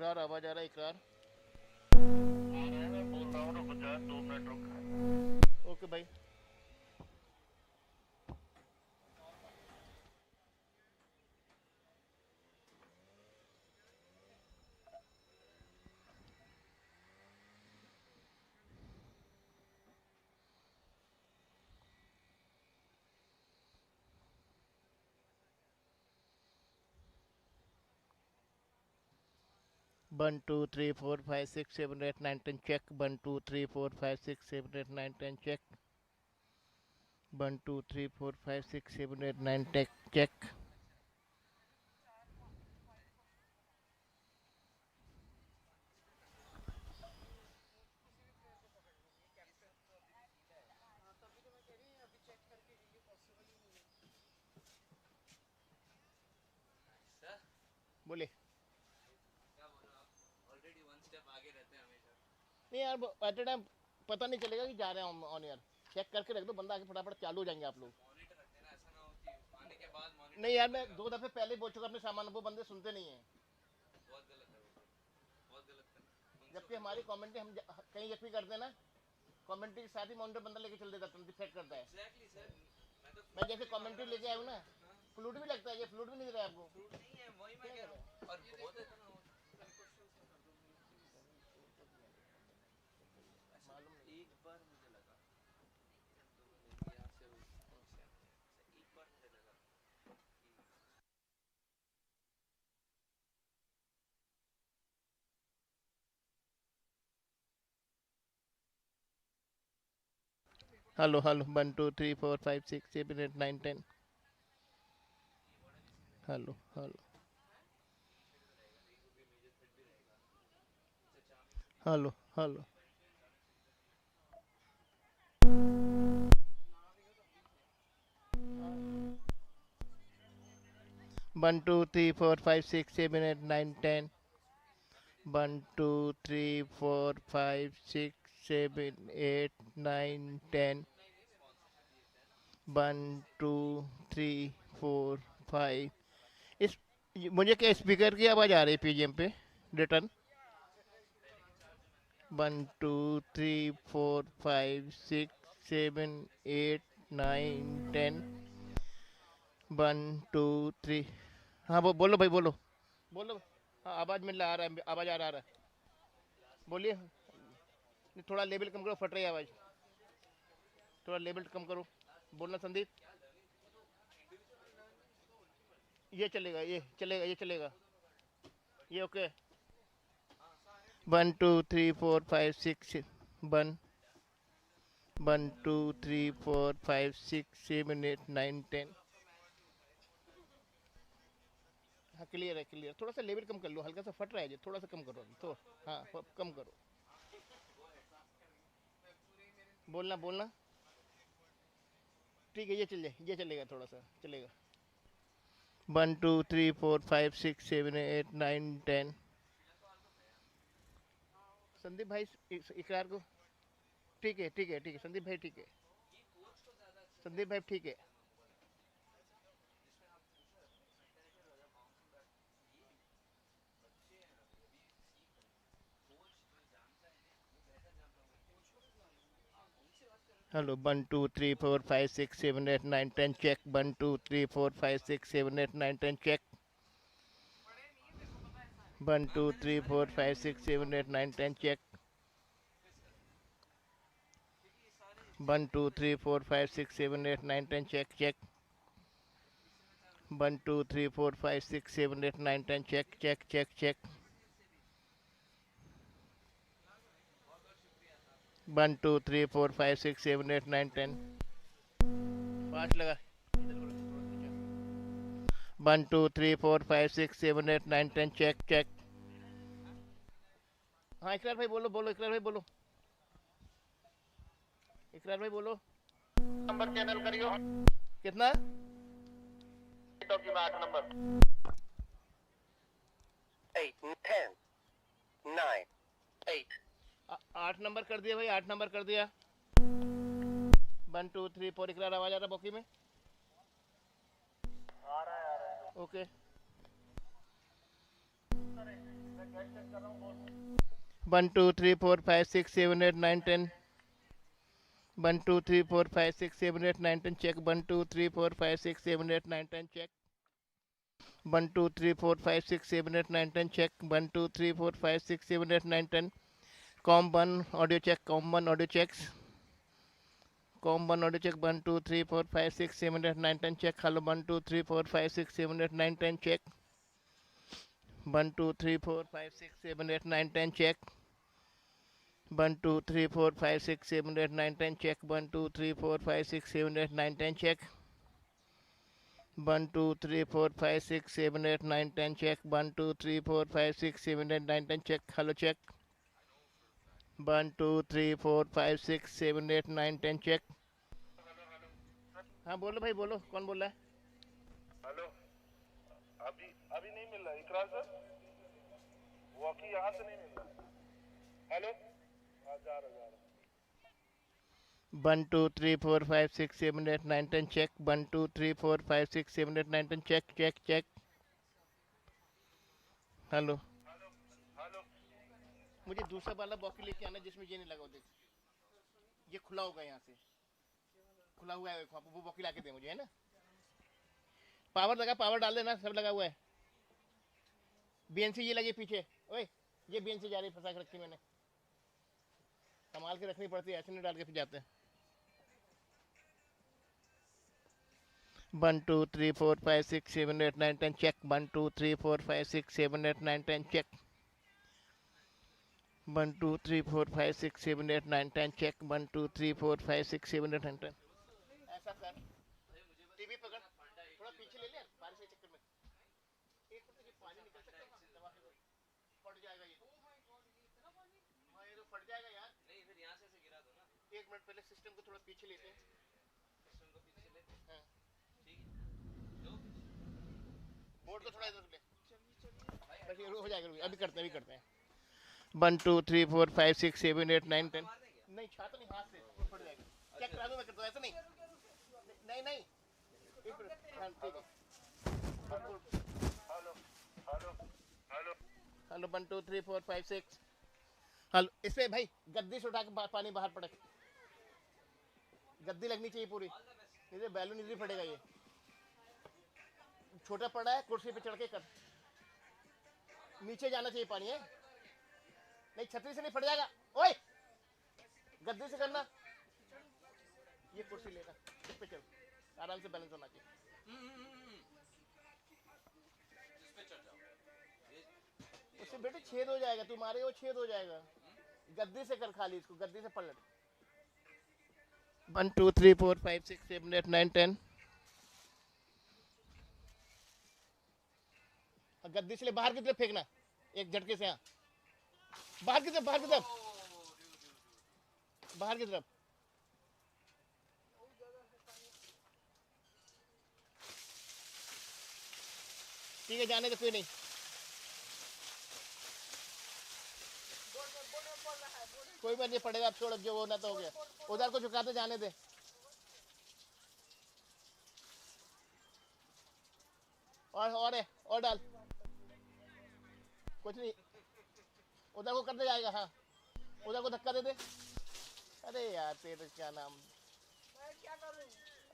इकरार आवाज आ रहा है इकरार। मैं बोल रहा हूँ, रुक जा 2 मिनट रुक। ओके भाई। One two three four five six seven eight nine ten check. One two three four five six seven eight nine ten check. One two three four five six seven eight nine ten check. बोले नहीं यार, at time पता नहीं चलेगा कि जा रहे हैं ऑन एयर। चेक करके रख दो, बंदा आके फटाफट चालू हो जाएंगे आप लोग। नहीं यार, मैं 2 दफे पहले बोल चुका अपने सामान, वो बंदे सुनते नहीं है। जबकि हमारी कमेंट्री हम कहीं यकीन करते हैं ना, कमेंट्री के साथ ही मॉनिटर बंदा लेके चल देता, तुरंत सेट करता है। मैं जैसे कमेंट्री लेके आया हूँ ना, फ्लूट भी लगता है, ये फ्लूट भी नहीं दे रहा है आपको। Hello hello, one two three four five six seven eight nine ten. Hello hello hello hello. One two three four five six seven eight nine ten. One two three four five six seven eight nine ten. One two three four five. इस मुझे क्या speaker की आवाज़ आ रही है PGM पे return? One two three four five six seven eight nine ten. One two three. हाँ वो बोलो भाई, बोलो बोलो। हाँ आवाज़ मिल रहा, आ रहा है, आवाज़ आ रहा है। बोलिए। थोड़ा लेवल कम करो, फट रही है आवाज़। थोड़ा लेवल कम करो, बोलना संदीप। ये चलेगा, ये चलेगा, ये चलेगा, ये okay. One two three four five six one. One two three four five six seven eight nine ten. हाँ क्लियर है, क्लियर। थोड़ा सा लेवल कम कर लो, हल्का सा फट रहा है जी, थोड़ा सा कम करो तो। हाँ कम करो। बोलना बोलना। ठीक है, ये चल जाए, ये चलेगा, थोड़ा सा चलेगा। One two three four five six seven eight nine ten. Sandeep भाई इकरार को। ठीक है ठीक है ठीक है संदीप भाई, ठीक है संदीप भाई, ठीक है। Hello, one two three four five six seven eight nine ten check. One two three four five six seven eight nine ten check. One two three four five six seven eight nine ten check. One two three four five six seven eight nine ten check check. One two three four five six seven eight nine ten check check check check. One two three four five six seven eight nine ten. पाँच लगा। One two three four five six seven eight nine ten check check. हाँ इकरार भाई बोलो, बोलो इकरार भाई बोलो, इकरार भाई बोलो। नंबर चैनल करियो। कितना? 8 नंबर। 8 10 9 8। 8 नंबर कर दिया भाई, 8 नंबर कर दिया। One two three four. इकरार आवाज आ रहा बॉकी में? आ रहा है okay. 1 2 3 4 5 6 7 8 9 10 1 2 3 4 5 6 7 8 9 10 check 1 2 3 4 5 6 7 8 9 10 check 1 2 3 4 5 6 7 8 9 10 check 1 2 3 4 5 6 7 8 9 10 com 1 audio check com 1 audio checks com 1 audio check 1 2 3 4 5 6 7 8 9 10 check hello 1 2 3 4 5 6 7 8 9 10 check 1 2 3 4 5 6 7 8 9 10 check 1 2 3 4 5 6 7 8 9 10 check 1 2 3 4 5 6 7 8 9 10 check 1 2 3 4 5 6 7 8 9 10 check 1 2 3 4 5 6 7 8 9 10 check hello check 1 2 3 4 5 6 7 8 9 10 check हाँ बोलो भाई बोलो कौन बोल रहा है हेलो अभी अभी नहीं मिल रहा इकरार सर वॉकी यहाँ से नहीं मिल रहा हेलो हाँ जा रहा 1 2 3 4 5 6 7 8 9 10 check 1 2 3 4 5 6 7 8 9 10 check हेलो हेलो मुझे दूसरा वाला बॉक्स लेके आना जिसमें ये नहीं लगा हो देख ये खुला होगा यहाँ से खुला हुआ है वो बॉक्स ला के दे मुझे है ना पावर लगा पावर डाल देना सब लगा हुआ है बीएनसी ये लगी पीछे ओए ये बीएनसी जा रही फंसा के रखी मैंने संभाल के रखनी पड़ती है ऐसे नहीं डाल के फिर जाते हैं 1 2 3 4 5 6 7 8 9 10 check 1 2 3 4 5 6 7 8 9 10 check 1 2 3 4 5 6 7 8 9 10 check 1 2 3 4 5 6 7 8 9 10 ऐसा कर टीवी पकड़ थोड़ा पीछे ले ले बारिश के चक्कर में एक मिनट ये पानी निकल सकता है दवा के फट जाएगा ये हाँ ये तो फट जाएगा यार नहीं फिर यहाँ से गिरा दो ना एक मिनट पहले सिस्टम को थोड़ा पीछे लेते हैं सिस्टम को पीछे लेते हैं हाँ बोर्ड को थोड़ा इधर ले बस ये हो जाएगा अभी करते हैं 1 2 3 4 5 6 7 8 9 10 नहीं छाता नहीं हाथ से फट जाएगा चेक करा दो मैं करता हूँ ऐसा नहीं नहीं एक मिनट हाँ ठीक है hello hello hello hello 1 2 3 4 5 6 hello इसमें भाई गद्दी से उठा के पानी बाहर पड़े गद्दी लगनी चाहिए पूरी इधर बैलून इधर फटेगा ये छोटा पड़ा है कुर्सी पे चढ़ के कर नीचे जाना चाहिए पानी है नहीं छतरी से नहीं फट जाएगा ओए गद्दी से करना ये कुर्सी लेना इस पे चल आराम से बैलेंस होना चाहिए उससे बेटे छेद हो जाएगा तुम्हारे वो छेद हो जाएगा गद्दी से कर खाली इसको गद्दी से पलट 1 2 3 4 5 6 7 8 9 10 गद्दी से ले बाहर की तरफ फेंकना एक झटके से यहाँ बाहर की तरफ बाहर की तरफ ठीक है जाने तो कोई नहीं कोई बात नहीं पड़ेगा अब छोड़ जो वो ना तो हो गया उधर को झुकाते जाने दे और डाल कुछ नहीं उधर को करते जाएगा हाँ उधर को धक्का दे दे अरे यार तेरे क्या नाम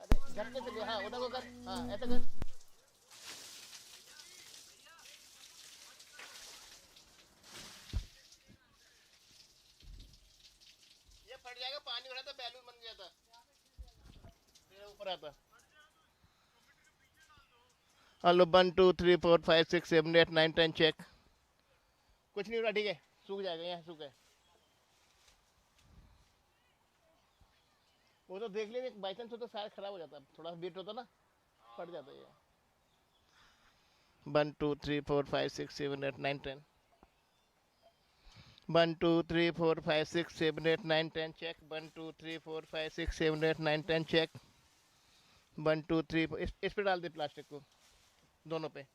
अरे झटके से हाँ उधर को कर हाँ ऐसा कर ये फट जाएगा पानी भरा था बैलून बन गया था तेरे ऊपर आता हेलो 1 2 3 4 5 6 7 8 9 10 चेक कुछ नहीं हो रहा ठीक है सूख जाएगा यहाँ सूखा है वो तो देख लेंगे बाई चांस हो तो शायद खराब हो जाता थोड़ा बीट होता ना फट जाता है 1 2 3 4 5 6 7 8 9 10 1 2 3 4 5 6 7 8 9 10 चेक 1 2 3 4 5 6 7 8 9 10 चेक 1 2 3 इस पे डाल दे प्लास्टिक को दोनों पे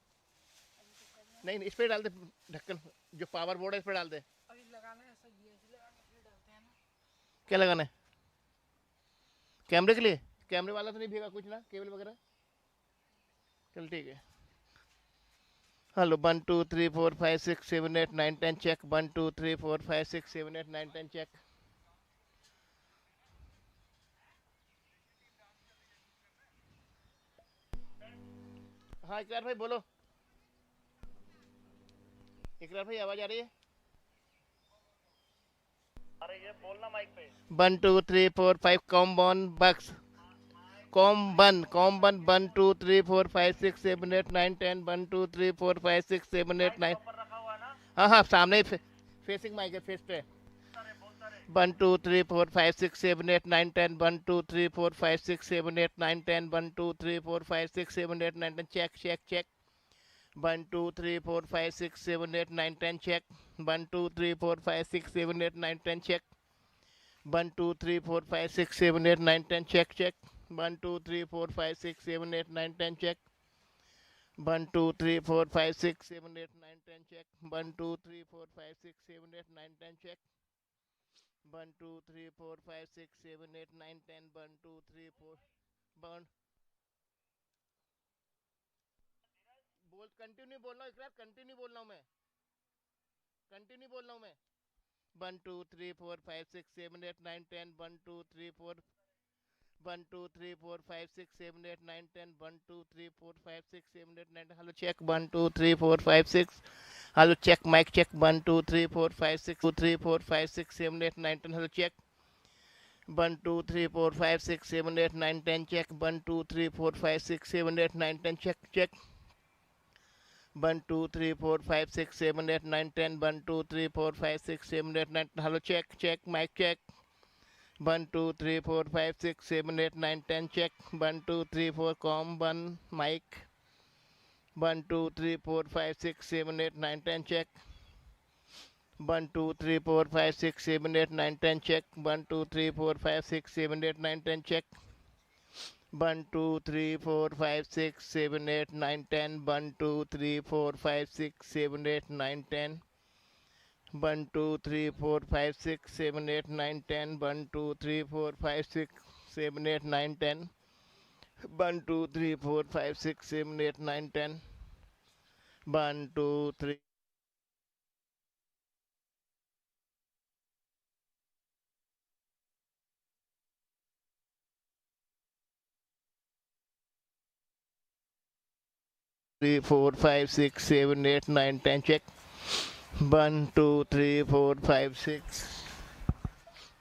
नहीं इस पे डाल दे ढक्कन जो पावर बोर्ड है इस पे डाल दे अभी लगाना है ऐसा यूएसबी लगाना फिर डालते हैं ना क्या लगाना है कैमरे के लिए कैमरे वाला तो नहीं भेगा कुछ ना केबल वगैरह चल ठीक है Hello, 1, 2, 3, 4, 5, 6, 7, 8, 9, 10, check. 1, 2, 3, 4, 5, 6, 7, 8, 9, 10, check. हाँ इकरार भाई बोलो। इकरार भाई आवाज आ रही है? आ रही है, बोलना माइक पे। 1, 2, 3, 4, 5, कॉम्बॉन बक्स। कॉम्बन 1, 2, 3, 4, 5, 6, 7, 8, 9, 10, 1, 2, 3, 4, 5, 6, 7, 8, माइक 9। प्रॉपर रखा हुआ है ना? हाँ हाँ सामने ही फेसिंग माइक है फेस पे। सारे बोलता रहे। 1, 2, 3, 4, 5, 6, 7, 8, 9, 10, 1, 2, 3, 4, 5, 6, 7, 8, 9, 10, 1, 2, 3, 4, 5, 6, 7, 8, 9, 10, check check check. 1, 2, 3, 4, 5, 6, 7, 8, 9, 10, check. 1, 2, 3, 4, 5, 6, 7, 8, 9, 10, check. 1, 2, 3, 4, 5, 6, 7, 8, 9, 10, check check. 1, 2, 3, 4, 5, 6, 7, 8, 9, 10, check. 1, 2, 3, 4, 5, 6, 7, 8, 9, 10, check. 1, 2, 3, 4, 5, 6, 7, 8, 9, 10, check. 1, 2, 3, 4, 5, 6, 7, 8, 9, 10, 1, 2, 3, 4. Burn. बोल कंटिन्यू बोल रहा हूँ इकरार, कंटिन्यू बोल रहा हूँ मैं। कंटिन्यू बोल रहा हूँ मैं। 1, 2, 3, 4, 5, 6, 7, 8, 9, 10, 1, 2, 3, 4. 1, 2, 3, 4, 5, 6, 7, 8, 9, 10, 1, 2, 3, 4, 5, 6, 7, 8, 9. Hello, check. 1, 2, 3, 4, 5, 6. Hello, check. Mic check. 1, 2, 3, 4, 5, 6, 7, 8, 9, 10. Hello, check. 1, 2, 3, 4, 5, 6, 7, 8, 9, 10. Check. 1, 2, 3, 4, 5, 6, 7, 8, 9, 10. Check. Check. 1, 2, 3, 4, 5, 6, 7, 8, 9, 10. 1, 2, 3, 4, 5, 6, 7, 8, 9. Hello, check. Check. Mic check. 1, 2, 3, 4, 5, 6, 7, 8, 9, 10. Check. 1, 2, 3, 4. Com. 1. Mic. 1, 2, 3, 4, 5, 6, 7, 8, 9, 10. Check. 1, 2, 3, 4, 5, 6, 7, 8, 9, 10. Check. 1, 2, 3, 4, 5, 6, 7, 8, 9, 10. Check. 1, 2, 3, 4, 5, 6, 7, 8, 9, 10. 1, 2, 3, 4, 5, 6, 7, 8, 9, 10. 1, 2, 3, 4, 5, 6, 7, 8, 9, 10. 1, 2, 3, 4, 5, 6, 7, 8, 9, 10. 1, 2, 3, 4, 5, 6, 7, 8, 9, 10. 1, 2, 3. 3, 4, 5, 6, 7, 8, 9, 10. Check. 1, 2, 3, 4, 5, 6.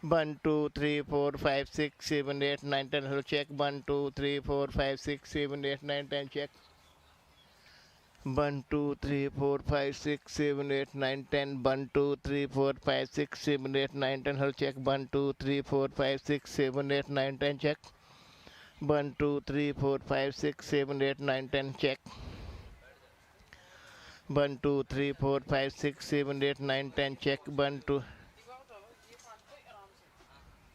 1, 2, 3, 4, 5, 6, 7, 8, 9, 10. Hello, check. 1, 2, 3, 4, 5, 6, 7, 8, 9, 10. Check. 1, 2, 3, 4, 5, 6, 7, 8, 9, 10. 1, 2, 3, 4, 5, 6, 7, 8, 9, 10. Hello, check. 1, 2, 3, 4, 5, 6, 7, 8, 9, 10. Check. 1, 2, 3, 4, 5, 6, 7, 8, 9, 10. Check. 1, 2, 3, 4, 5, 6, 7, 8, 9, 10. Check. 1, 2. दिखाओ तो ये पानी भाई आराम से।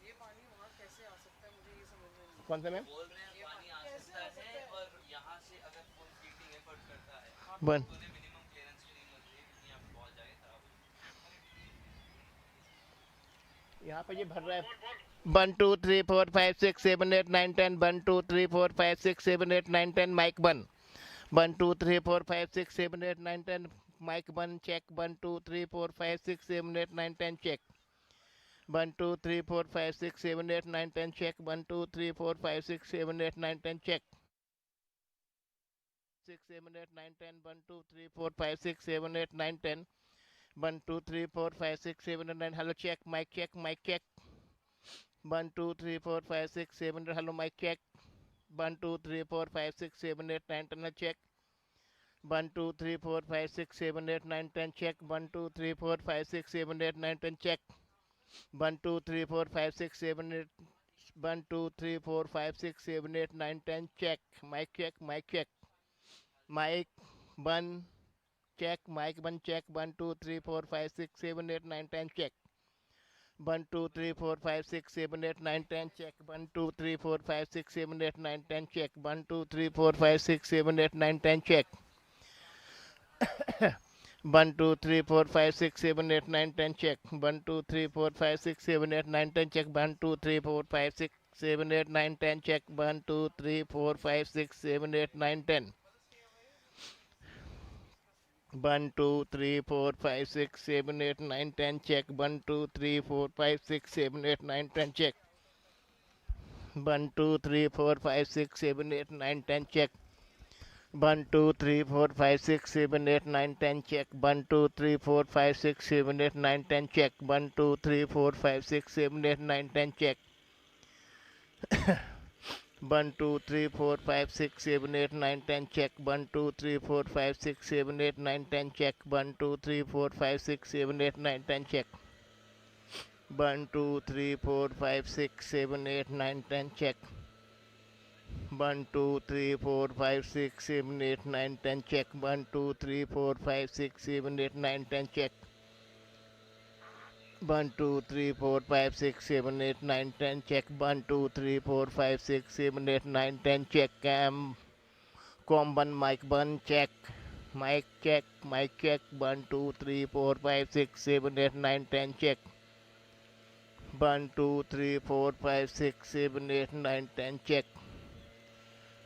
ये पानी वहाँ कैसे आ सकता है मुझे ये समझ में नहीं कौन सा मैम? बोल रहे हैं पानी आ सकता है और यहाँ से अगर फुल सीटिंग एफर्ट करता है वन तो उन्हें मिनिमम क्लियरेंस भी नहीं मिलती है क्योंकि यहाँ पे बहुत जाके खराब हो यहाँ पे ये भर रहा है। 1, 2, 3, 4, 5, 6, 7, 8, 9, 10. 1, 2, 3, 4, 5, 6, 7, 8, 9, 10. Mic 1. 1, 2, 3, 4, 5, 6, 7, 8, 9, 10. Mic 1. Check. 1, 2, 3, 4, 5, 6, 7, 8, 9, 10. Check. 1, 2, 3, 4, 5, 6, 7, 8, 9, 10. Check. 1, 2, 3, 4, 5, 6, 7, 8, 9, 10. Check. 6, 7, 8, 9, 10. 1, 2, 3, 4, 5, 6, 7, 8, 9, 10. 1, 2, 3, 4, 5, 6, 7, 8, 9. Hello, check. Mic check. Mic check. 1, 2, 3, 4, 5, 6, 7, 8. Hello, mic check. 1, 2, 3, 4, 5, 6, 7, 8, 9, 10. Check. 1, 2, 3, 4, 5, 6, 7, 8, 9, 10. Check. 1, 2, 3, 4, 5, 6, 7, 8, 9, 10. Check. 1, 2, 3, 4, 5, 6, 7, 8. 1, 2, 3, 4, 5, 6, 7, 8, 9, 10. Check. Mic check. Mic check. Mic 1. Check. Mic 1. Check. 1, 2, 3, 4, 5, 6, 7, 8, 9, 10. Check. 1, 2, 3, 4, 5, 6, 7, 8, 9, 10. Check. 1, 2, 3, 4, 5, 6, 7, 8, 9, 10. Check. 1, 2, 3, 4, 5, 6, 7, 8, 9, 10. Check. 1, 2, 3, 4, 5, 6, 7, 8, 9, 10. Check. 1, 2, 3, 4, 5, 6, 7, 8, 9, 10. Check. 1, 2, 3, 4, 5, 6, 7, 8, 9, 10. Check. 1, 2, 3, 4, 5, 6, 7, 8, 9, 10. 1, 2, 3, 4, 5, 6, 7, 8, 9, 10, check. 1, 2, 3, 4, 5, 6, 7, 8, 9, 10, check. 1, 2, 3, 4, 5, 6, 7, 8, 9, 10, check. 1, 2, 3, 4, 5, 6, 7, 8, 9, 10, check. 1, 2, 3, 4, 5, 6, 7, 8, 9, 10, check. 1, 2, 3, 4, 5, 6, 7, 8, 9, 10, check. 1, 2, 3, 4, 5, 6, 7, 8, 9, 10, check. 1, 2, 3, 4, 5, 6, 7, 8, 9, 10, check. 1, 2, 3, 4, 5, 6, 7, 8, 9, 10, check. 1, 2, 3, 4, 5, 6, 7, 8, 9, 10, check. 1, 2, 3, 4, 5, 6, 7, 8, 9, 10, check. 1, 2, 3, 4, 5, 6, 7, 8, 9, 10, check. 1, 2, 3, 4, 5, 6, 7, 8, 9, 10, check. 1, 2, 3, 4, 5, 6, 7, 8, 9, 10, check. Com 1, mic 1, check. Mic check, mic check. 1, 2, 3, 4, 5, 6, 7, 8, 9, 10, check. 1, 2, 3, 4, 5, 6, 7, 8, 9, 10, check.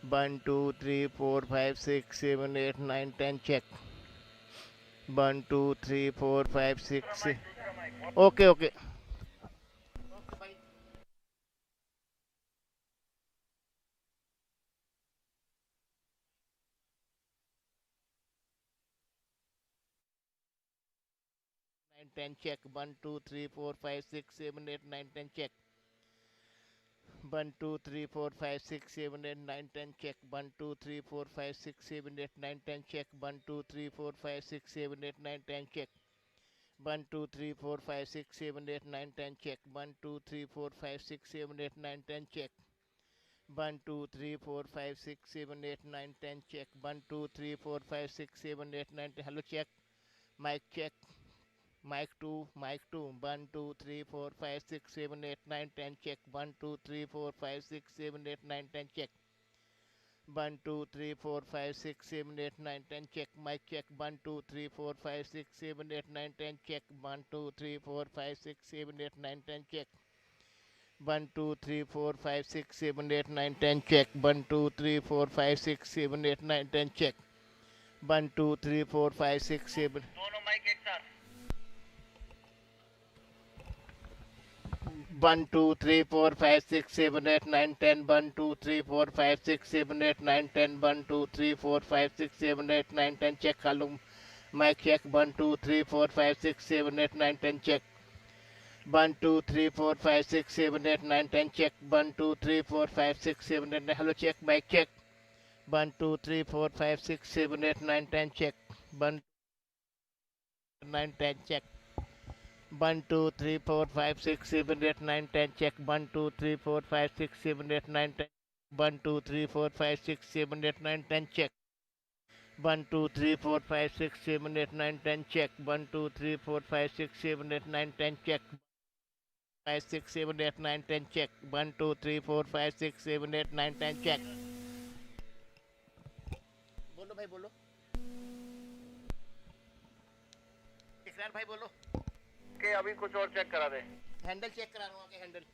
1, 2, 3, 4, 5, 6, 7, 8, 9, 10, check. 1, 2, 3, 4, 5, 6. Okay, okay. 9, 10, check. 1, 2, 3, 4, 5, 6, 7, 8, 9, 10, check. 1, 2, 3, 4, 5, 6, 7, 8, 9, 10, check. 1, 2, 3, 4, 5, 6, 7, 8, 9, 10, check. 1, 2, 3, 4, 5, 6, 7, 8, 9, 10, check. 1, 2, 3, 4, 5, 6, 7, 8, 9, 10, check. 1, 2, 3, 4, 5, 6, 7, 8, 9, 10, check. 1, 2, 3, 4, 5, 6, 7, 8, 9, 10, check. 1, 2, 3, 4, 5, 6, 7, 8, 9, 10. Hello, check. Mic check. Mic 2, mic 2. 1, 2, 3, 4, 5, 6, 7, 8, 9, 10, check. 1, 2, 3, 4, 5, 6, 7, 8, 9, 10, check. 1, 2, 3, 4, 5, 6, 7, 8, 9, 10, check. Mic check. 1, 2, 3, 4, 5, 6, 7, 8, 9, 10, check. 1, 2, 3, 4, 5, 6, 7, 8, 9, 10, check. 1, 2, 3, 4, 5, 6, 7, 8, 9, 10, check. 1, 2, 3, 4, 5, 6, 7, 8, 9, 10, check. 1, 2, 3, 4, 5, 6, 7. दोनों mic एक साथ. 1, 2, 3, 4, 5, 6, 7, 8, 9, 10. 1, 2, 3, 4, 5, 6, 7, 8, 9, 10. 1, 2, 3, 4, 5, 6, 7, 8, 9, 10. Check. Hello. Mic check. 1, 2, 3, 4, 5, 6, 7, 8, 9, 10. Check. 1, 2, 3, 4, 5, 6, 7, 8, 9, 10. Check. 1, 2, 3, 4, 5, 6, 7, 8, 9. Hello. Check. Mic check. 1, 2, 3, 4, 5, 6, 7, 8, 9, 10. Check. 1, 9, 10. Check. 1, 2, 3, 4, 5, 6, 7, 8, 9, 10. Check. 1, 2, 3, 4, 5, 6, 7, 8, 9, 10. 1, 2, 3, 4, 5, 6, 7, 8, 9, 10. Check. 1, 2, 3, 4, 5, 6, 7, 8, 9, 10. Check. 1, 2, 3, 4, 5, 6, 7, 8, 9, 10. Check. 5, 6, 7, 8, 9, 10. Check. 1, 2, 3, 4, 5, 6, 7, 8, 9, 10. Check. बोलो भाई बोलो. इकरार भाई बोलो. के अभी कुछ और चेक करा दे. हैंडल चेक करा रहा हूँ आके handle.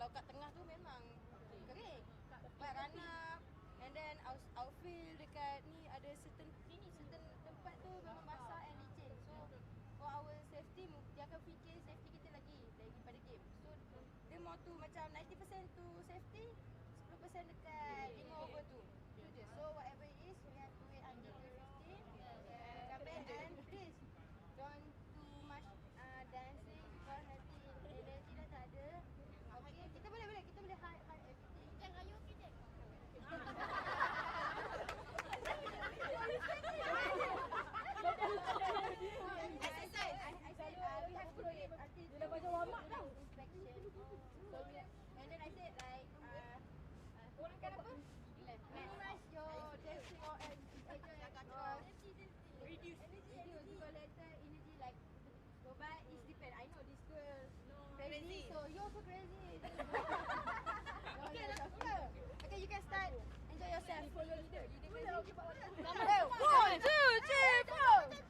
Kalau kat tengah tu memang kering. But run up and then outfield dekat ni ada certain tempat tu memang basah and licin. So for our safety, dia akan fikir safety kita lagi daripada game. So dia more tu macam 90% tu safety, 10% dekat game over tu. Itu je. So whatever it is, we have to wait until the 15. Come back and please don't too much dancing because nanti energy dah tak ada. Okay, kita boleh hide everything. Cik, are you okay, Cik? I said we have to wait until inspection. So and then I said like kan apa? Minimize your dancing or reduce because later energy like but it's depend. I know this girl crazy, so you also crazy. Okay, let's go. Okay, you can start. Enjoy yourself. Follow leader. Leader crazy. 1, 2, 3, 4.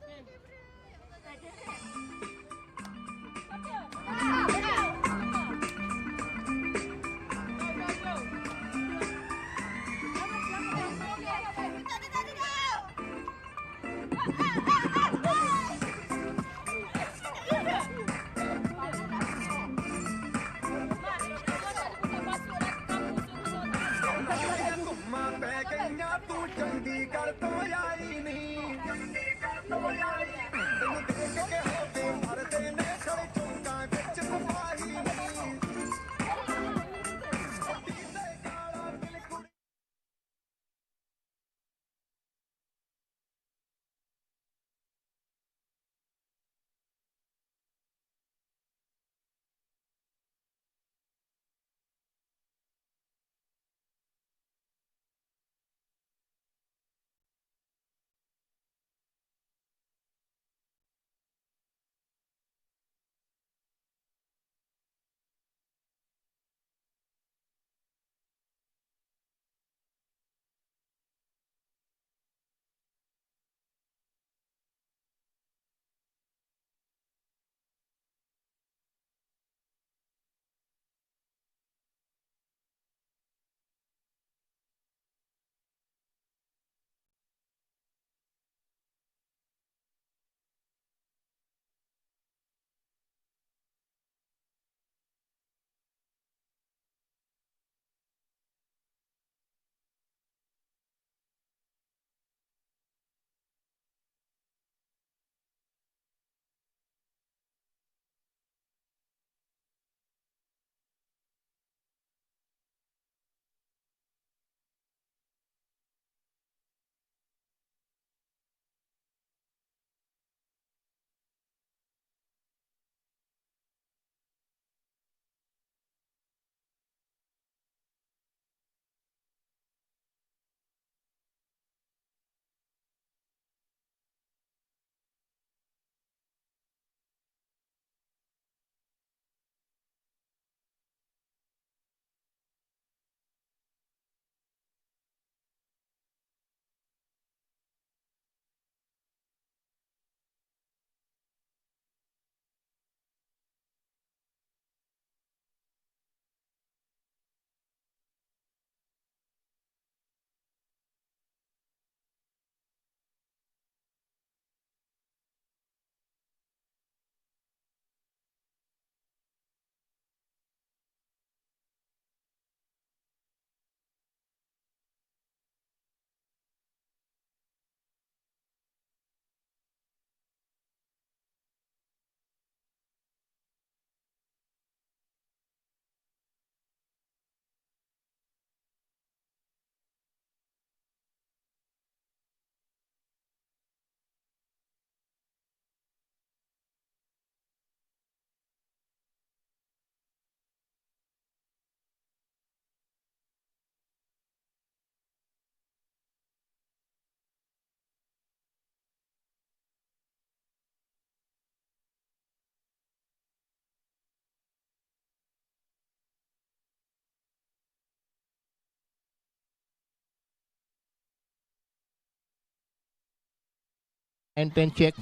And 10 check.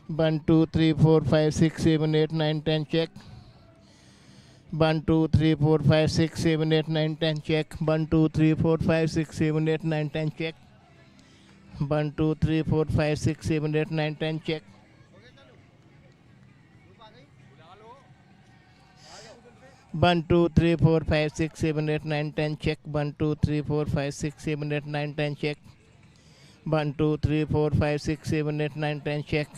1, 2, 3, 4, 5, 6, 7, 8, 9, 10 check. 1 2 3 4 5 6 7 8 9 10 check. 1 2 3 4 5 6 7 8 9 10 check. 1 2 3 4 5 6 7 8 9 10 check. 1 2 3 4 5 6 7 8 9 10 check. 1 2 3 4 5 6 7 8 9 10 check. 1 2 3 4 5 6 7 8 9 10 check.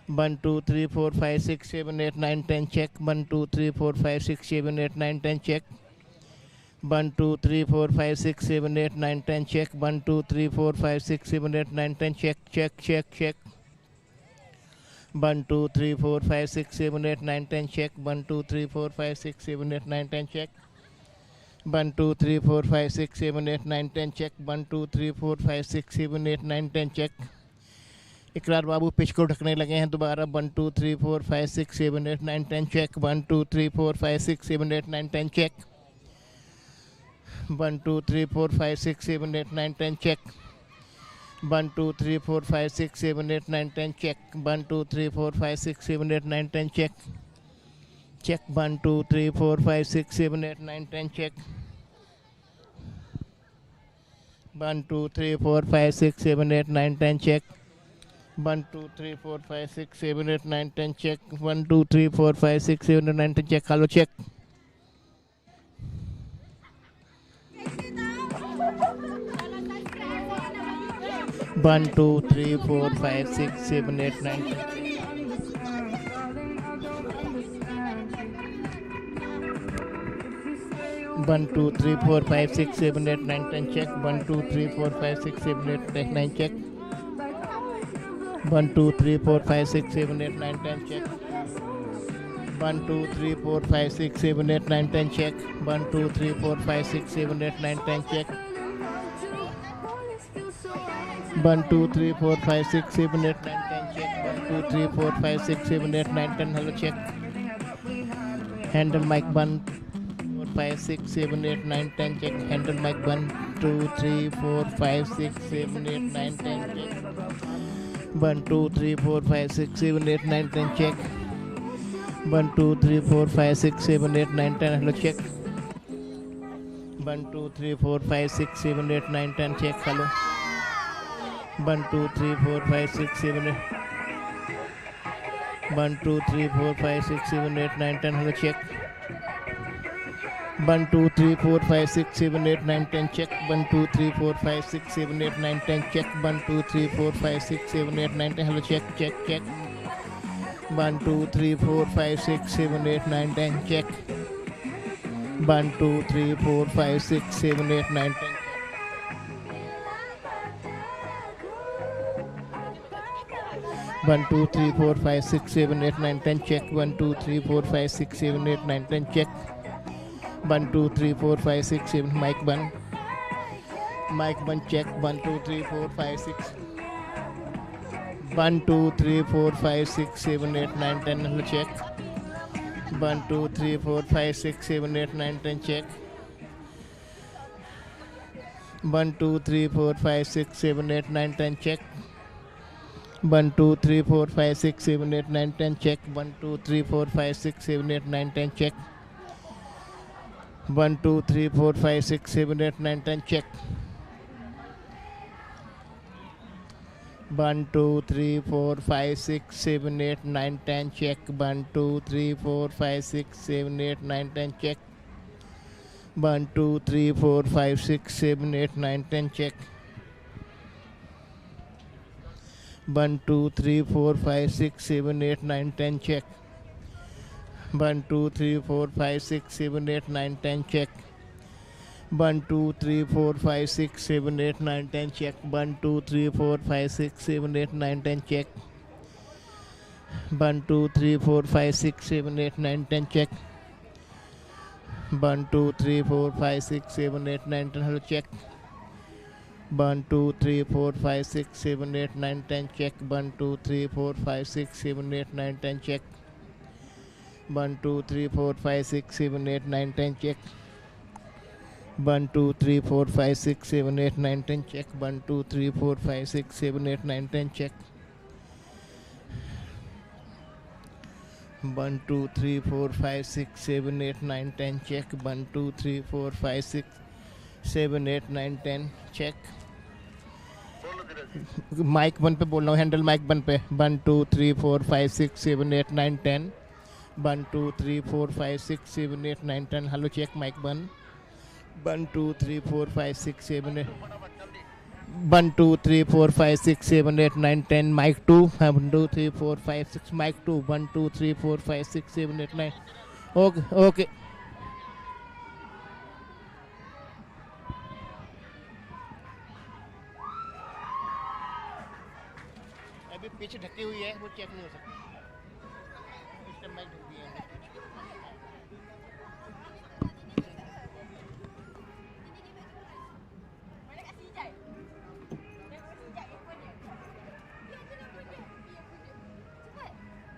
1 2 3 4 5 6 7 8 9 10 check. 1 2 3 4 5 6 7 8 9 10 check. 1 2 3 4 5 6 7 8 9 10 check. 1 2 3 4 5 6 7 8 9 10 check. Check. 1 2 3 4 5 6 7 8 9 10 check. 1 2 3 4 5 6 7 8 9 10 check. 1 2 3 4 5 6 7 8 9 10 check. 1 2 3 4 5 6 7 8 9 10 check. इकरार बाबू pitch को ढकने लगे हैं दोबारा. 1 2 3 4 5 6 7 8 9 10 check. 1 2 3 4 5 6 7 8 9 10 check. 1 2 3 4 5 6 7 8 9 10 check. 1 2 3 4 5 6 7 8 9 10 check. 1 2 3 4 5 6 7 8 9 10 check. Check. 1 2 3 4 5 6 7 8 9 10 check. 1 2 3 4 5 6 7 8 9 10 check. 1 2 3 4 5 6 7 8 9 10 check. 1 2 3 4 5 6 7 8 9 10 check. Hello, check. One, two, three, four, five, six, seven, eight, nine, 1 2 3 4 5 6 7 8 9 10 check. 1 2 3 4 5 6 7 8 9 check. 1 2 3 4 5 6 7 8 9 10 check. 1 2 3 4 5 6 7 8 9 10 check. 1 2 3 4 5 6 7 8 9 10 check. 1 2 3 4 5 6 7 8 9 10 check. 1 2 3 4 5 6 7 8 9 10. Hello, check. Handle mic 1 4 5 6 7 8 9 10 check. Handle mic 1 2 3 4 5 6 7 8 9 10 check. 1 2 3 4 5 6 7 8 9 10 check. 1 2 3 4 5 6 7 8 9 10. Hello, check. 1 2 3 4 5 6 7 8 9 10 check. Hello. 1 2 3 4 5 6 7 8. 1 2 3 4 5 6 7 8 9 10. Hello, check. 1 2 3 4 5 6 7 8 9 10 check. 1 2 3 4 5 6 7 8 9 10 check. 1 2 3 4 5 6 7 8 9 10. Hello, check. 1 2 3 4 5 6 7 8 9 10 check. 1 2 3 4 5 6 7 8 9 10. 1 2 3 4 5 6 7 8 9 10 check. 1 2 3 4 5 6 7 8 9 10 check. 1 2 3 4 5 6 7. Mic 1 check. 1 2 3 4 5 6. 1 2 3 4 5 6 7 8 9 10. Hello, check. 1 2 3 4 5 6 7 8 9 10 check. 1 2 3 4 5 6 7 8 9 10 check. 1 2 3 4 5 6 7 8 9 10 check. 1 2 3 4 5 6 7 8 9 10 check. 1 2 3 4 5 6 7 8 9 10 check. 1 2 3 4 5 6 7 8 9 10 check. 1 2 3 4 5 6 7 8 9 10 check. 1 2 3 4 5 6 7 8 9 10 check. 1 2 3 4 5 6 7 8 9 10 check. 1 2 3 4 5 6 7 8 9 10 check. 1 2 3 4 5 6 7 8 9 10 check. 1 2 3 4 5 6 7 8 9 10 check. 1 2 3 4 5 6 7 8 9 10 check. 1 2 3 4 5 6 7 8 9 10. Hello, check. 1 2 3 4 5 6 7 8 9 10 check. 1 2 3 4 5 6 7 8 9 10 check. 1 2 3 4 5 6 7 8 9 10 check. 1 2 3 4 5 6 7 8 9 10 check. 1 2 3 4 5 6 7 8 9 10 check. 1 2 3 4 5 6 7 8 9 10 check 1 2 3 4 5 6 7 8 9 10 check बोलो धीरज जी mic 1 पे बोल रहा हूँ handle mic 1 पे 1 2 3 4 5 6 7 8 9 10 1 2 3 4 5 6 7 8 9 10 hello check mic 1 1 2 3 4 5 6 7 8 फटाफट जल्दी 1 2 3 4 5 6 7 8 9 10 mic 2 1 2 3 4 5 6 mic 2 1 2 3 4 5 6 7 8 9 okay okay अभी पीछे ढकी हुई है वो चेक नहीं हो सकता इस टाइम माइक ढक दिया है Mana kat Sijai? Dia kat Sijai handphone dia. Dia tu handphone dia. Dia handphone dia. Cepat.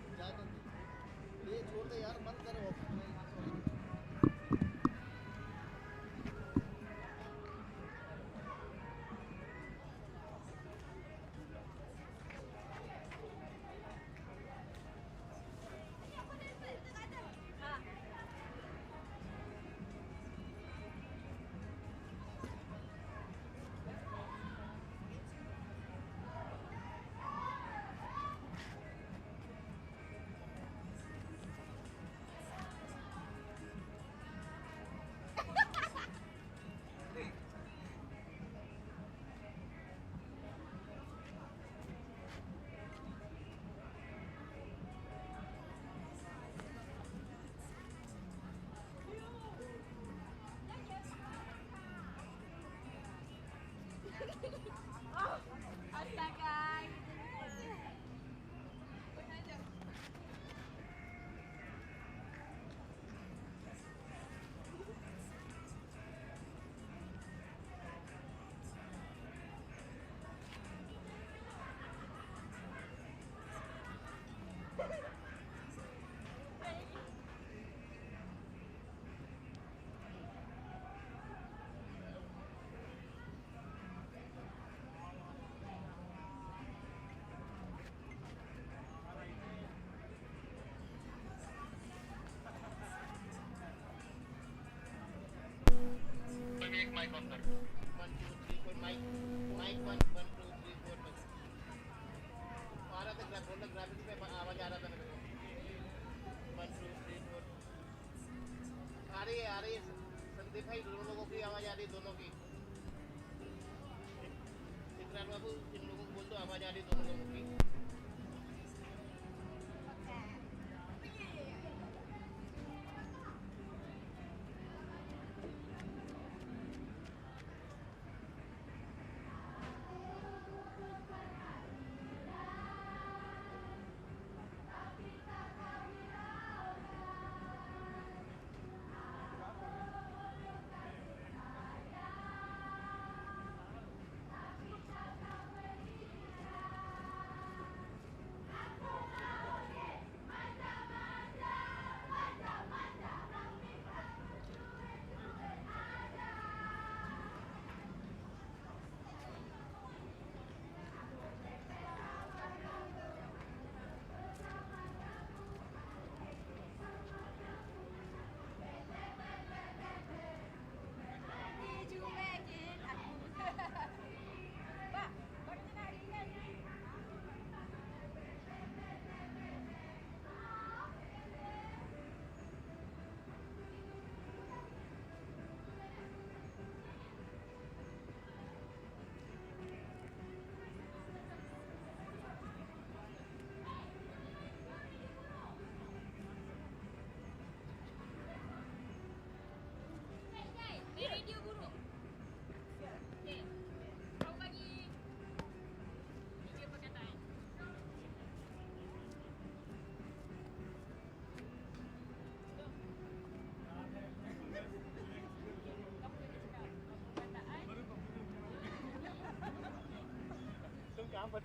Pinjam. ये छोड़ दे यार बंद करो Astaga. कोई भी एक माइक ऑन कर 1 2 3 4 माइक माइक 1 1 2 3 4 बस आ रहा था ग्राफ बोलना ग्राफिक्स में आवाज आ रहा था मेरे को 1 2 3 4 आ रही है संदीप भाई दोनों लोगों की आवाज आ रही है दोनों की इकरार बाबू इन लोगों को बोल दो आवाज आ रही है दोनों लोगों की Radio buruk. Okey. Kau bagi DJ perkataan. तुम कहाँ पर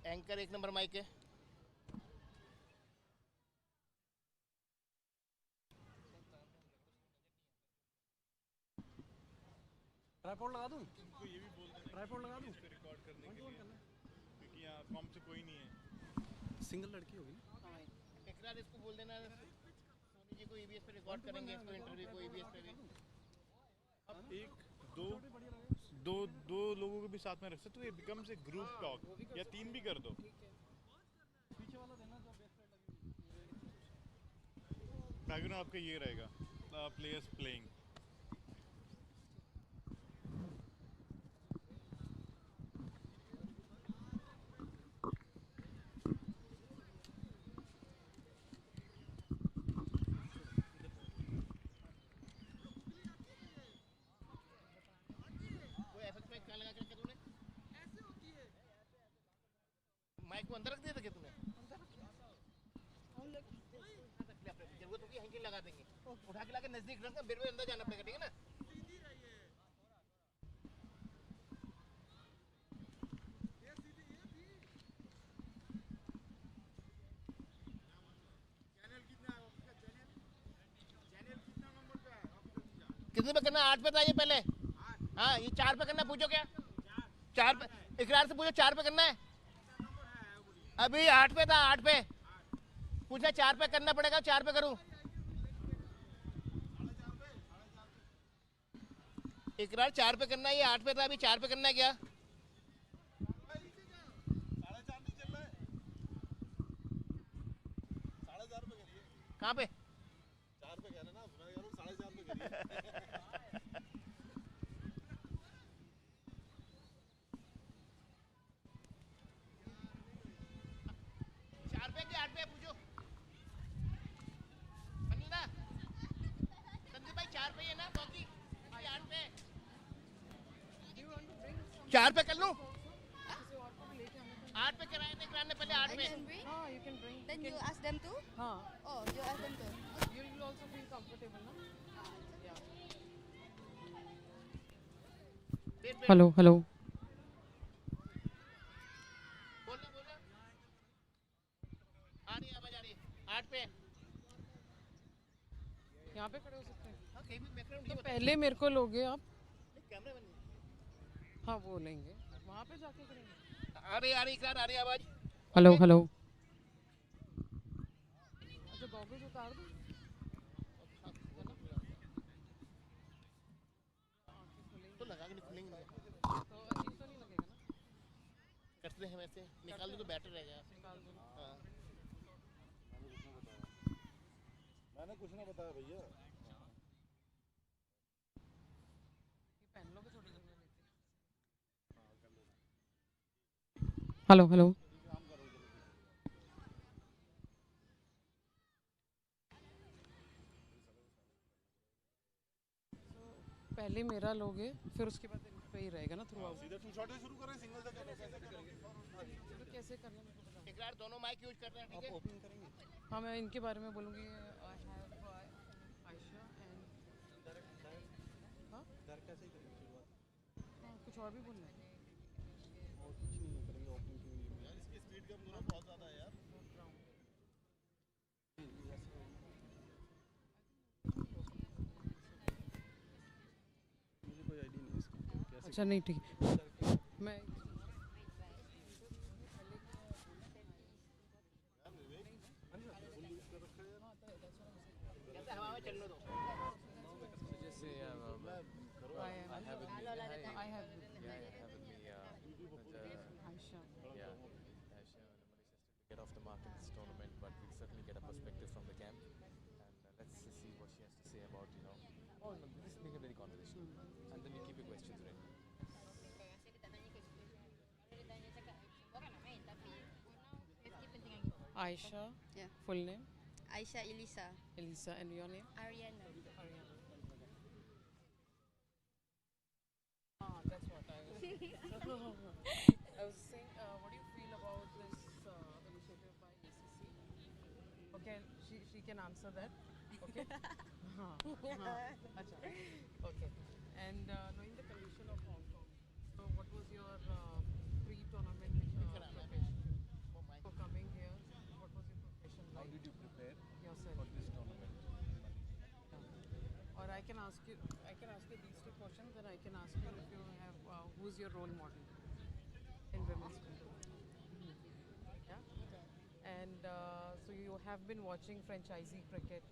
एंकर 1 नंबर माइक है। ट्राइपॉड लगा दूं? उनको ये भी बोल देना ट्राइपॉड लगा दूं? इसको रिकॉर्ड करने के लिए, क्योंकि यहाँ कॉम से कोई नहीं है। सिंगल लड़की होगी ना? इकरार इसको बोल देना सोनी जी को ईबीएस पे रिकॉर्ड करेंगे इसको इंटरव्यू को ईबीएस पे भी। अब एक दो दो लोगों को भी साथ में रख सकते हो, ये बिकम्स ए ग्रुप टॉक, या 3 भी कर दो। पीछे वाला देना जो बेस्ट लगी। बैकग्राउंड आपका ये रहेगा, प्लेयर्स प्लेइंग। वो एफएक्स माइक कहाँ लगा के रखा तूने? माइक को अंदर रख दिया था क्या तूने? जरूरत होगी यहीं लगा देंगे, उठा के लाके नजदीक रखना, मेरे को अंदर जाना पड़ेगा, ठीक है ना? कितने पे करना? 8 पे था ये पहले। हाँ ये 4 पे करना, पूछो क्या 4 पे? इकरार से पूछो 4 पे करना है। अभी 8 पे था, 8 पे पूछना 4 पे करना पड़ेगा, 4 पे करूं? इकरार 4 पे करना है, ये 8 पे था, अभी 4 पे करना है क्या? कहाँ पे? 4 पे कहना ना, मैं कह रहा हूँ 4.5 पे करिए। 4 पे क्या 8 पे पूछो? अनिल ना, संदीप भाई 4 पे ही है ना बाकी? 8 पे 4 पे कर लूं? 8 पे कराए थे इकरार ने पहले, 8 I पे। can bring? हाँ, you can bring. Then you ask them to? हाँ, Oh, you ask them to. you will also feel comfortable, ना? Yeah. Hello hello. बोलना बोलना, आ रही है आवाज, आ रही है। 8 पे यहाँ पे खड़े हो सकते हैं. हाँ, कहीं भी बैकग्राउंड तो नहीं होता। पहले मेरे को लोगे आप? कैमरा बंद हाँ, वो लेंगे. वहाँ पे जाके करेंगे. आ रही इकरार, आ रही है आवाज। Hello hello. अच्छा, गॉगल्स उतार दो. तो लगा के नहीं खुलेंगे नहीं। तो अजीब तो नहीं लगेगा ना? करते हैं वैसे, निकाल दो तो बेटर रहेगा। निकाल दो. हाँ मैंने कुछ ना बताया भैया। ये पहन लो कि थोड़ी देर में लेते हैं. Hello hello. पहले मेरा लोगे, फिर उसके बाद इन पे ही रहेगा ना थ्रू आउट. सीधे 2 शॉट से शुरू करें, सिंगल से कैसे करेंगे? तो कैसे करना मेरे को बताओ. इकरार दोनों माइक यूज कर रहे हैं, ठीक है? ओपनिंग करेंगे? हाँ, मैं इनके बारे में बोलूँगी. आई हैव आयशा एंड हाँ डर कैसे ही करेंगे शुरुआत? हाँ, कुछ और भी बोलना है. और कुछ नहीं करेंगे ओपनिंग के लिए। यार इसकी स्पीड कम करो, बहुत ज़्यादा है यार। मुझे कोई आइडिया नहीं है इसका कैसे। अच्छा नहीं, ठीक है. मैं कैसे हवा में चलने दो। I have Aisha. Get off the mark in this tournament, but we'll certainly get a perspective from the camp, and let's see what she has to say about, you know. Oh no, this is being a very conversation, and then you keep your questions ready. Aisha. Yeah. Full name? Aisha Elisa. Elisa. And your name? Ariana. Ah, that's what I was. I was saying, what do you feel about this initiative by ACC? Okay, she can answer that. Okay. Acha. Okay. And knowing the condition of Hong Kong, so what was your pre-tournament preparation? ask you. I can ask you these two questions, and I can ask you if you have who's your role model in women's cricket. Yeah. And so you have been watching franchisee cricket,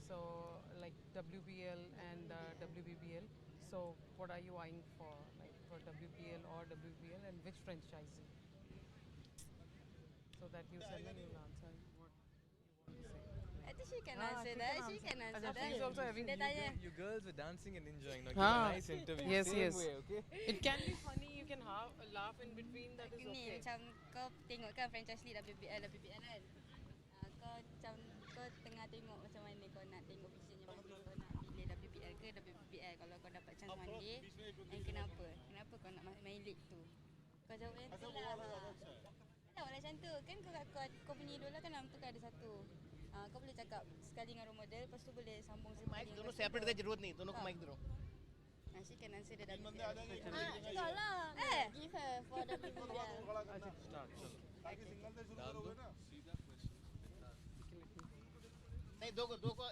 so like WBL and WBBL. So what are you eyeing for, like for WBL or WBL, and which franchisee? So that you send an answer what you want to say. I think she can Ah, answer she that. can She answer. can answer Achha, that. she's also having. Dia tanya. You girls were dancing and enjoying. Now give Ah, a nice interview. yes, Same yes. way, okay? It can be funny. You can laugh in between. That is Ni okay. macam kau tengok kan franchise league WBL kan. Kau macam kau tengah tengok macam mana kau nak tengok visionnya mana. Kau nak pilih WBL ke WBL kalau kau dapat chance one day. And kenapa? Kenapa kau nak main league tu? Kau jawab yang tu lah. Jawab lah macam tu. Kan kau punya idola kan dalam tu kan ada satu. Kau boleh cakap sekali dengan role model, lepas tu boleh sambung sekali. Mike दोनों separate दे जरूरत नहीं दोनों को mic दो She can answer the WBL. Kau lah. Give her for WBL. Start. नहीं दो को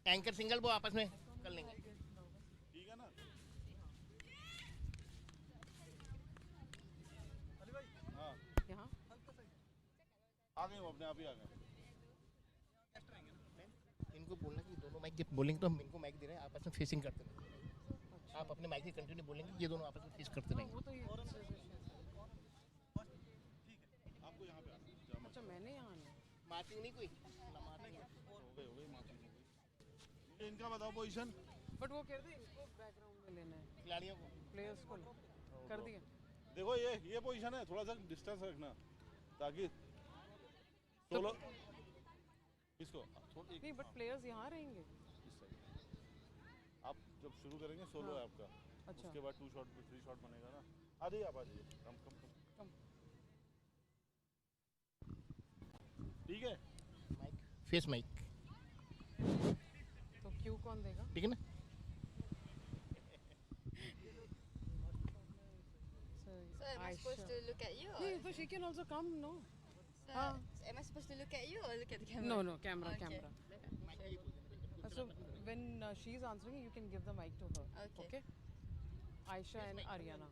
एंकर सिंगल वो आपस में कर लेंगे ठीक है ना हाँ यहाँ आ गए वो अपने आप ही आ गए इनको बोलना कि दोनों माइक जब बोलेंगे तो हम इनको माइक दे रहे हैं आपस में फेसिंग करते रहेंगे आप अपने माइक से कंटिन्यू बोलेंगे ये दोनों आपस में फेस करते रहेंगे वो तो ये आपको यहाँ पे आना है अच्छा मैंने यहाँ आना है। मार्किंग नहीं कोई हो गई मार्किंग हो गई इनका बताओ पोजीशन बट वो कह रहे थे इनको बैकग्राउंड में लेना है खिलाड़ियों को प्लेयर्स को कर दिया देखो ये पोजीशन है थोड़ा सा डिस्टेंस रखना ताकि सोलो इसको नहीं बट प्लेयर्स यहाँ रहेंगे आप जब शुरू करेंगे सोलो है आपका अच्छा उसके बाद 2 शॉट 3 शॉट बनेगा ना आ जाइए आप आ जाइए कम ठीक है माइक फेस माइक तो क्यू कौन देगा ठीक है ना So am I supposed to look at you? Or? नहीं तो she can also come no So, am I supposed to look at you or look at the camera? no camera Okay. camera so when she's answering you can give the mic to her Okay. Aisha and Ariana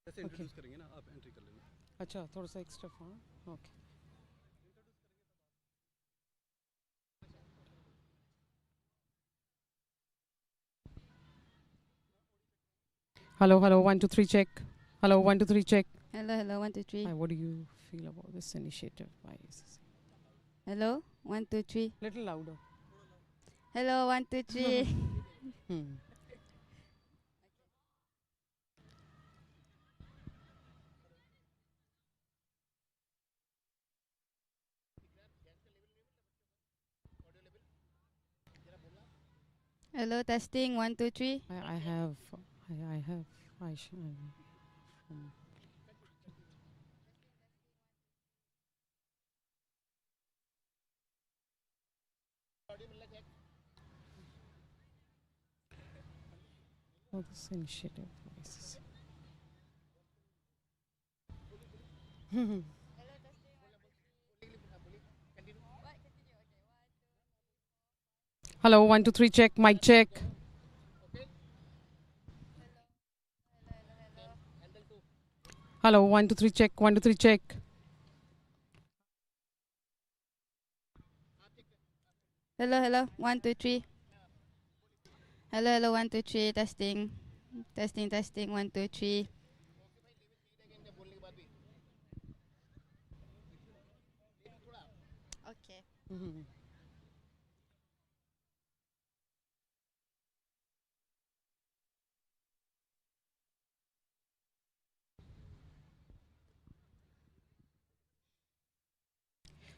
जैसे introduce करेंगे ना आप entry कर लेना अच्छा थोड़ा सा extra हाँ okay hello 1 2 3 check hello 1 2 3 check Hello, 1 2 3. Hi, what do you feel about this initiative by ACC? Hello, 1 2 3. Little louder. Hello, 1 2 3. Hello, testing 1 2 3. I have Aisha. Oh, this initiative. Nice. Hello, 1 2 3 check. Mic check. Hello, 1 2 3 check. 1 2 3 check. Hello, 1 2 3. Hello, 1 2 3. Testing. Testing 1 2 3. Okay.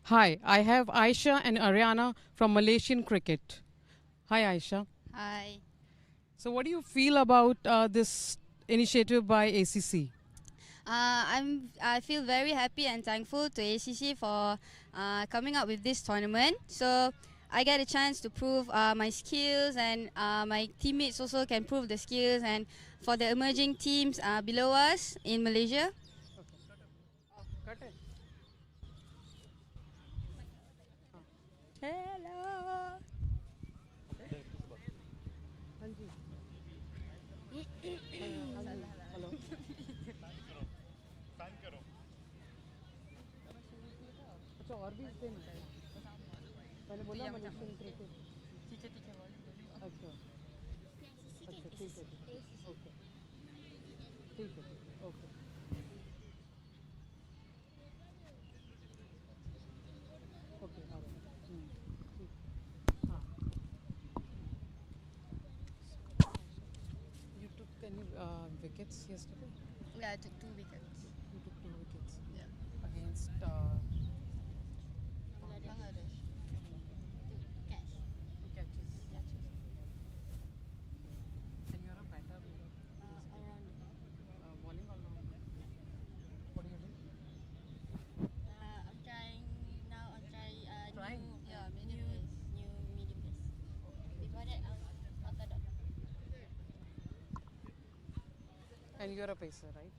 Hi, I have Aisha and Ariana from Malaysian cricket. Hi, Aisha. Hi. So, what do you feel about this initiative by ACC? I feel very happy and thankful to ACC for coming up with this tournament. So I get a chance to prove my skills, and my teammates also can prove the skills. And for the emerging teams below us in Malaysia. Hello. अच्छा और भी इससे मैंने बोला Malaysian cricket अच्छा अच्छा ठीक है ओके ठीक है ओके ओके हाँ You took any wickets yesterday? Yeah, I took 2 wickets. You took 2 wickets Yeah. against Bangladesh. Catch. 2 catches. And you're a batter, Around. bowling all round. What do you do? I'm trying now. I'm trying Trying? medium pace. New medium pace. Before that, I was orthodox. And you're a pacer, right?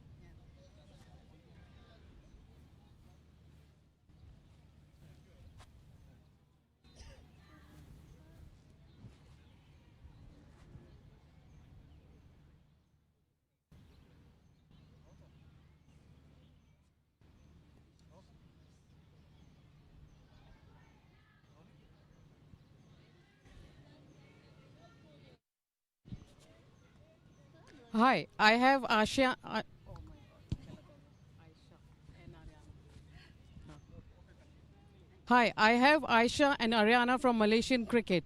Hi, I have Asha. Hi, I have Aisha and Ariana from Malaysian cricket.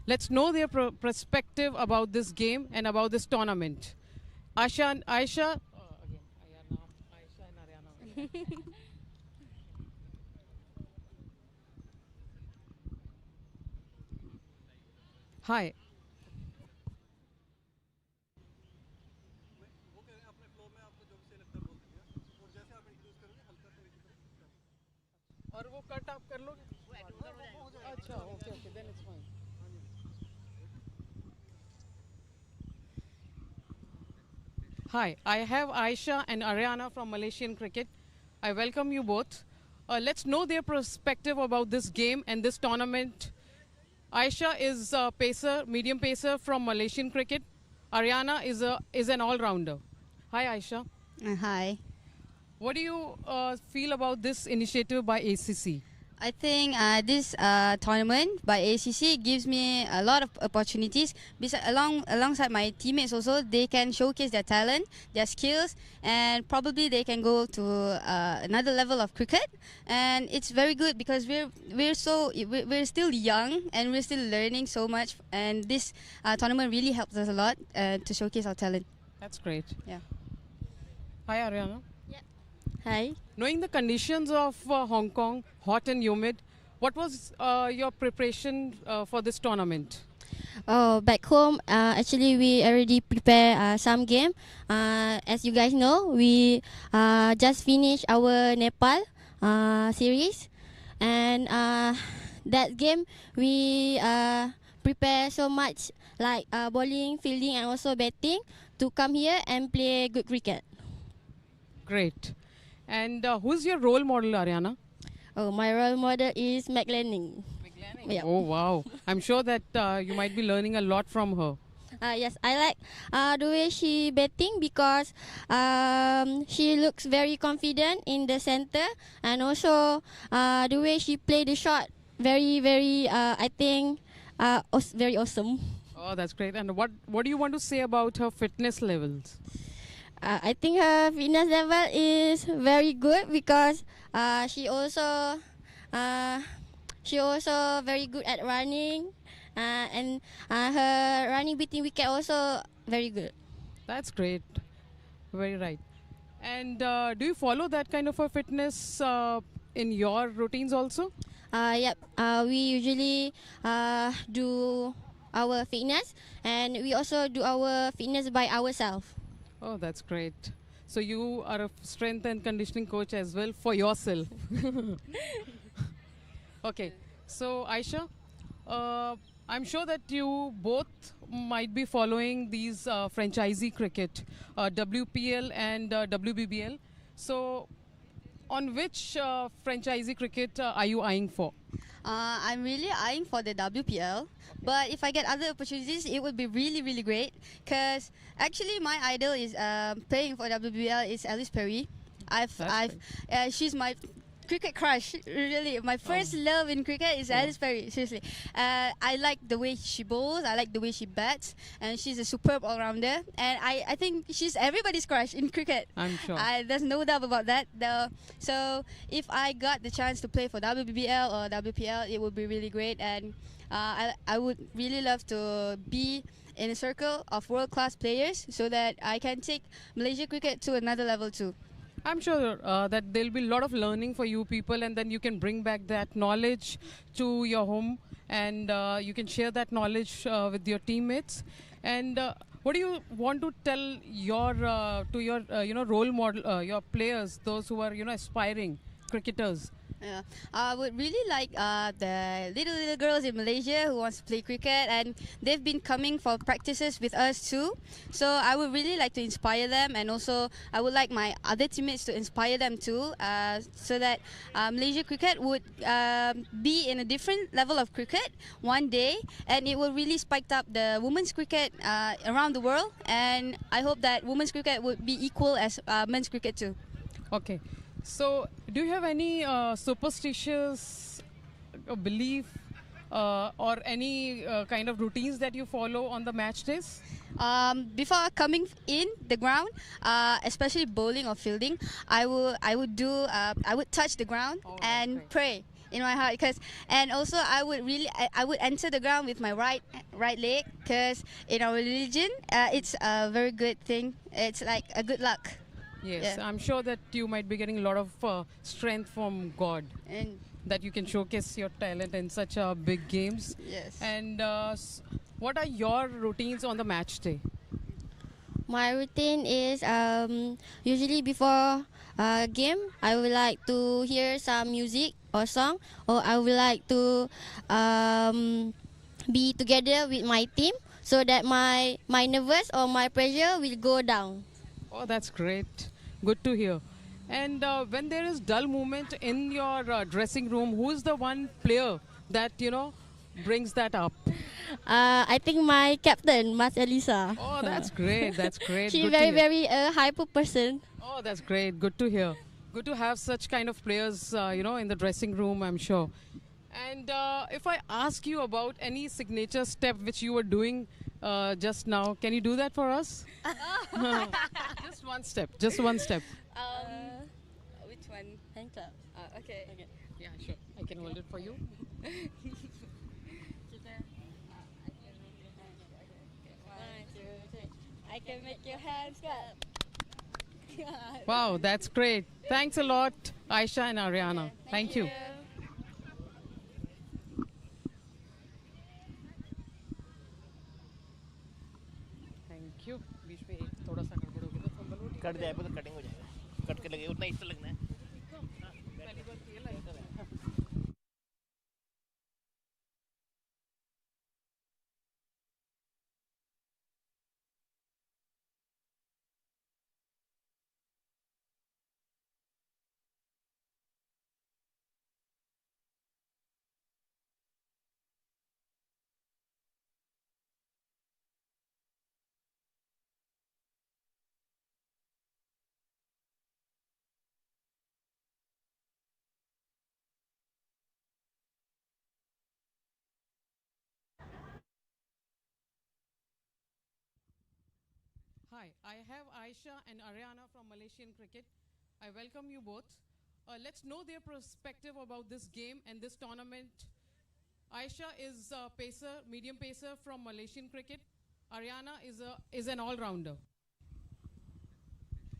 Let's know their perspective about this game and about this tournament. Asha and Aisha. Again, Aisha and Ariana. Hi. वो कह रहे हैं अपने flow में आपको जो भी सही लगता है बोल दीजिए और जैसे आप इंट्रोड्यूस करोगे हल्का से नीचे करो और वो कट आप कर लोगे? अच्छा, okay okay, then it's fine. Hi, I have Aisha and Ariana from Malaysian cricket. I welcome you both. Let's know their perspective about this game and this tournament. Aisha is a pacer, medium pacer from Malaysian cricket. Ariana is an all-rounder. Hi, Aisha. Hi. What do you feel about this initiative by ACC? I think this tournament by ACC gives me a lot of opportunities. Alongside my teammates also, they can showcase their talent, their skills, and probably they can go to another level of cricket. And it's very good because we're still young and we're still learning so much. And this tournament really helps us a lot to showcase our talent. That's great. Yeah. Hi, Ariana. Hi. Knowing the conditions of Hong Kong, hot and humid, what was your preparation for this tournament? Oh, back home, actually we already prepare some game. As you guys know, we just finished our Nepal series, and that game we prepare so much, like bowling, fielding, and also batting to come here and play good cricket. Great. And who's your role model, Ariana? Oh, my role model is McLenning. Yeah. Oh, wow. I'm sure that you might be learning a lot from her. Yes, I like the way she batting because she looks very confident in the center, and also the way she play the shot very I think very awesome. Oh, that's great. And what do you want to say about her fitness levels? I think her fitness level is very good because she also very good at running, and her running between wicket also very good. That's great. Very right. And do you follow that kind of a fitness in your routines also? Yep. We usually do our fitness, and we also do our fitness by ourselves. Oh, that's great. So you are a strength and conditioning coach as well for yourself. Okay. So Aisha, uh, I'm sure that you both might be following these franchisee cricket, WPL and WBBL. So on which franchisee cricket are you eyeing for? I'm really eyeing for the WPL, but if I get other opportunities, it would be really, really great. Cause actually, my idol is playing for WPL is Alice Perry. That's She's my cricket crush. Really, my first love in cricket is Alice Perry. Seriously, I like the way she bowls. I like the way she bats, and she's a superb all rounder. And I think she's everybody's crush in cricket. I'm sure. There's no doubt about that. So if I got the chance to play for WBBL or WPL, it would be really great. And I would really love to be in a circle of world-class players so that I can take Malaysia cricket to another level too. I'm sure that there'll be a lot of learning for you people, and then you can bring back that knowledge to your home, and you can share that knowledge with your teammates. And what do you want to tell your to your role model, your players, those who are aspiring cricketers? Yeah. I would really like the little girls in Malaysia who wants to play cricket, and they've been coming for practices with us too. So I would really like to inspire them, and also I would like my other teammates to inspire them too, so that Malaysia cricket would be in a different level of cricket one day, and it will really spike up the women's cricket around the world. And I hope that women's cricket would be equal as men's cricket too. Okay. So, do you have any superstitious belief or any kind of routines that you follow on the match days? Before coming in the ground, especially bowling or fielding, I would touch the ground and great. pray in my heart, and also I would enter the ground with my right leg, because in our religion it's a very good thing. It's like a good luck. Yes, Yeah. I'm sure that you might be getting a lot of strength from God, And that you can showcase your talent in such big games. yes. And what are your routines on the match day? My routine is usually before a game, I would like to hear some music or song, or I would like to be together with my team so that my nervous or my pressure will go down. Oh, that's great. Good to hear. And when there is dull movement in your dressing room, who is the one player that brings that up? I think my captain, Mas Elisa. Oh, that's great. That's great. She's Good to very hear. very hyper person. Oh, that's great. Good to hear. Good to have such kind of players, in the dressing room, I'm sure. And if I ask you about any signature step which you were doing just now, can you do that for us? Just one step. Just one step. Which one? Hand clap. Okay. Yeah, sure. I can hold it for you. I can make your hands clap. Wow, that's great. Thanks a lot, Aisha and Ariana. Thank you. Thank you. बीच में एक थोड़ा सा गड़बड़ हो गया था, संभल लो। Cut जाएगा तो कटिंग हो जाएगा, कट के लगे उतना ही लगना है। पहली बार खेला है। Hi, I have Aisha and Ariana from Malaysian Cricket. I welcome you both. Let's know their perspective about this game and this tournament. Aisha is a pacer, medium pacer from Malaysian Cricket. Ariana is an all-rounder.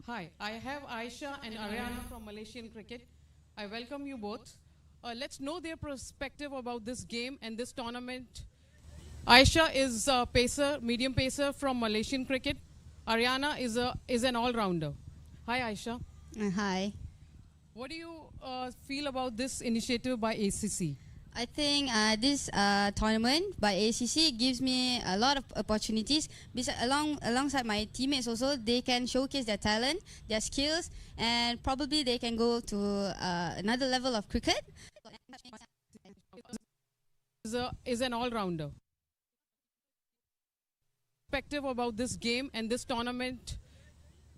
Hi, I have Aisha and Ariana from Malaysian Cricket. I welcome you both. Let's know their perspective about this game and this tournament. Aisha is a pacer, medium pacer from Malaysian cricket. Ariana is an all-rounder. Hi, Aisha. Hi. What do you feel about this initiative by ACC? I think this tournament by ACC gives me a lot of opportunities. Alongside my teammates also, they can showcase their talent, their skills, and probably they can go to another level of cricket. Is an all-rounder. Perspective about this game and this tournament.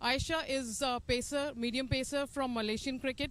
Aisha is a pacer, medium pacer from Malaysian cricket.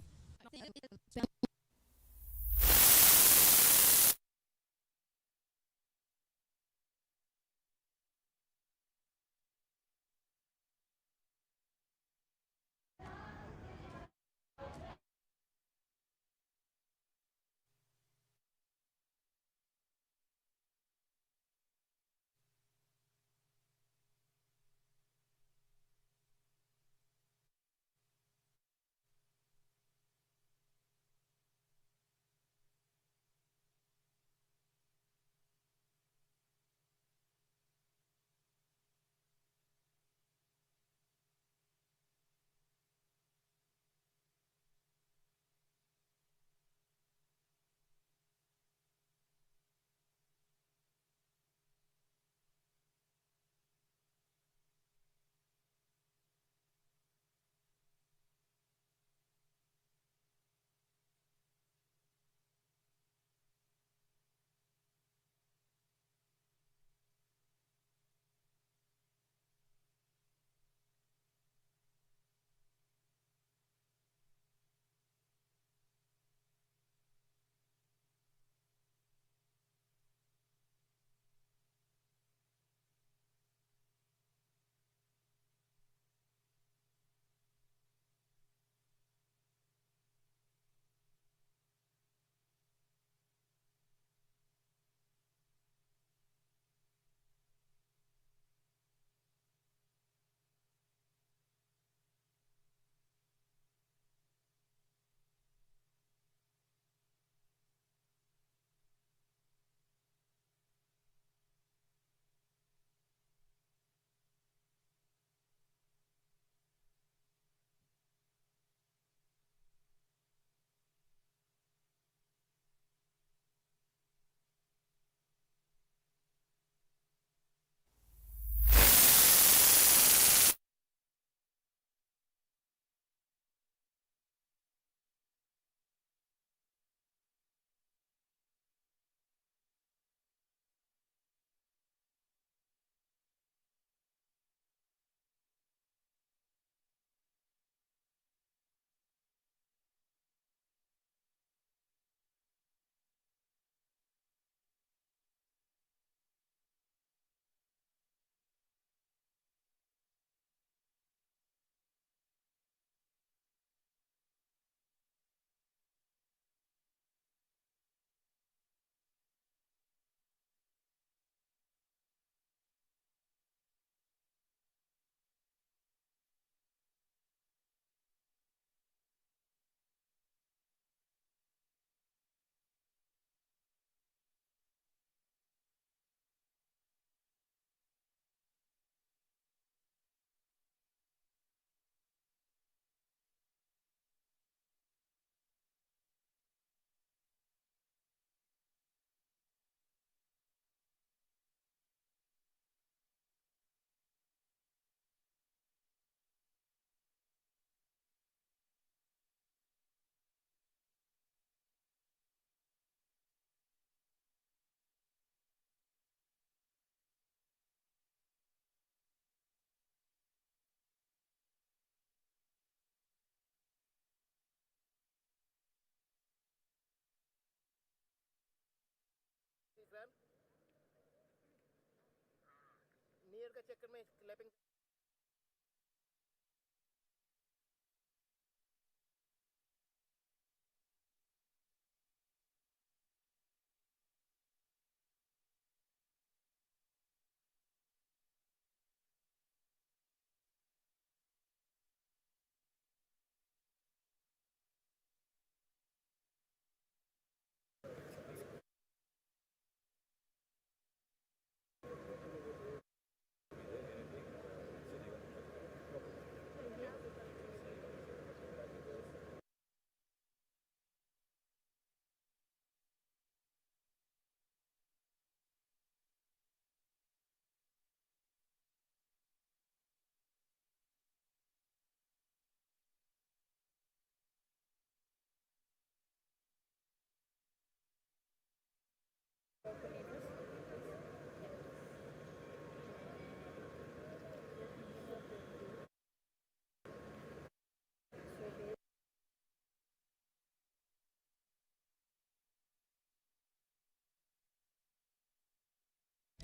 Near का चक्कर में clapping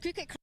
cricket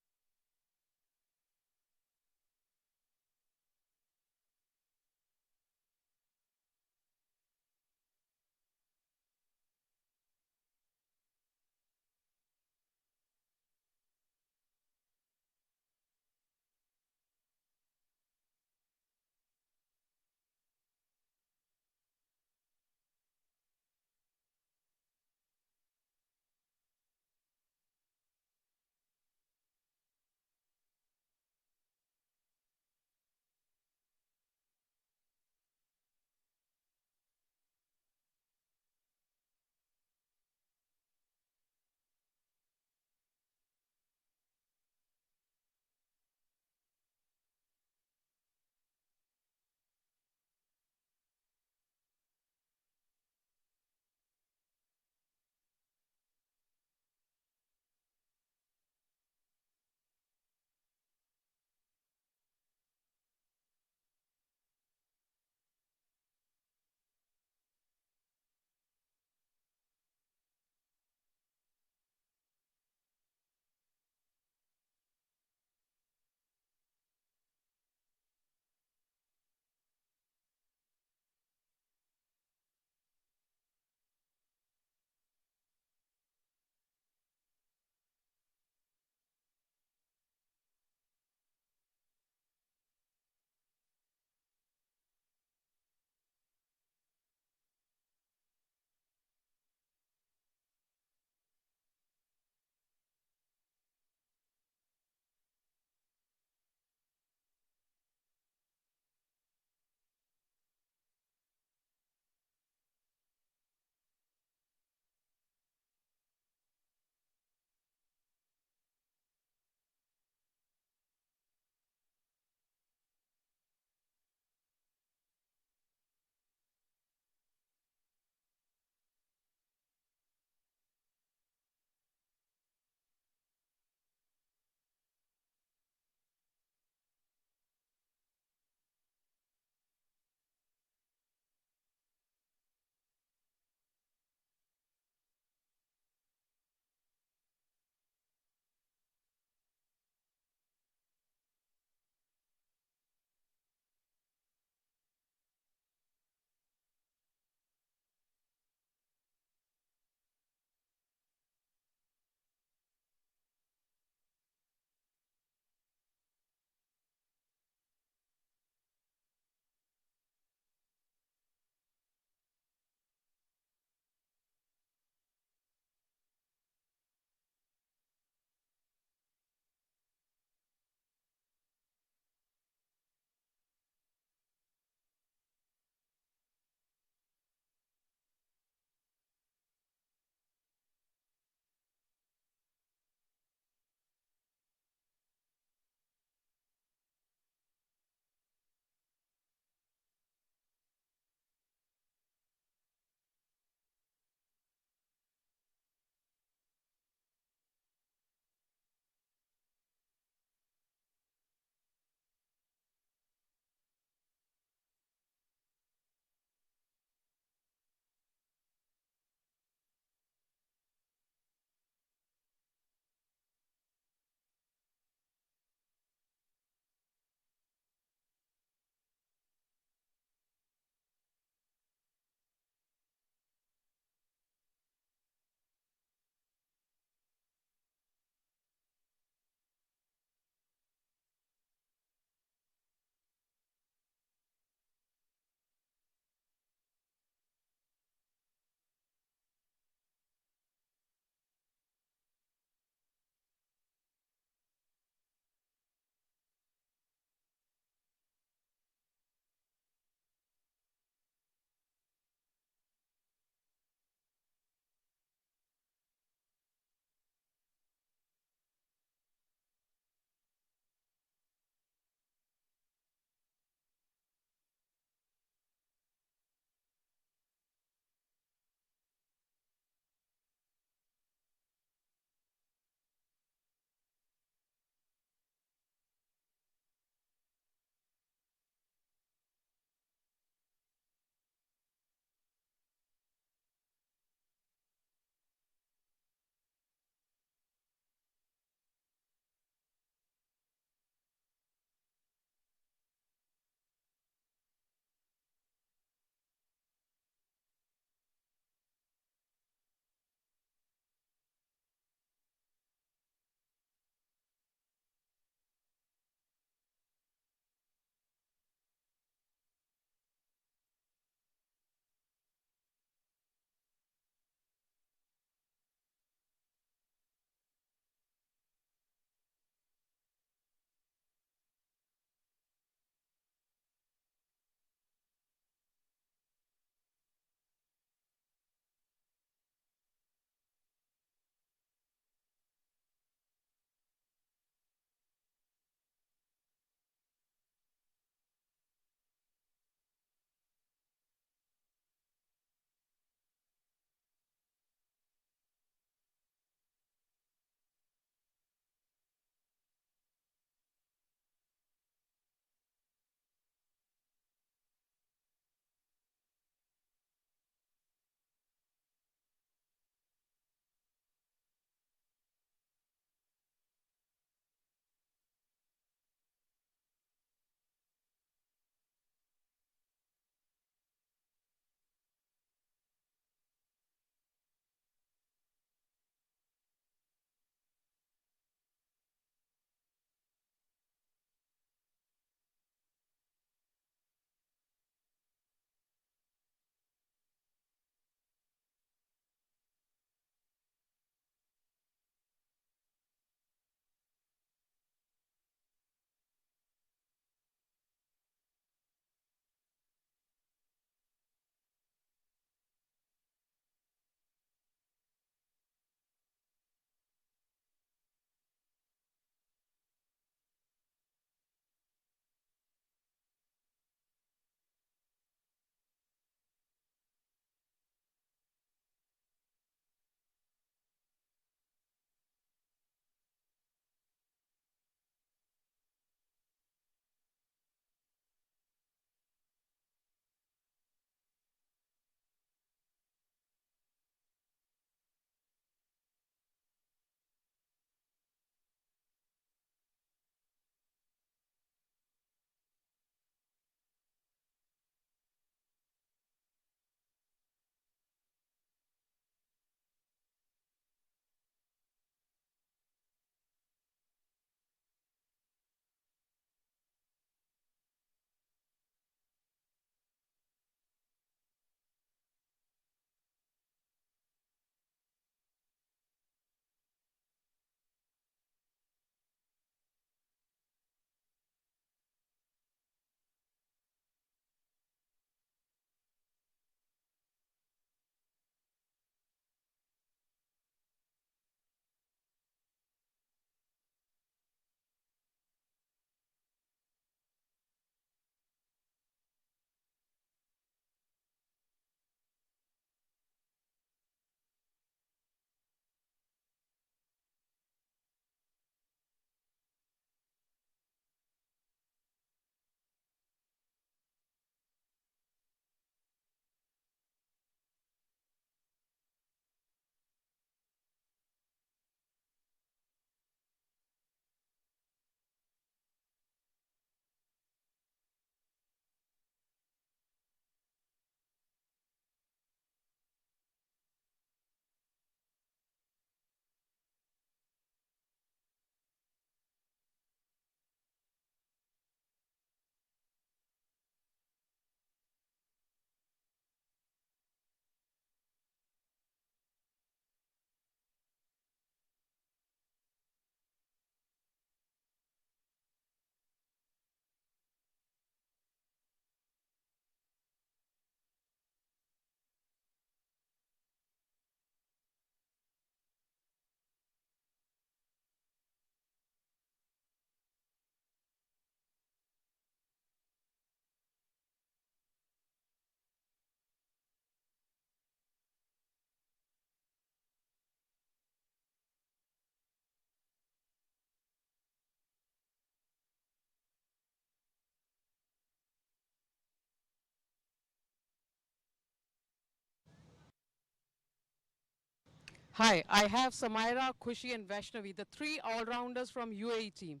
Hi, I have Samaira, Khushi, and Vaishnavi, the three all-rounders from UAE team.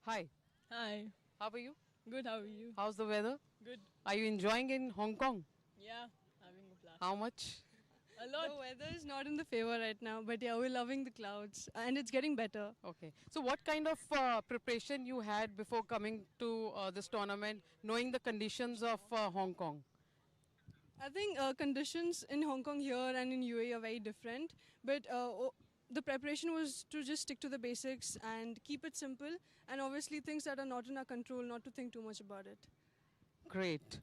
Hi, Hi. how are you? Good, how are you? How's the weather? Good. Are you enjoying in Hong Kong? Yeah, having a blast. How much? A lot. The weather is not in the favor right now, but yeah, we're loving the clouds and it's getting better. Okay. So what kind of preparation you had before coming to this tournament, knowing the conditions of Hong Kong? I think conditions in Hong Kong here and in UAE are very different, but the preparation was to just stick to the basics and keep it simple, and obviously things that are not in our control, not to think too much about it. Great.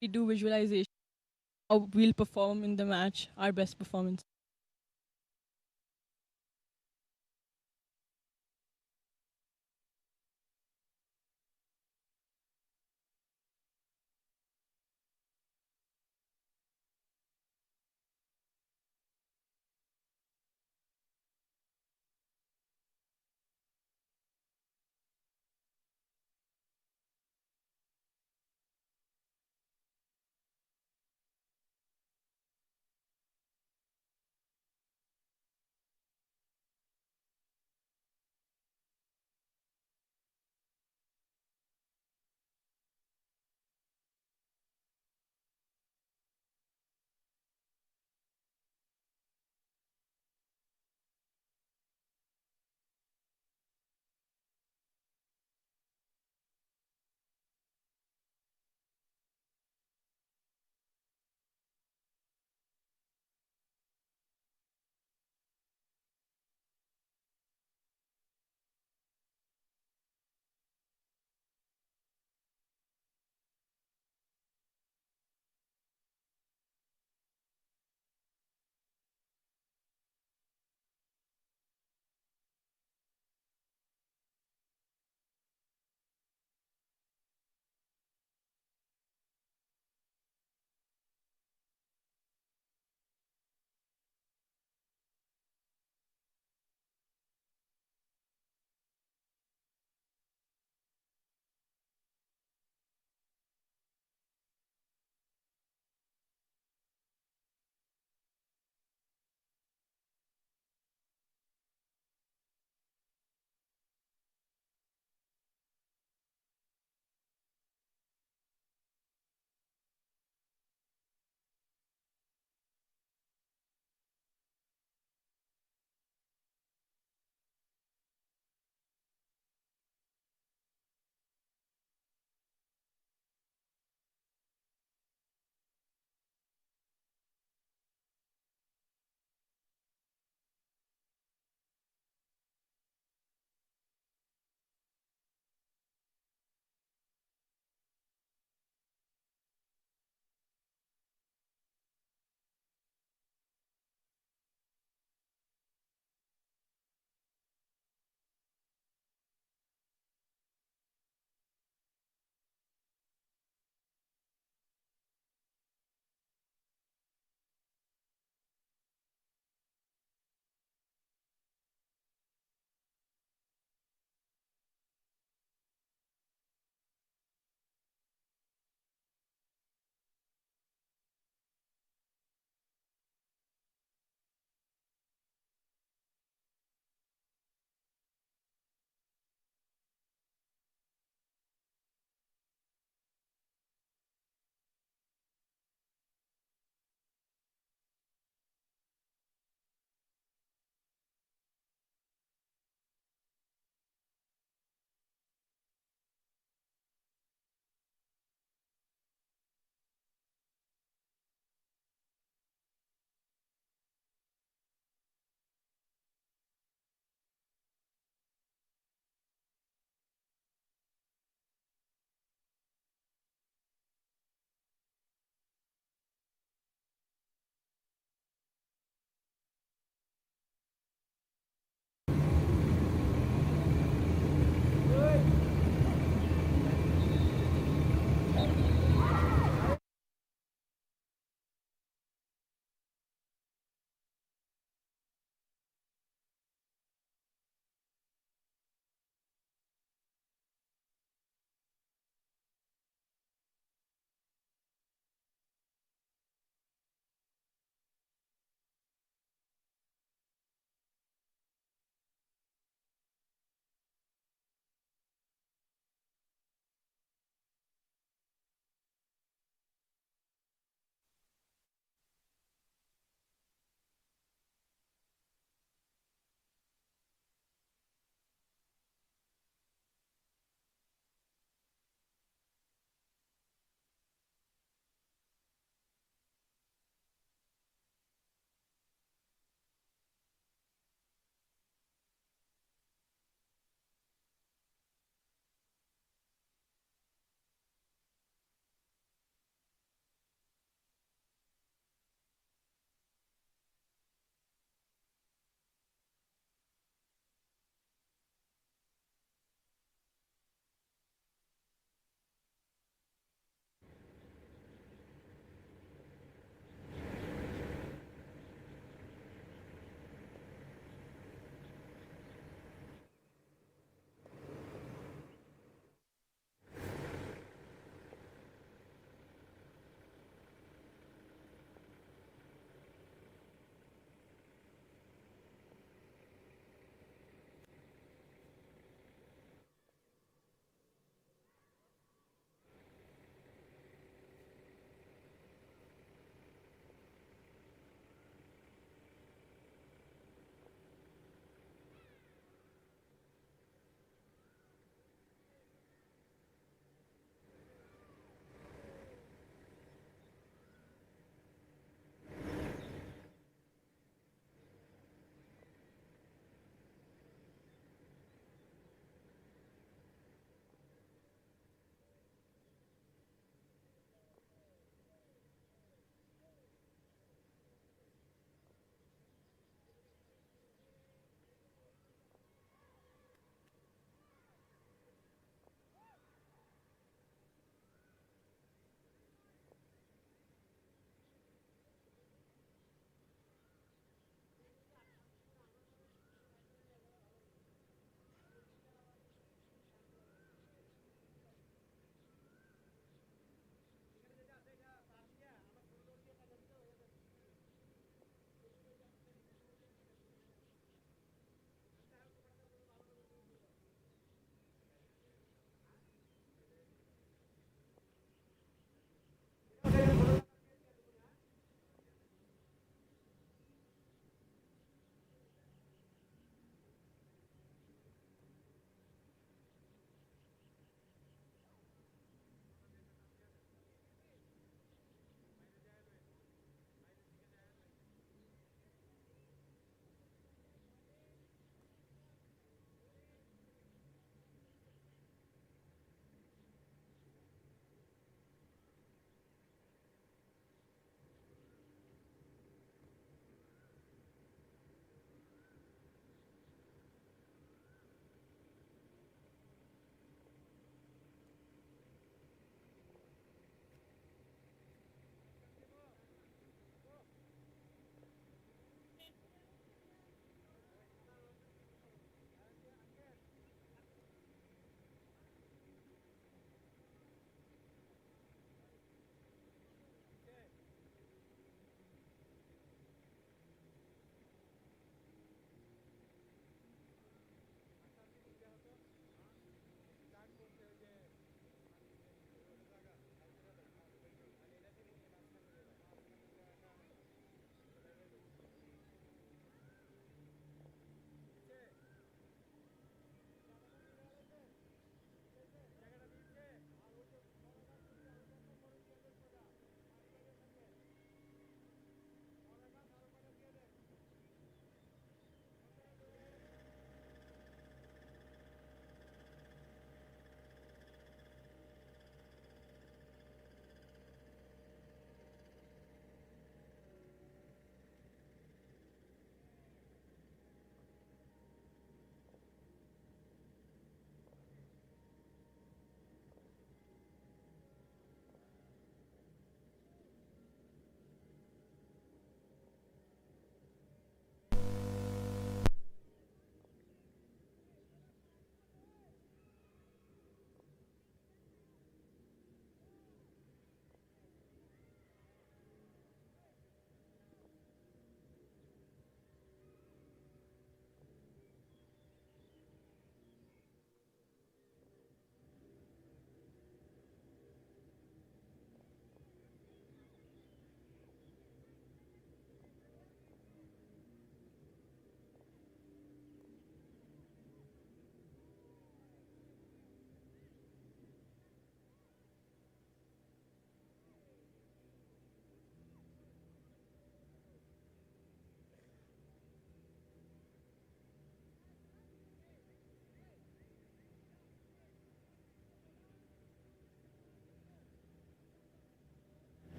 We do visualization, how we'll perform in the match, our best performance.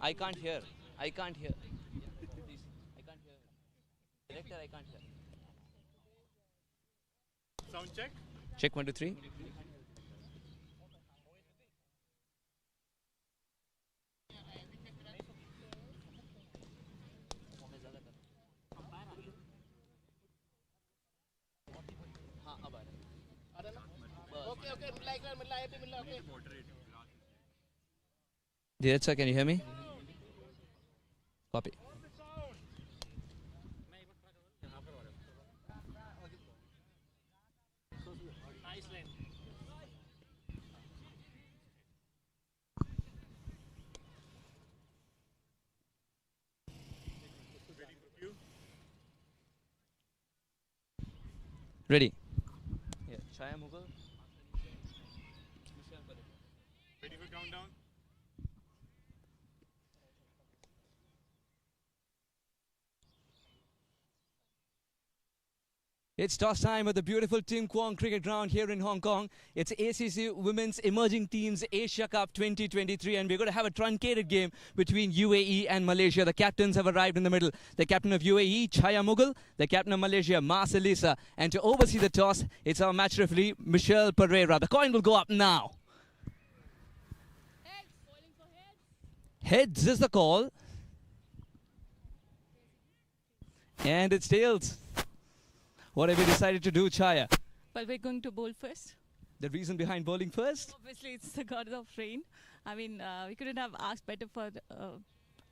I can't hear. I can't hear. Please, I can't hear. Director, I can't hear. Sound check. Check 1, 2, 3. हाँ अब आ रहा है. Okay, okay, okay. Director, can you hear me? Copy. Ready. Yeah. Chaya Mughal. Ready for countdown? It's toss time at the beautiful Tim Kwong Cricket Ground here in Hong Kong. It's ACC Women's Emerging Teams Asia Cup 2023, and we're going to have a truncated game between UAE and Malaysia. The captains have arrived in the middle. The captain of UAE, Chaya Mughal. The captain of Malaysia, Marcelisa. And to oversee the toss, it's our match referee, Michelle Pereira. The coin will go up now. Heads is the call. And it's tails. What have you decided to do, Chaya? Well, we're going to bowl first. The reason behind bowling first? Obviously, it's the god of rain. I mean, we couldn't have asked better for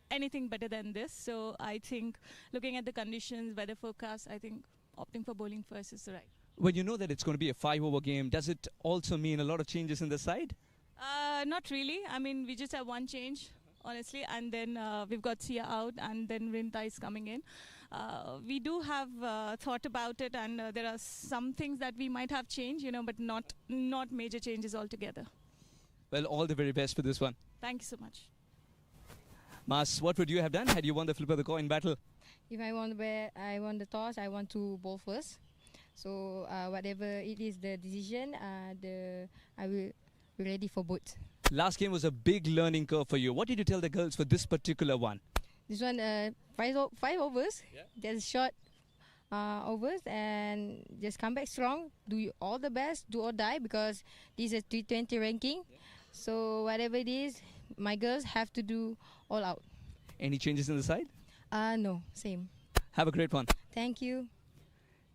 anything better than this. So I think looking at the conditions, weather forecast, I think opting for bowling first is right. When you know that it's going to be a 5-over game, does it also mean a lot of changes in the side? Not really. I mean, we just have one change, honestly, and then we've got Sia out, and then Rinta is coming in. We do have thought about it, and there are some things that we might have changed, but not major changes altogether. Well, all the very best for this one. Thank you so much. Mas, what would you have done had you won the flip of the coin battle? If I won the toss, I want to bowl first. So whatever it is the decision, I will be ready for both. Last game was a big learning curve for you. What did you tell the girls for this particular one? This one, five overs. Yeah. Just short overs, and just come back strong. Do all the best, do or die, because this is a T20 ranking. Yeah. So whatever it is, my girls have to do all out. Any changes in the side? No, same. Have a great one. Thank you.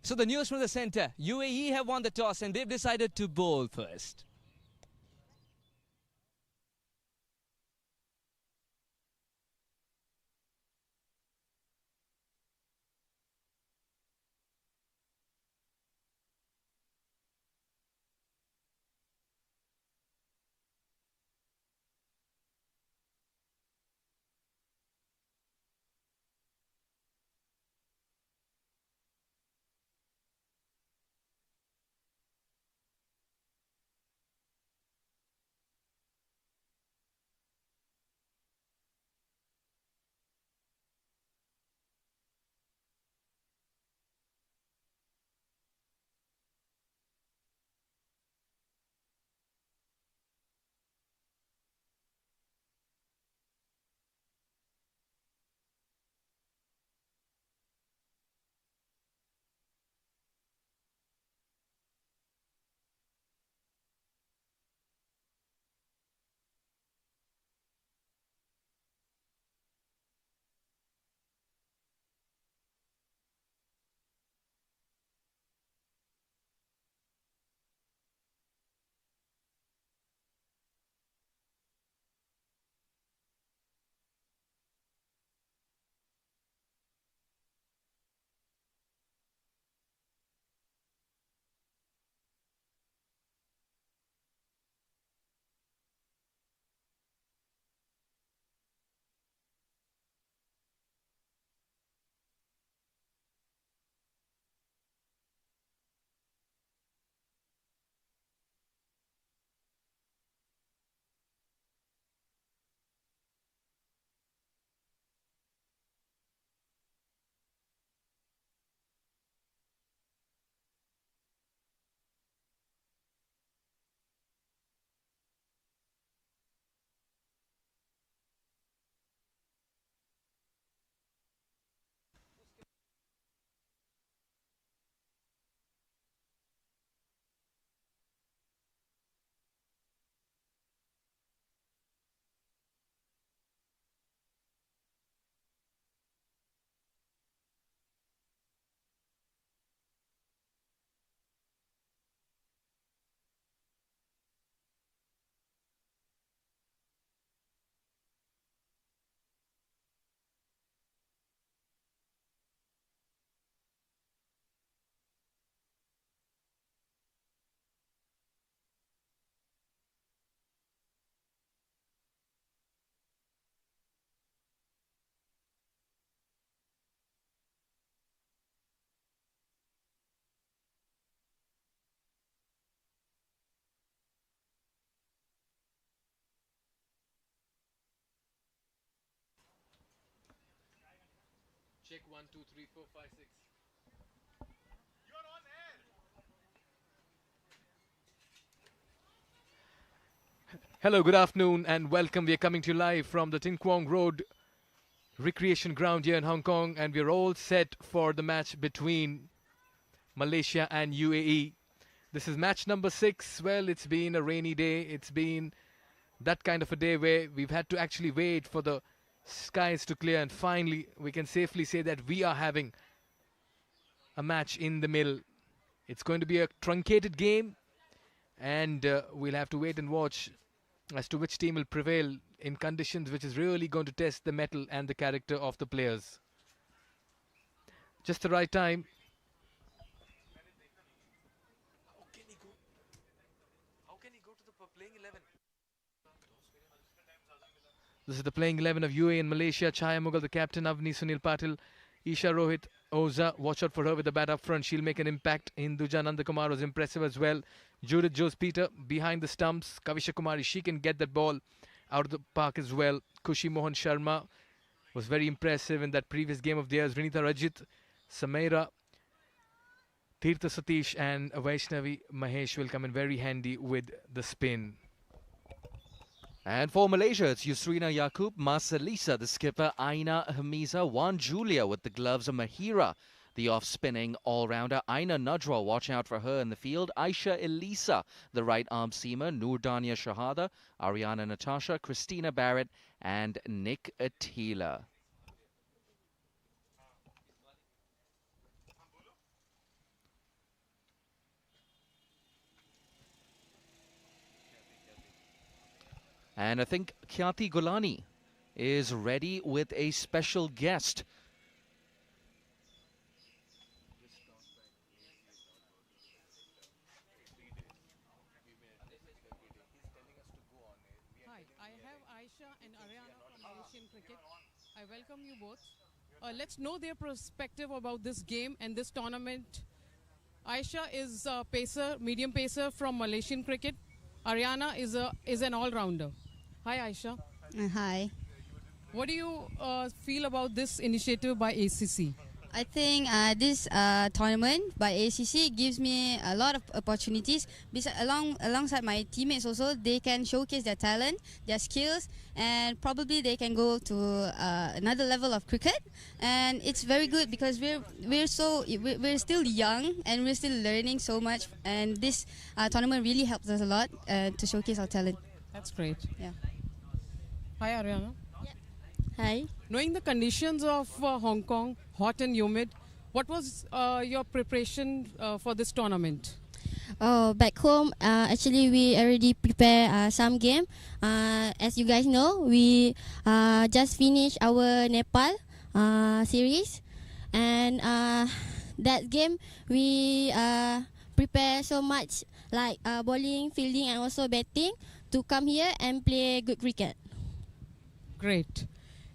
So the news from the center, UAE have won the toss and they've decided to bowl first. Check 1, 2, 3, 4, 5, 6. Hello, good afternoon, and welcome. We are coming to you live from the Tin Kwong Road Recreation Ground here in Hong Kong, and we're all set for the match between Malaysia and UAE. This is match number 6. Well, it's been a rainy day. It's been that kind of a day where we've had to actually wait for the skies to clear, and finally we can safely say that we are having a match in the middle. It's going to be a truncated game, and we'll have to wait and watch as to which team will prevail in conditions which is really going to test the mettle and the character of the players. Just the right time. How can he go to the playing 11? This is the playing 11 of UAE and Malaysia. Chaya Mughal, the captain. Avni, Sunil Patil, Isha Rohit, Oza. Watch out for her with the bat up front. She'll make an impact. Hinduja Nandakumar was impressive as well. Judith Jose Peter behind the stumps. Kavisha Kumari, she can get that ball out of the park as well. Kushi Mohan Sharma was very impressive in that previous game of theirs. Vinita Rajit, Samaira, Tirtha Satish and Vaishnavi Mahesh will come in very handy with the spin. And for Malaysia, it's Yusrina Yaakob, Marcelisa, the skipper, Aina Hamiza, Wan Julia with the gloves, of Mahira, the off-spinning all-rounder, Aina Najwa, watch out for her in the field, Aisha Elisa, the right-arm seamer, Noordania Shahada, Ariana Natasha, Christina Barrett, and Nick Attila. And I think Khyati Gulani is ready with a special guest. Hi, I have Aisha and Ariana from Malaysian Cricket. I welcome you both. Let's know their perspective about this game and this tournament. Aisha is a pacer, medium pacer from Malaysian Cricket. Ariana is an all-rounder. Hi, Aisha. Hi. What do you feel about this initiative by ACC? I think this tournament by ACC gives me a lot of opportunities. Alongside my teammates also, they can showcase their talent, their skills, and probably they can go to another level of cricket. And it's very good because we're still young and we're still learning so much. And this tournament really helps us a lot to showcase our talent. That's great. Yeah. Hi, Ariana. Hi. Knowing the conditions of Hong Kong, hot and humid, what was your preparation for this tournament? Oh, back home, actually we already prepare some game. As you guys know, we just finished our Nepal series, and that game we prepare so much, like bowling, fielding, and also batting to come here and play good cricket. Great.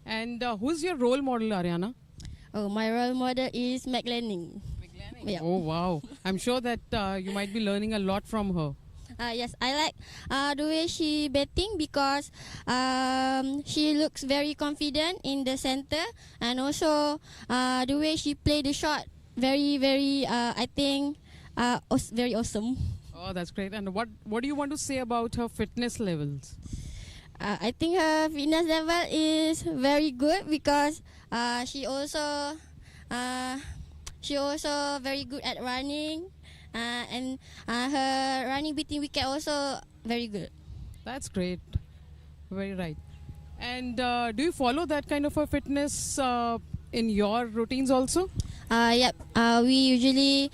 And who's your role model, Ariana? Oh, my role model is McLenning. Yeah. Oh, wow. I'm sure that you might be learning a lot from her. Yes, I like the way she batting because she looks very confident in the center, and also the way she play the shot, very I think very awesome. Oh, that's great. And what do you want to say about her fitness levels? I think her fitness level is very good because she also very good at running, and her running between wicket also very good. That's great. Very right. And do you follow that kind of a fitness in your routines also? Yep. We usually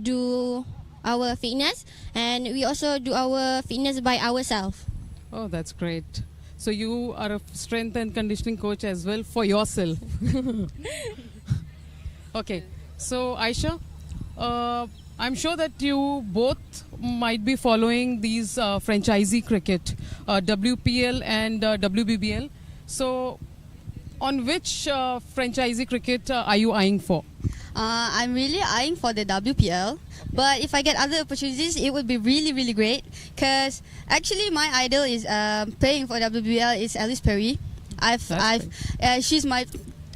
do our fitness, and we also do our fitness by ourselves. Oh, that's great. So you are a strength and conditioning coach as well for yourself. Okay. So Aisha, I'm sure that you both might be following these franchisee cricket, WPL and WBBL. So on which franchisee cricket are you eyeing for? I'm really eyeing for the WPL, but if I get other opportunities, it would be really great. Because actually, my idol is playing for WPL is Alice Perry. She's my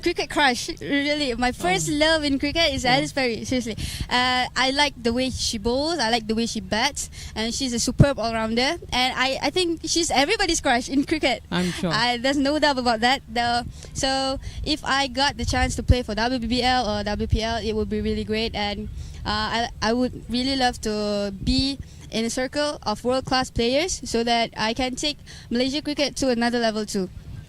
cricket crush. Really, my first love in cricket is Alice Perry. Seriously, I like the way she bowls. I like the way she bats, and she's a superb all-rounder. And I think she's everybody's crush in cricket. I'm sure. There's no doubt about that. So if I got the chance to play for WBBL or WPL, it would be really great. And I would really love to be in a circle of world-class players so that I can take Malaysia cricket to another level too.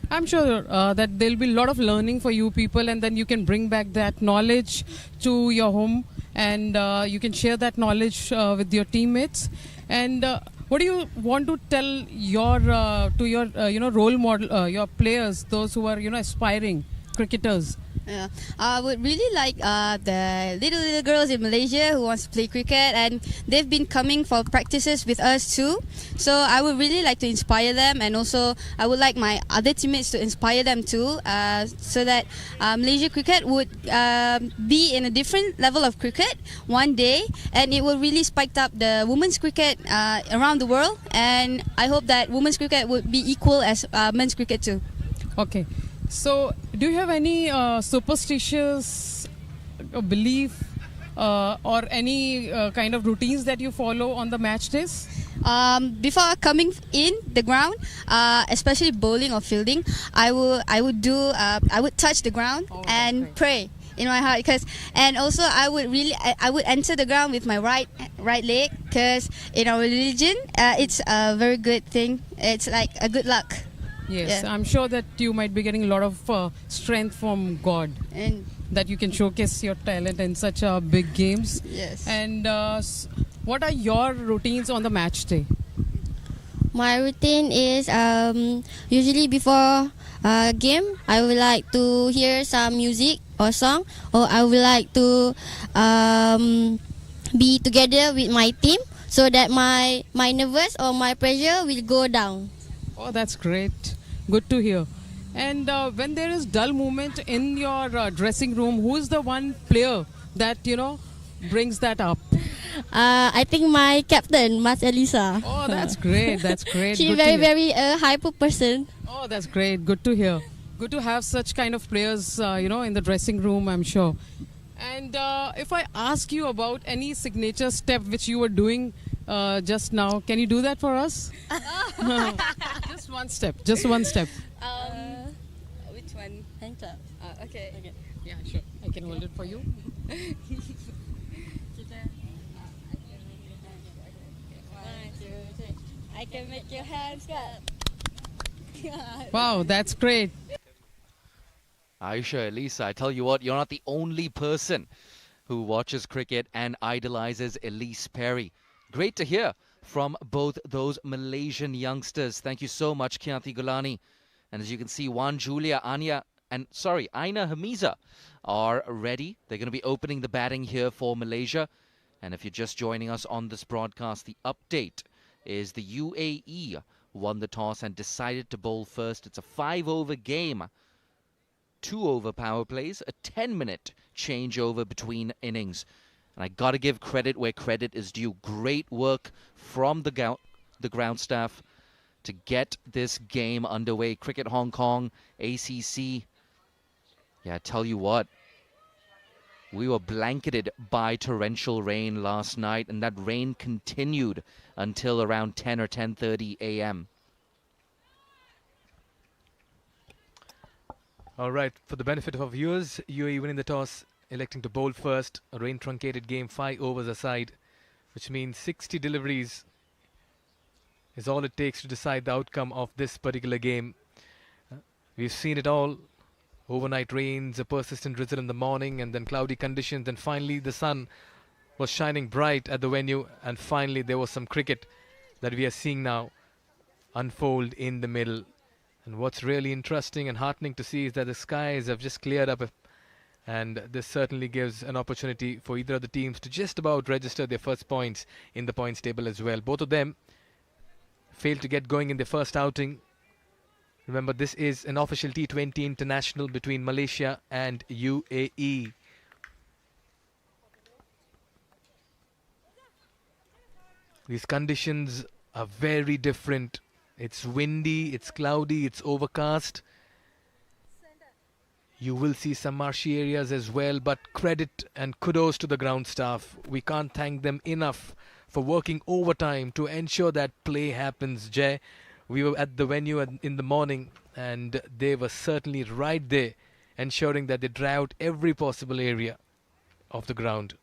I'm sure that there'll be a lot of learning for you people, and then you can bring back that knowledge to your home, and you can share that knowledge with your teammates. And what do you want to tell your role model, your players, those who are aspiring cricketers? Yeah. I would really like the little girls in Malaysia who wants to play cricket, and they've been coming for practices with us too. So I would really like to inspire them, and also I would like my other teammates to inspire them too, so that Malaysia cricket would be in a different level of cricket one day, and it will really spike up the women's cricket around the world. And I hope that women's cricket would be equal as men's cricket too. Okay. So, do you have any superstitious belief or any kind of routines that you follow on the match days? Before coming in the ground, especially bowling or fielding, I would touch the ground and pray in my heart, and also I would enter the ground with my right leg, because in our religion it's a very good thing. It's like a good luck. Yes, Yeah. I'm sure that you might be getting a lot of strength from God, and that you can showcase your talent in such big games. Yes. And what are your routines on the match day? My routine is usually before a game, I would like to hear some music or song, or I would like to be together with my team so that my nervous or my pressure will go down. Oh, that's great. Good to hear. And when there is dull moment in your dressing room, who is the one player that, brings that up? I think my captain, Mas Elisa. Oh, that's great. That's great. She's Good to very, hear. very hyper person. Oh, that's great. Good to hear. Good to have such kind of players, in the dressing room, I'm sure. And if I ask you about any signature step which you were doing just now, can you do that for us? Just one step. Just one step. Which one? Hand clap. Okay. Yeah, sure. I can hold it for you. I can make your hands clap. Wow, that's great. Aisha, Elisa, I tell you what, you're not the only person who watches cricket and idolizes Elise Perry. Great to hear from both those Malaysian youngsters. Thank you so much, Kianti Gulani. And as you can see, Wan Julia, Aina Hamiza are ready. They're going to be opening the batting here for Malaysia. And if you're just joining us on this broadcast, the update is the UAE won the toss and decided to bowl first. It's a 5-over game. 2-over power plays, a 10-minute changeover between innings. And I got to give credit where credit is due. Great work from the ground staff to get this game underway. Cricket Hong Kong, ACC. Yeah, I tell you what, we were blanketed by torrential rain last night, and that rain continued until around 10 or 10:30 a.m. All right, for the benefit of our viewers, UAE winning the toss, electing to bowl first. A rain-truncated game, 5 overs aside, which means 60 deliveries is all it takes to decide the outcome of this particular game. We've seen it all. Overnight rains, a persistent drizzle in the morning, and then cloudy conditions. And finally, the sun was shining bright at the venue. And finally, there was some cricket that we are seeing now unfold in the middle. And what's really interesting and heartening to see is that the skies have just cleared up. And this certainly gives an opportunity for either of the teams to just about register their first points in the points table as well. Both of them failed to get going in their first outing. Remember, this is an official T20 international between Malaysia and UAE. These conditions are very different. It's windy, it's cloudy, it's overcast. You will see some marshy areas as well, but credit and kudos to the ground staff. We can't thank them enough for working overtime to ensure that play happens, Jay. We were at the venue in the morning, and they were certainly right there, ensuring that they dry out every possible area of the ground.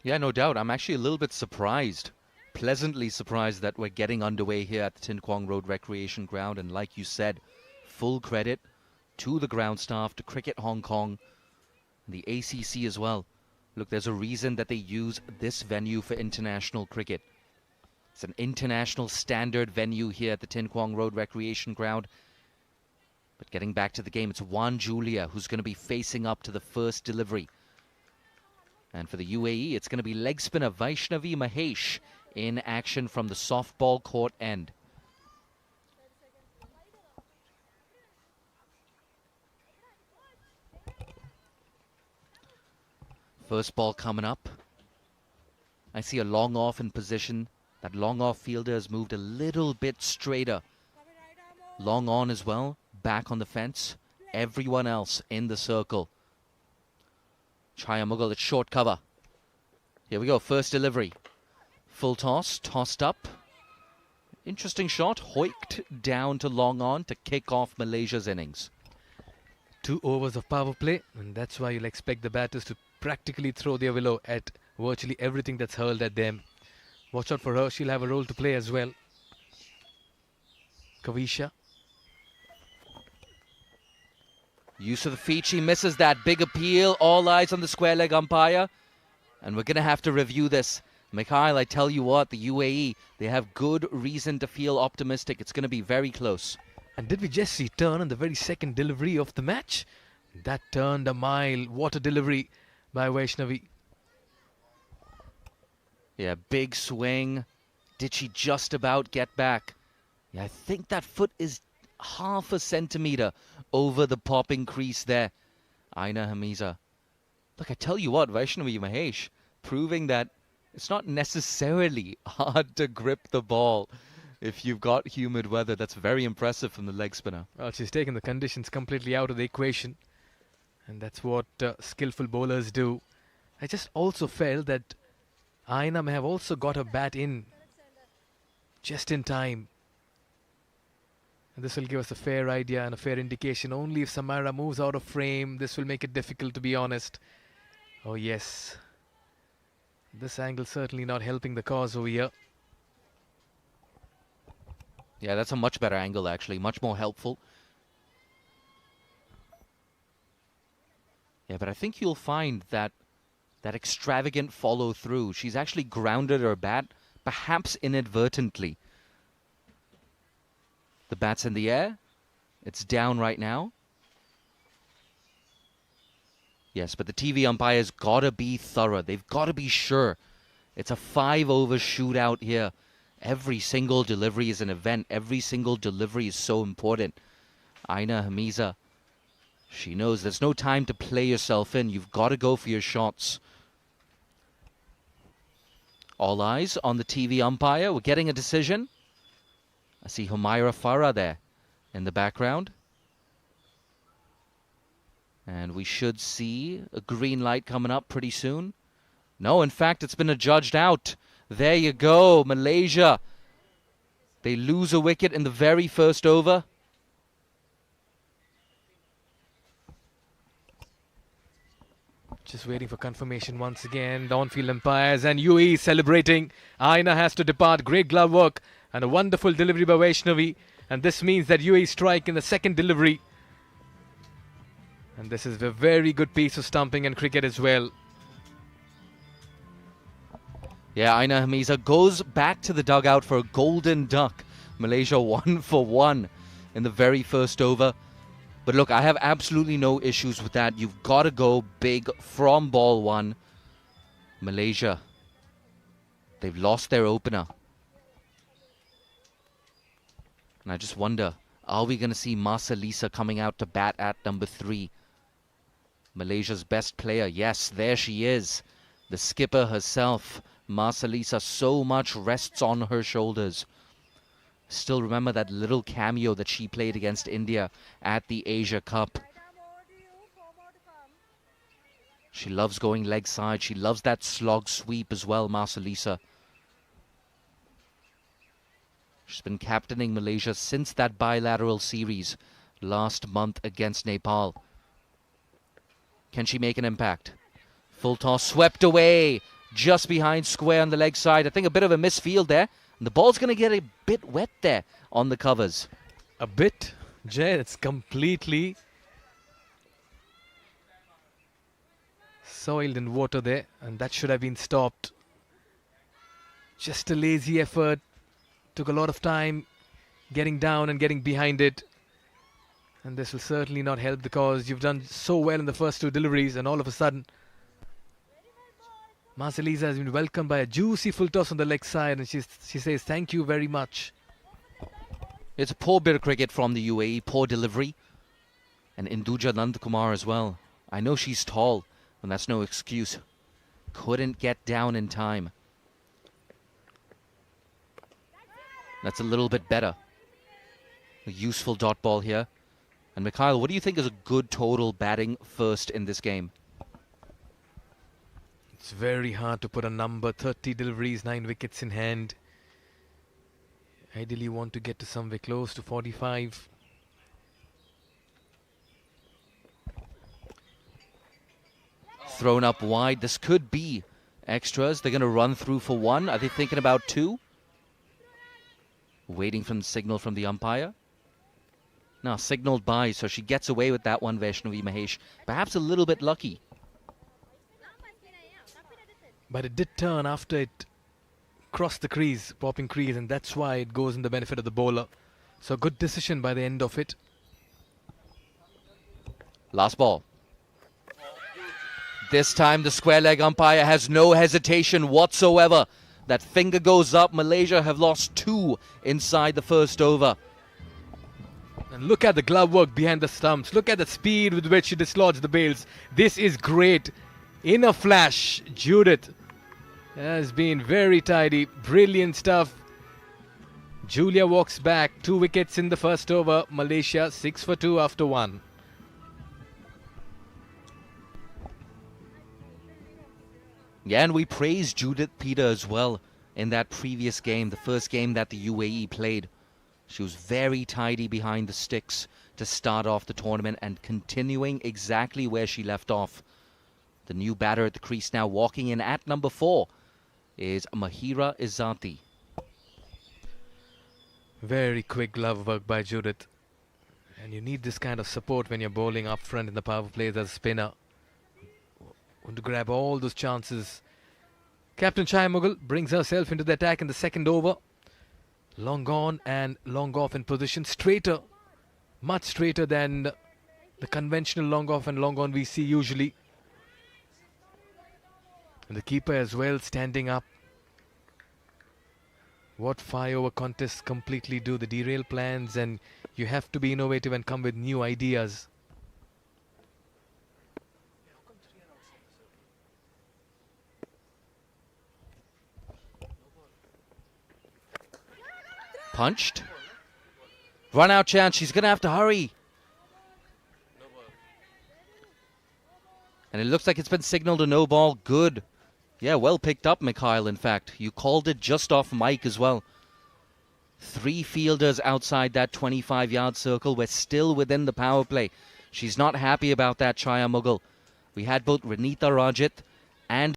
Yeah, no doubt. I'm actually a little bit surprised, pleasantly surprised that we're getting underway here at the Tin Kwong Road Recreation Ground. And like you said, full credit to the ground staff, to Cricket Hong Kong, and the ACC as well. Look, there's a reason that they use this venue for international cricket. It's an international standard venue here at the Tin Kwong Road Recreation Ground. But getting back to the game, it's Juan Julia who's going to be facing up to the first delivery. And for the UAE, it's going to be leg spinner Vaishnavi Mahesh in action from the softball court end. First ball coming up. I see a long off in position. That long off fielder has moved a little bit straighter. Long on as well. Back on the fence. Everyone else in the circle. Chaya Mughal at short cover. Here we go. First delivery. Full toss. Tossed up. Interesting shot. Hoiked down to long on to kick off Malaysia's innings. 2 overs of power play, and that's why you'll expect the batters to practically throw their willow at virtually everything that's hurled at them. Watch out for her. She'll have a role to play as well. Kavisha. Use of the feet. She misses that. Big appeal. All eyes on the square leg umpire. And we're going to have to review this. Mikhail, I tell you what, the UAE, they have good reason to feel optimistic. It's going to be very close. And did we just see turn on the very second delivery of the match? That turned a mile. What a delivery by Vaishnavi. Yeah, big swing. Did she just about get back? Yeah, I think that foot is half a centimeter over the popping crease there. Aina Hamiza. Look, I tell you what, Vaishnavi Mahesh, proving that it's not necessarily hard to grip the ball if you've got humid weather. That's very impressive from the leg spinner. Well, she's taken the conditions completely out of the equation. And that's what skillful bowlers do. I just also felt that Aina may have also got her bat in just in time. And this will give us a fair idea and a fair indication. Only if Samara moves out of frame, this will make it difficult, to be honest. Oh, yes. This angle certainly not helping the cause over here. Yeah, that's a much better angle, actually. Much more helpful. Yeah, but I think you'll find that that extravagant follow-through, she's actually grounded her bat, perhaps inadvertently. The bat's in the air. It's down right now. Yes, but the TV umpire's got to be thorough. They've got to be sure. It's a 5-over shootout here. Every single delivery is an event. Every single delivery is so important. Aina Hamiza, she knows there's no time to play yourself in. You've got to go for your shots. All eyes on the TV umpire. We're getting a decision. I see Humaira Farah there in the background. And we should see a green light coming up pretty soon. No, in fact, it's been adjudged out. There you go, Malaysia. They lose a wicket in the very first over. Just waiting for confirmation once again. The on-field umpires and UAE celebrating. Aina has to depart. Great glove work and a wonderful delivery by Vaishnavi. And this means that UAE strike in the second delivery. And this is a very good piece of stumping and cricket as well. Yeah, Aina Hamiza goes back to the dugout for a golden duck. Malaysia 1 for 1 in the very first over. But look, I have absolutely no issues with that. You've got to go big from ball one. Malaysia, they've lost their opener. And I just wonder, are we going to see Masalisa coming out to bat at number 3? Malaysia's best player. Yes, there she is. The skipper herself. Masalisa, so much rests on her shoulders. Still remember that little cameo that she played against India at the Asia Cup. She loves going leg side. She loves that slog sweep as well, Marcelisa. She's been captaining Malaysia since that bilateral series last month against Nepal. Can she make an impact? Full toss swept away just behind square on the leg side. I think a bit of a misfield there. And the ball's going to get a bit wet there on the covers. A bit? Jay, it's completely soiled in water there, and that should have been stopped. Just a lazy effort. Took a lot of time getting down and getting behind it. And this will certainly not help because you've done so well in the first two deliveries, and all of a sudden Marcelisa has been welcomed by a juicy full toss on the leg side, and she says thank you very much. It's a poor bit of cricket from the UAE, poor delivery. And Induja Nandkumar as well. I know she's tall, and that's no excuse. Couldn't get down in time. That's a little bit better. A useful dot ball here. And Mikhail, what do you think is a good total batting first in this game? It's very hard to put a number. 30 deliveries, 9 wickets in hand. Ideally, you want to get to somewhere close to 45. Thrown up wide. This could be extras. They're going to run through for one. Are they thinking about two? Waiting for the signal from the umpire. Now signaled by, so she gets away with that one, Vaishnavi Mahesh. Perhaps a little bit lucky. But it did turn after it crossed the crease, popping crease, and that's why it goes in the benefit of the bowler. So good decision by the end of it. Last ball. This time the square leg umpire has no hesitation whatsoever. That finger goes up. Malaysia have lost 2 inside the first over. And look at the glove work behind the stumps. Look at the speed with which she dislodged the bails. This is great. In a flash, Judith has been very tidy. Brilliant stuff. Julia walks back. 2 wickets in the first over. Malaysia 6 for 2 after 1. Yeah, and we praised Judith Peter as well in that previous game, the first game that the UAE played. She was very tidy behind the sticks to start off the tournament and continuing exactly where she left off. The new batter at the crease now walking in at number 4 is Mahira Izzati. Very quick glove work by Judith. And you need this kind of support when you're bowling up front in the power plays as a spinner. Want to grab all those chances. Captain Chaya Mughal brings herself into the attack in the second over. Long on and long off in position. Straighter. Much straighter than the conventional long off and long on we see usually. And the keeper as well standing up. What 5 over contests completely do. The derail plans, and you have to be innovative and come with new ideas. Punched. Run out chance. She's going to have to hurry. And it looks like it's been signaled a no ball. Good. Yeah, well picked up, Mikhail, in fact. You called it just off mic as well. 3 fielders outside that 25-yard circle. We're still within the power play. She's not happy about that, Chaya Mughal. We had both Renita Rajit and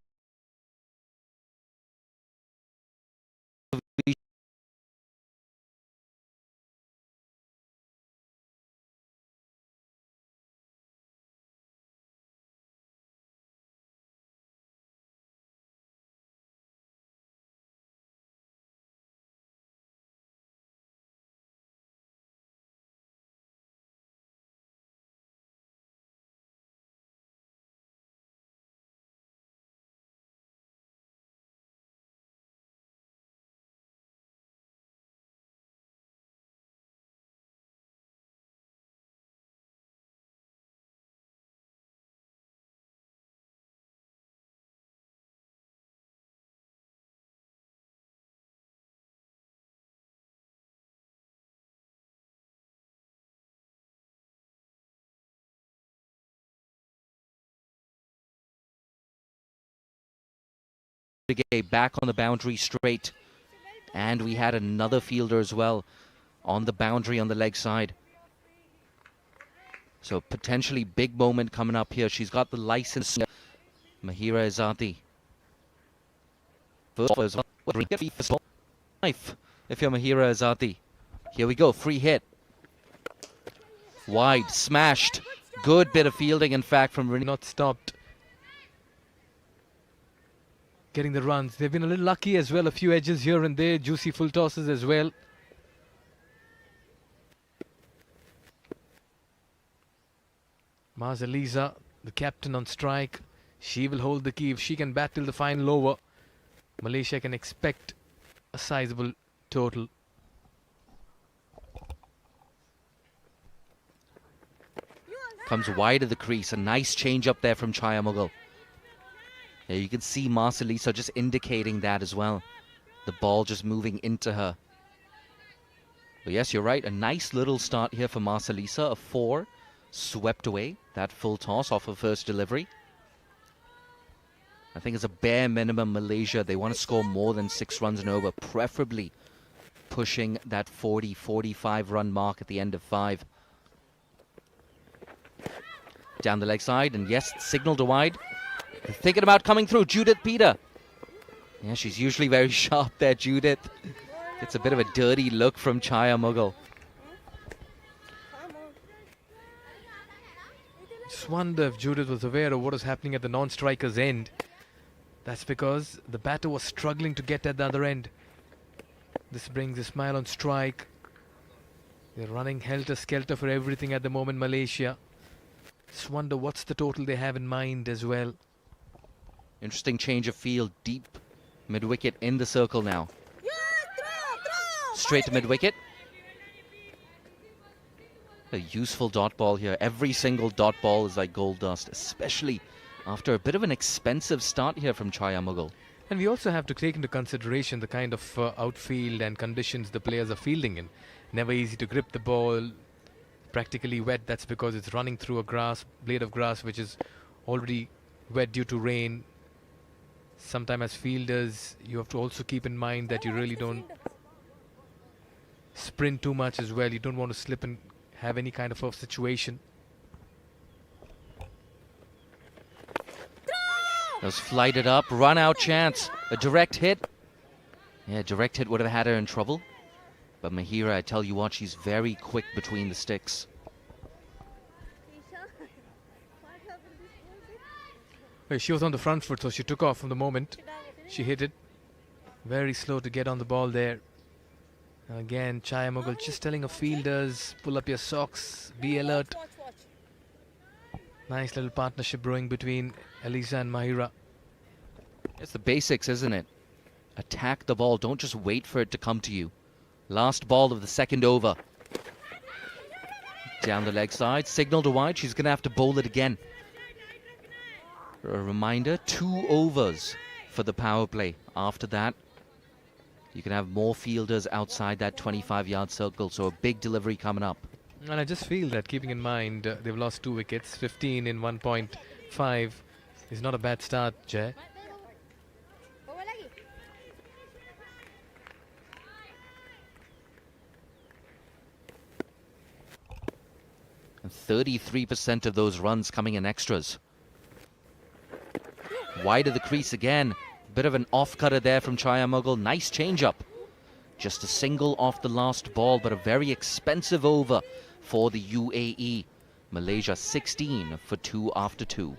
back on the boundary straight. And we had another fielder as well on the boundary on the leg side. So potentially big moment coming up here. She's got the license. Mahira Izati. First knife if you're Mahira Izati. Here we go, free hit. Wide, smashed. Good bit of fielding, in fact, from Rini. Not stopped getting the runs. They've been a little lucky as well. A few edges here and there. Juicy full tosses as well. Marzaliza, the captain on strike. She will hold the key. If she can bat till the final over, Malaysia can expect a sizable total. Comes wide of the crease. A nice change up there from Chaya Mughal. Yeah, you can see Marzaliza just indicating that as well. The ball just moving into her. But yes, you're right. A nice little start here for Marzaliza. A 4. Swept away that full toss off her first delivery. I think it's a bare minimum Malaysia. They want to score more than 6 runs and over, preferably pushing that 40-45 run mark at the end of 5. Down the leg side, and yes, signal to wide. Thinking about coming through, Judith Peter. Yeah, she's usually very sharp there, Judith. It's a bit of a dirty look from Chaya Mughal. Just wonder if Judith was aware of what was happening at the non-striker's end. That's because the batter was struggling to get at the other end. This brings a smile on strike. They're running helter-skelter for everything at the moment, Malaysia. Just wonder what's the total they have in mind as well. Interesting change of field, deep mid-wicket in the circle now. Straight to mid-wicket. A useful dot ball here. Every single dot ball is like gold dust, especially after a bit of an expensive start here from Chaya Mughal. And we also have to take into consideration the kind of outfield and conditions the players are fielding in. Never easy to grip the ball. Practically wet. That's because it's running through a blade of grass which is already wet due to rain. Sometimes as fielders, you have to also keep in mind that you really don't sprint too much as well. You don't want to slip and have any kind of a situation. That was flighted up, run out chance, a direct hit. Yeah, direct hit would have had her in trouble. But Mahira, I tell you what, she's very quick between the sticks. Well, she was on the front foot, so she took off from the moment she hit it. Very slow to get on the ball there. Again, Chaya Mughal just telling her fielders, pull up your socks, be alert. Nice little partnership brewing between Elisa and Mahira. It's the basics, isn't it? Attack the ball, don't just wait for it to come to you. Last ball of the second over. Down the leg side, signal to wide, she's going to have to bowl it again. A reminder, 2 overs for the power play. After that, you can have more fielders outside that 25-yard circle, so a big delivery coming up. And I just feel that, keeping in mind they've lost 2 wickets, 15 in 1.5 is not a bad start, Jay. And 33% of those runs coming in extras. Wide of the crease again. Bit of an off-cutter there from Chaya Mughal. Nice change-up. Just a single off the last ball, but a very expensive over for the UAE. Malaysia 16 for 2 after 2.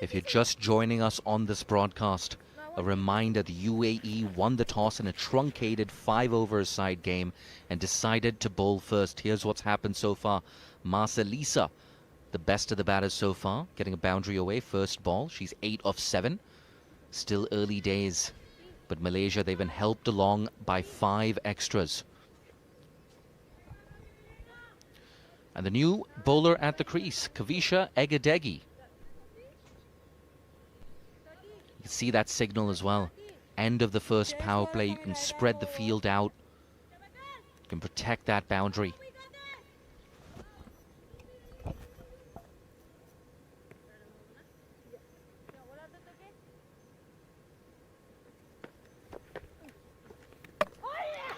If you're just joining us on this broadcast, a reminder, the UAE won the toss in a truncated 5-over-a-side game and decided to bowl first. Here's what's happened so far. Marzaliza, the best of the batters so far, getting a boundary away, first ball. She's 8 of 7. Still early days. But Malaysia, they've been helped along by 5 extras. And the new bowler at the crease, Kavisha Egedegi. You can see that signal as well. End of the first power play. You can spread the field out. You can protect that boundary.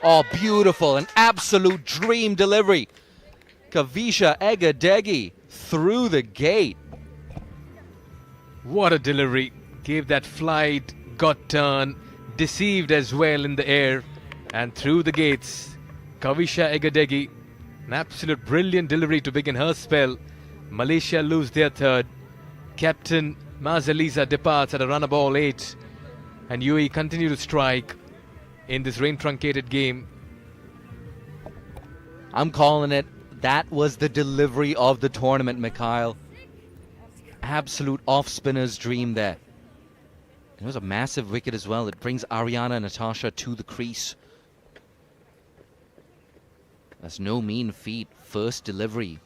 Oh, beautiful. An absolute dream delivery. Kavisha Egedegi through the gate. What a delivery. Gave that flight, got turned, deceived as well in the air, and through the gates. Kavisha Egedegi, an absolute brilliant delivery to begin her spell. Malaysia lose their third. Captain Mazaliza departs at a run of ball 8. And UAE continue to strike in this rain-truncated game. I'm calling it. That was the delivery of the tournament, Mikhail. Absolute off-spinner's dream there. It was a massive wicket as well. It brings Ariana Natasha to the crease. That's no mean feat. First delivery.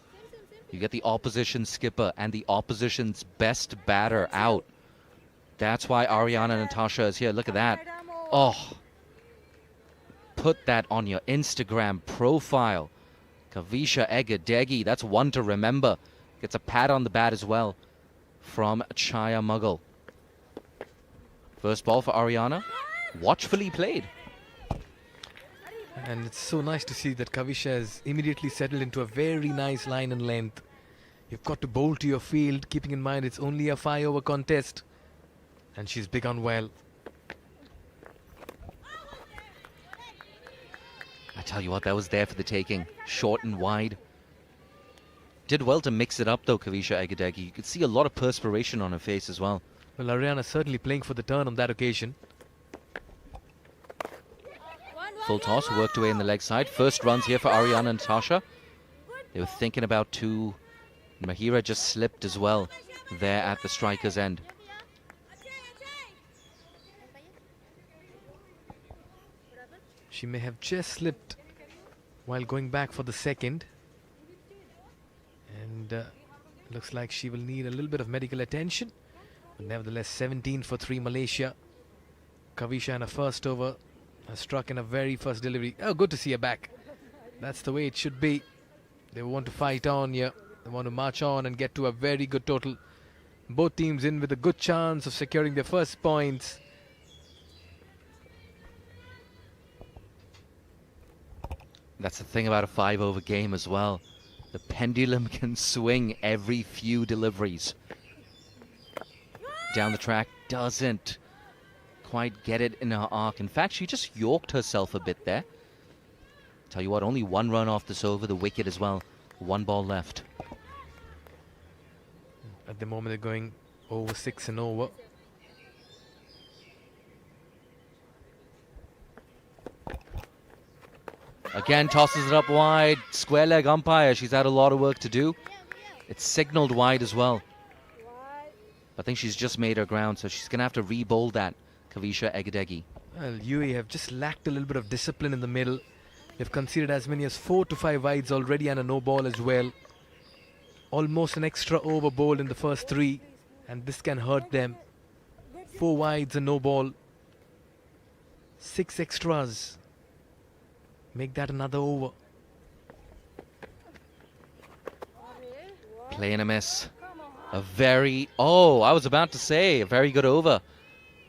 You get the opposition skipper and the opposition's best batter out. That's why Ariana Natasha is here. Look at that. Oh. Put that on your Instagram profile. Kavisha Egedegi, that's one to remember. Gets a pat on the bat as well from Chaya Mughal. First ball for Ariana. Watchfully played. And it's so nice to see that Kavisha has immediately settled into a very nice line and length. You've got to bowl to your field, keeping in mind it's only a 5-over contest. And she's begun well. I tell you what, that was there for the taking. Short and wide. Did well to mix it up though, Kavisha Egedegi. You could see a lot of perspiration on her face as well. Well, Ariana certainly playing for the turn on that occasion. Full toss, worked away in the leg side. First runs here for Ariana and Natasha. They were thinking about 2. Mahira just slipped as well there at the striker's end. She may have just slipped while going back for the second. And looks like she will need a little bit of medical attention. But nevertheless, 17 for 3 Malaysia. Kavisha in a first over has struck in a very first delivery. Oh, good to see her back. That's the way it should be. They want to fight on here. They want to march on and get to a very good total. Both teams in with a good chance of securing their first points. That's the thing about a 5-over game as well. The pendulum can swing every few deliveries. Down the track, doesn't quite get it in her arc. In fact, she just yorked herself a bit there. Tell you what, only 1 run off this over, the wicket as well. 1 ball left. At the moment, they're going over 6 and over. Again, tosses it up wide. Square leg umpire. She's had a lot of work to do. It's signaled wide as well. I think she's just made her ground, so she's going to have to re-bowl that, Kavisha Egedegi. Well, UAE have just lacked a little bit of discipline in the middle. They've conceded as many as 4 to 5 wides already and a no ball as well. Almost an extra over bowled in the first 3, and this can hurt them. 4 wides and no ball. 6 extras. Make that another over. Play and a miss. A very, I was about to say, a very good over.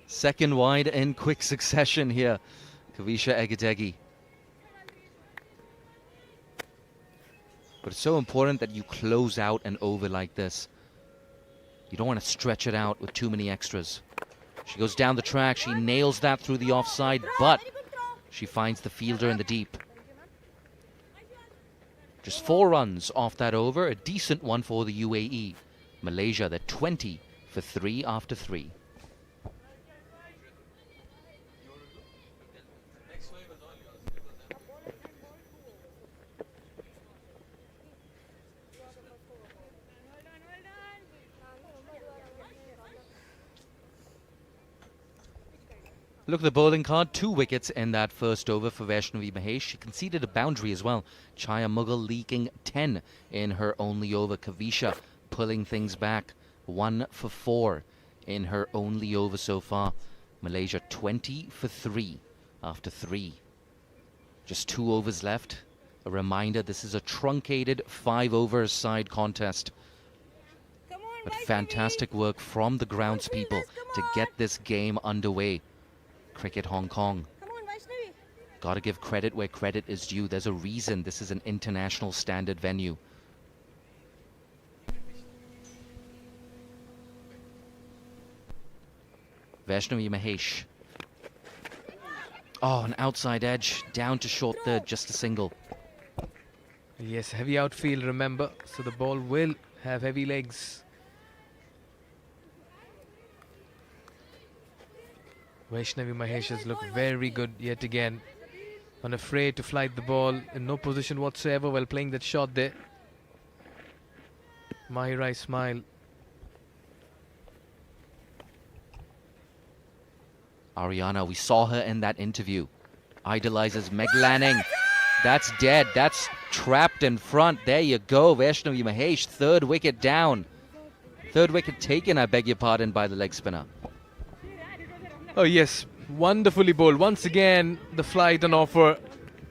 Second wide in quick succession here. Kavisha Egedegi. But it's so important that you close out an over like this. You don't want to stretch it out with too many extras. She goes down the track. She nails that through the offside, but she finds the fielder in the deep. Just 4 runs off that over. A decent one for the UAE. Malaysia, they're 20 for 3 after 3. Look at the bowling card. 2 wickets in that first over for Vaishnavi Mahesh. She conceded a boundary as well. Chaya Mughal leaking 10 in her only over. Kavisha pulling things back. 1 for 4 in her only over so far. Malaysia 20 for 3 after 3. Just 2 overs left. A reminder, this is a truncated 5-over side contest. But fantastic work from the groundspeople to get this game underway. Cricket Hong Kong. Gotta give credit where credit is due. There's a reason this is an international standard venue. Vaishnavi Mahesh. Oh, an outside edge. Down to short third, just a single. Yes, heavy outfield, remember. So the ball will have heavy legs. Vaishnavi Mahesh has looked very good yet again. Unafraid to flight the ball, in no position whatsoever while playing that shot there. Mahira smile. Ariana, we saw her in that interview. Idolizes Meg Lanning. That's dead. That's trapped in front. There you go. Vaishnavi Mahesh, 3rd wicket down. 3rd wicket taken, I beg your pardon, by the leg spinner. Oh yes, wonderfully bowled. Once again, the flight on offer.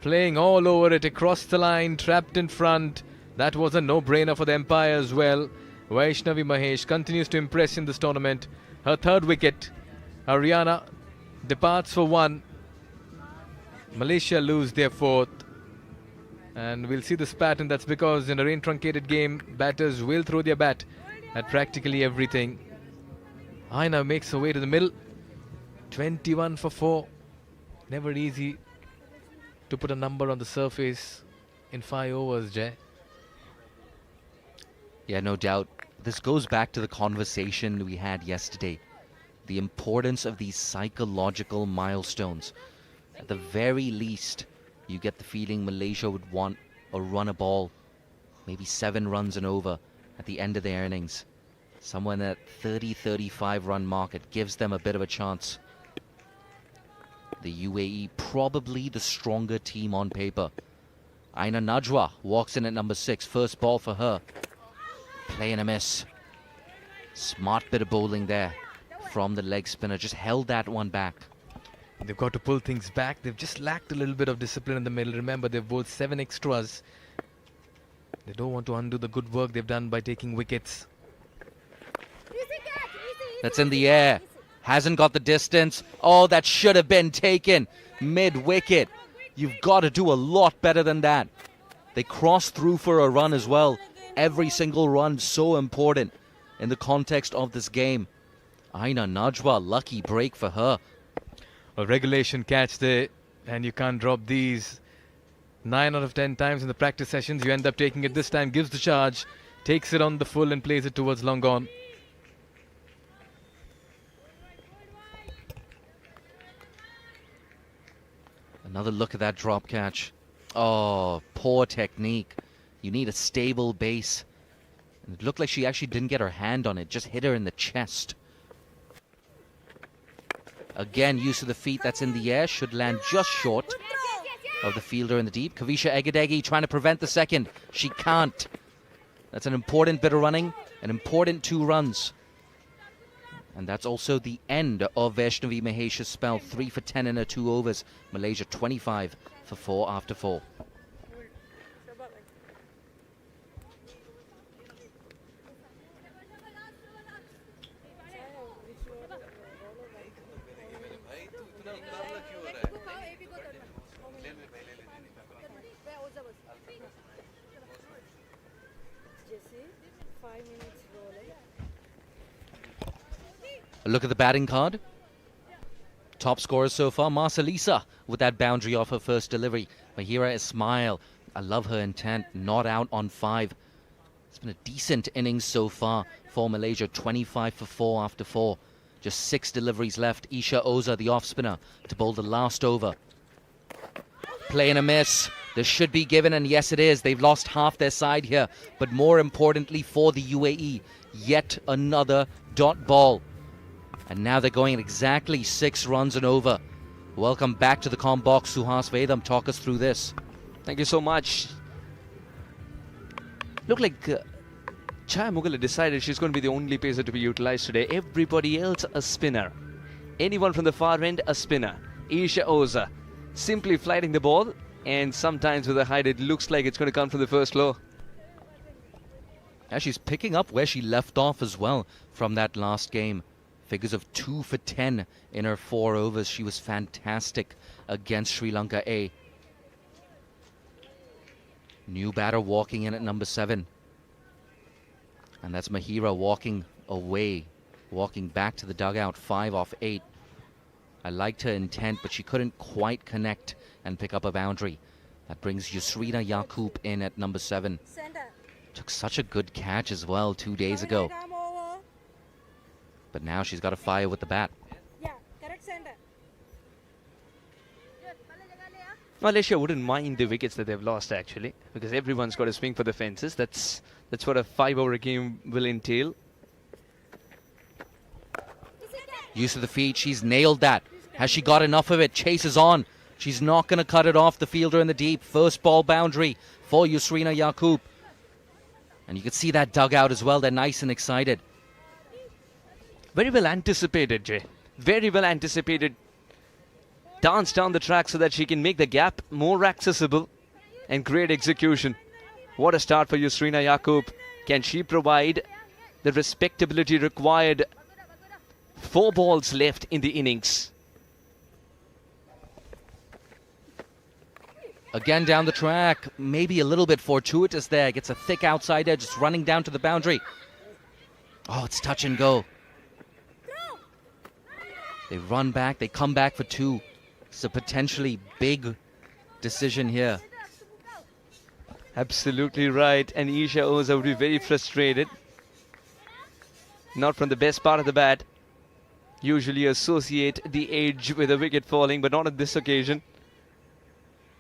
Playing all over it, across the line, trapped in front. That was a no-brainer for the umpire as well. Vaishnavi Mahesh continues to impress in this tournament. Her 3rd wicket. Haryana departs for 1. Malaysia lose their 4th. And we'll see this pattern. That's because in a rain-truncated game, batters will throw their bat at practically everything. Aina makes her way to the middle. 21 for 4. Never easy to put a number on the surface in 5 overs, Jay. Yeah, no doubt. This goes back to the conversation we had yesterday. The importance of these psychological milestones. At the very least, you get the feeling Malaysia would want a run a ball, maybe 7 runs and over at the end of their innings. Somewhere in that 30-35 run mark, it gives them a bit of a chance. The UAE probably the stronger team on paper. Aina Najwa walks in at number 6. First ball for her. Play and a miss. Smart bit of bowling there from the leg spinner. Just held that one back. They've got to pull things back. They've just lacked a little bit of discipline in the middle. Remember, they've bowled 7 extras. They don't want to undo the good work they've done by taking wickets. That's in the air. Hasn't got the distance. Oh, that should have been taken mid-wicket. You've got to do a lot better than that. They crossed through for a run as well. Every single run so important in the context of this game. Aina Najwa, lucky break for her. A regulation catch there, and you can't drop these. 9 out of 10 times in the practice sessions, you end up taking it. This time, gives the charge, takes it on the full and plays it towards long on. Another look at that drop catch. Oh, poor technique. You need a stable base. And it looked like she actually didn't get her hand on it, just hit her in the chest. Again, use of the feet that's in the air, should land just short of the fielder in the deep. Kavisha Egedegi trying to prevent the second. She can't. That's an important bit of running, an important 2 runs. And that's also the end of Vaishnavi Mahesh's spell. 3 for 10 in her 2 overs. Malaysia 25 for 4 after 4. A look at the batting card. Top scorers so far, MALAYSIA with that boundary off her first delivery. Mahira Ismail, I love her intent, not out on 5. It's been a decent innings so far for Malaysia, 25 for 4 after 4. Just 6 deliveries left. Isha Oza, the off spinner, to bowl the last over. Play and a miss. This should be given, and yes it is. They've lost half their side here. But more importantly for the UAE, yet another dot ball. And now they're going at exactly 6 runs and over. Welcome back to the comm box, Suhas Vedam. Talk us through this. Thank you so much. Look like Chaya Mughal decided she's going to be the only pacer to be utilized today. Everybody else a spinner. Anyone from the far end a spinner. Isha Oza simply flighting the ball, and sometimes with a height it looks like it's going to come from the first low. Yeah, she's picking up where she left off as well from that last game. Figures of 2 for 10 in her 4 overs. She was fantastic against Sri Lanka A. New batter walking in at number 7. And that's Mahira walking away, walking back to the dugout, 5 off 8. I liked her intent, but she couldn't quite connect and pick up a boundary. That brings Yusrina Yaqub in at number 7. Took such a good catch as well 2 days ago. But now she's got to fire with the bat. Malaysia wouldn't mind the wickets that they've lost, actually, because everyone's got to swing for the fences. That's what a 5-over game will entail. Use of the feet, she's nailed that. Has she got enough of it? Chases on. She's not going to cut it off. The fielder in the deep. First ball boundary for Yusrina Yaqub. And you can see that dugout as well. They're nice and excited. Very well anticipated, Jay. Very well anticipated. Dance down the track so that she can make the gap more accessible, and great execution. What a start for Yusrina Yaqub. Can she provide the respectability required? 4 balls left in the innings. Again down the track, maybe a little bit fortuitous there. Gets a thick outside edge, just running down to the boundary. Oh, it's touch and go. They run back, they come back for 2. It's a potentially big decision here. Absolutely right. And Isha Oza would be very frustrated. Not from the best part of the bat. Usually associate the edge with a wicket falling, but not on this occasion.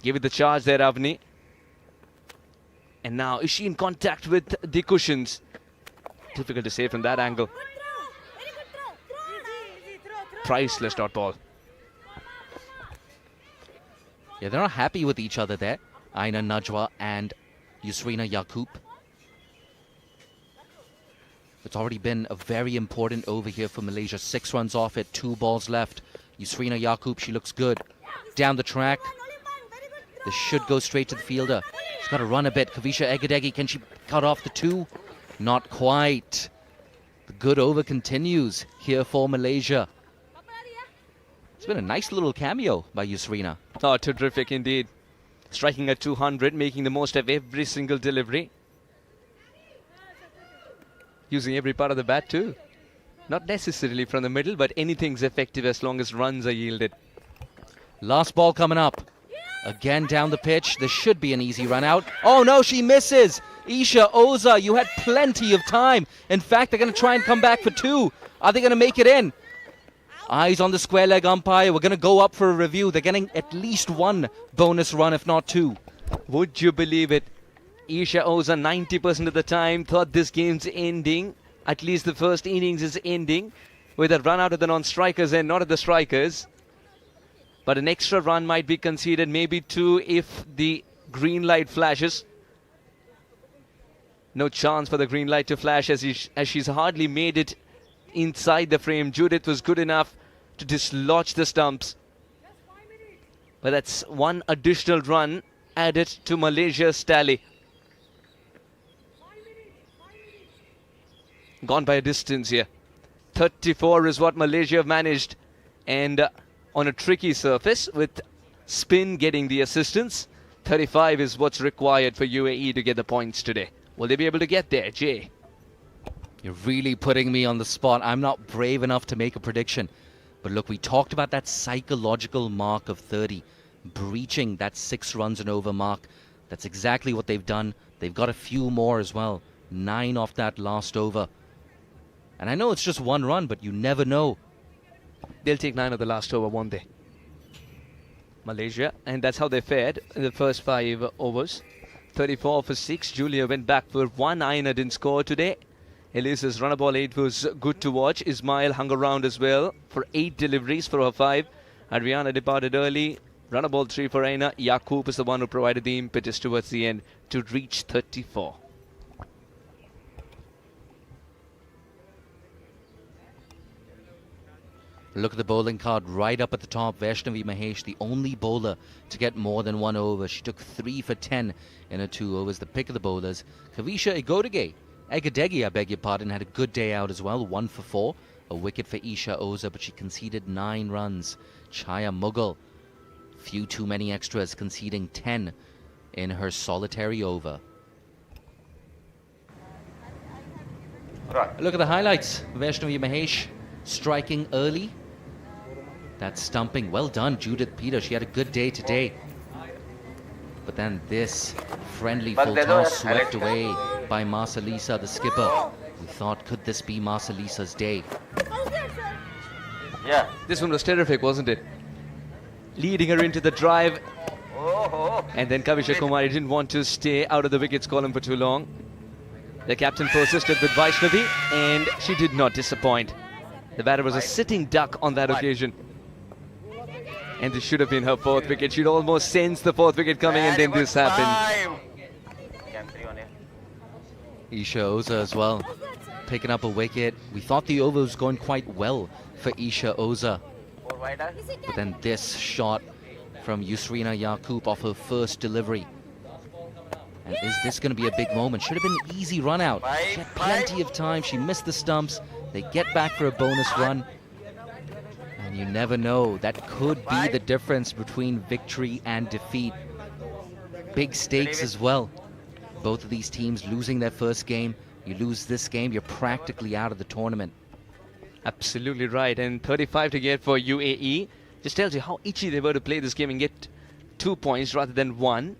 Give it the charge there, Avni. And now, is she in contact with the cushions? Difficult to say from that angle. Priceless dot ball. Yeah, they're not happy with each other there. Aina Najwa and Yusrina Yaqub. It's already been a very important over here for Malaysia. 6 runs off it, 2 balls left. Yusrina Yaqub, she looks good. Down the track. This should go straight to the fielder. She's got to run a bit. Kavisha Egadegi, can she cut off the 2? Not quite. The good over continues here for Malaysia. It's been a nice little cameo by Yusrina. Oh, terrific indeed. Striking at 200, making the most of every single delivery. Using every part of the bat too. Not necessarily from the middle, but anything's effective as long as runs are yielded. Last ball coming up. Again down the pitch. This should be an easy run out. Oh no, she misses. Isha Oza, you had plenty of time. In fact, they're going to try and come back for 2. Are they going to make it in? Eyes on the square leg umpire. We're going to go up for a review. They're getting at least 1 bonus run, if not 2. Would you believe it? Isha Oza 90% of the time thought this game's ending. At least the first innings is ending with a run out of the non-strikers and not at the strikers. But an extra run might be conceded, maybe 2 if the green light flashes. No chance for the green light to flash as she's hardly made it inside the frame. Judith was good enough to dislodge the stumps. But that's 1 additional run added to Malaysia's tally. Gone by a distance here. 34 is what Malaysia have managed. And on a tricky surface with spin getting the assistance, 35 is what's required for UAE to get the points today. Will they be able to get there, Jay? You're really putting me on the spot. I'm not brave enough to make a prediction. But look, we talked about that psychological mark of 30. Breaching that 6 runs and over mark. That's exactly what they've done. They've got a few more as well. 9 off that last over. And I know it's just 1 run, but you never know. They'll take 9 of the last over, won't they? Malaysia. And that's how they fared in the first 5 overs. 34 for 6. Julia went back for 1. Aina didn't score today. Elisa's run ball 8 was good to watch. Ismail hung around as well for 8 deliveries for her 5. Adriana departed early. Runner ball 3 for Aina. Yaqub is the one who provided the impetus towards the end to reach 34. Look at the bowling card right up at the top. Vaishnavi Mahesh, the only bowler to get more than 1 over. She took 3 for 10 in her 2 overs. The pick of the bowlers. Kavisha Egadegi, I beg your pardon, had a good day out as well. 1 for 4. A wicket for Isha Oza, but she conceded 9 runs. Chaya Mughal, few too many extras, conceding 10 in her solitary over. Look at the highlights. Vaishnavi Mahesh striking early. That's stumping. Well done, Judith Peter. She had a good day today. But then this friendly full toss swept away by Marcelisa, the skipper. We thought, could this be Marcelisa's day? Yeah. This one was terrific, wasn't it? Leading her into the drive. And then Kavisha Kumari didn't want to stay out of the wickets column for too long. The captain persisted with Vaishnavi, and she did not disappoint. The batter was a sitting duck on that occasion. And this should have been her 4th wicket. She'd almost sensed the 4th wicket coming, and then this happened. Isha Oza as well, picking up a wicket. We thought the over was going quite well for Isha Oza. But then this shot from Yusrina Yaqub off her first delivery. And is this going to be a big moment? Should have been an easy run out. She had plenty of time. She missed the stumps. They get back for a bonus run. And you never know. That could be the difference between victory and defeat. Big stakes as well. Both of these teams losing their first game. You lose this game, you're practically out of the tournament. Absolutely right. And 35 to get for UAE. Just tells you how itchy they were to play this game and get 2 points rather than 1.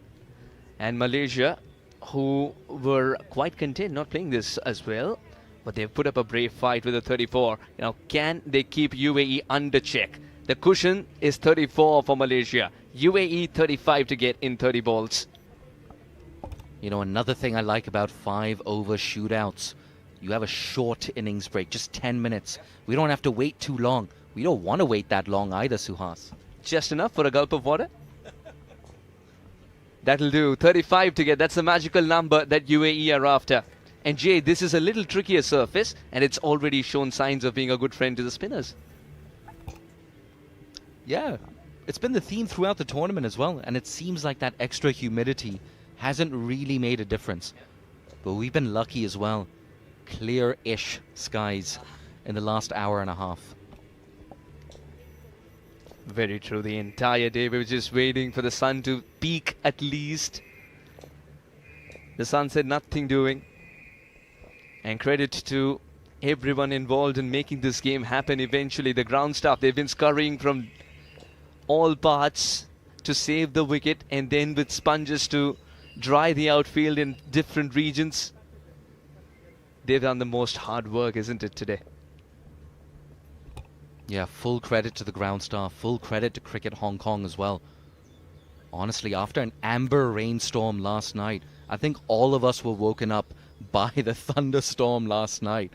And Malaysia, who were quite content not playing this as well, but they've put up a brave fight with a 34. Now, can they keep UAE under check? The cushion is 34 for Malaysia. UAE 35 to get in 30 balls. You know, another thing I like about 5-over shootouts, you have a short innings break, just 10 minutes. We don't have to wait too long. We don't want to wait that long either, Suhas. Just enough for a gulp of water? That'll do. 35 to get. That's the magical number that UAE are after. And Jay, this is a little trickier surface, and it's already shown signs of being a good friend to the spinners. Yeah, it's been the theme throughout the tournament as well, and it seems like that extra humidity hasn't really made a difference. But we've been lucky as well. Clear-ish skies in the last hour and a half. Very true. The entire day we were just waiting for the sun to peak at least. The sun said nothing doing. And credit to everyone involved in making this game happen eventually. The ground staff, they've been scurrying from all parts to save the wicket, and then with sponges to dry the outfield in different regions. They've done the most hard work, isn't it, today? Yeah, full credit to the ground staff, full credit to Cricket Hong Kong as well. Honestly, after an amber rainstorm last night, I think all of us were woken up by the thunderstorm last night.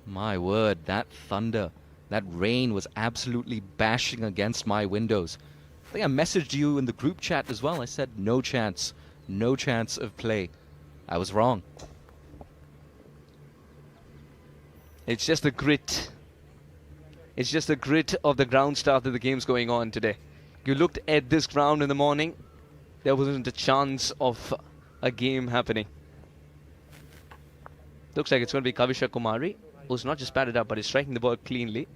My word, that thunder, that rain was absolutely bashing against my windows. I think I messaged you in the group chat as well. I said no chance of play. I was wrong. It's just the grit. It's just the grit of the ground staff that the game's going on today. You looked at this ground in the morning, there wasn't a chance of a game happening. Looks like it's going to be Kavisha Kumari, who's not just batted up, but is striking the ball cleanly.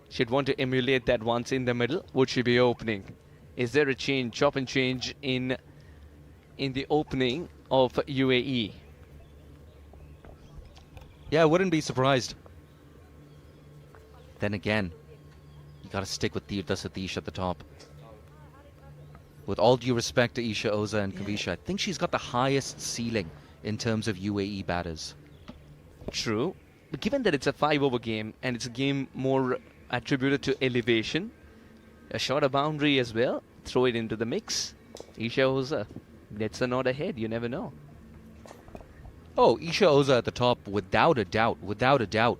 She'd want to emulate that once in the middle. Would she be opening? Is there a change, chop and change in the opening of UAE? Yeah, I wouldn't be surprised. Then again, you got to stick with Tirtha Satish at the top. With all due respect to Isha Oza and Kavisha, I think she's got the highest ceiling in terms of UAE batters. True. But given that it's a 5-over game and it's a game more attributed to elevation, a shorter boundary as well, throw it into the mix. Isha Oza gets a nod ahead, you never know. Oh, Isha Oza at the top, without a doubt, without a doubt.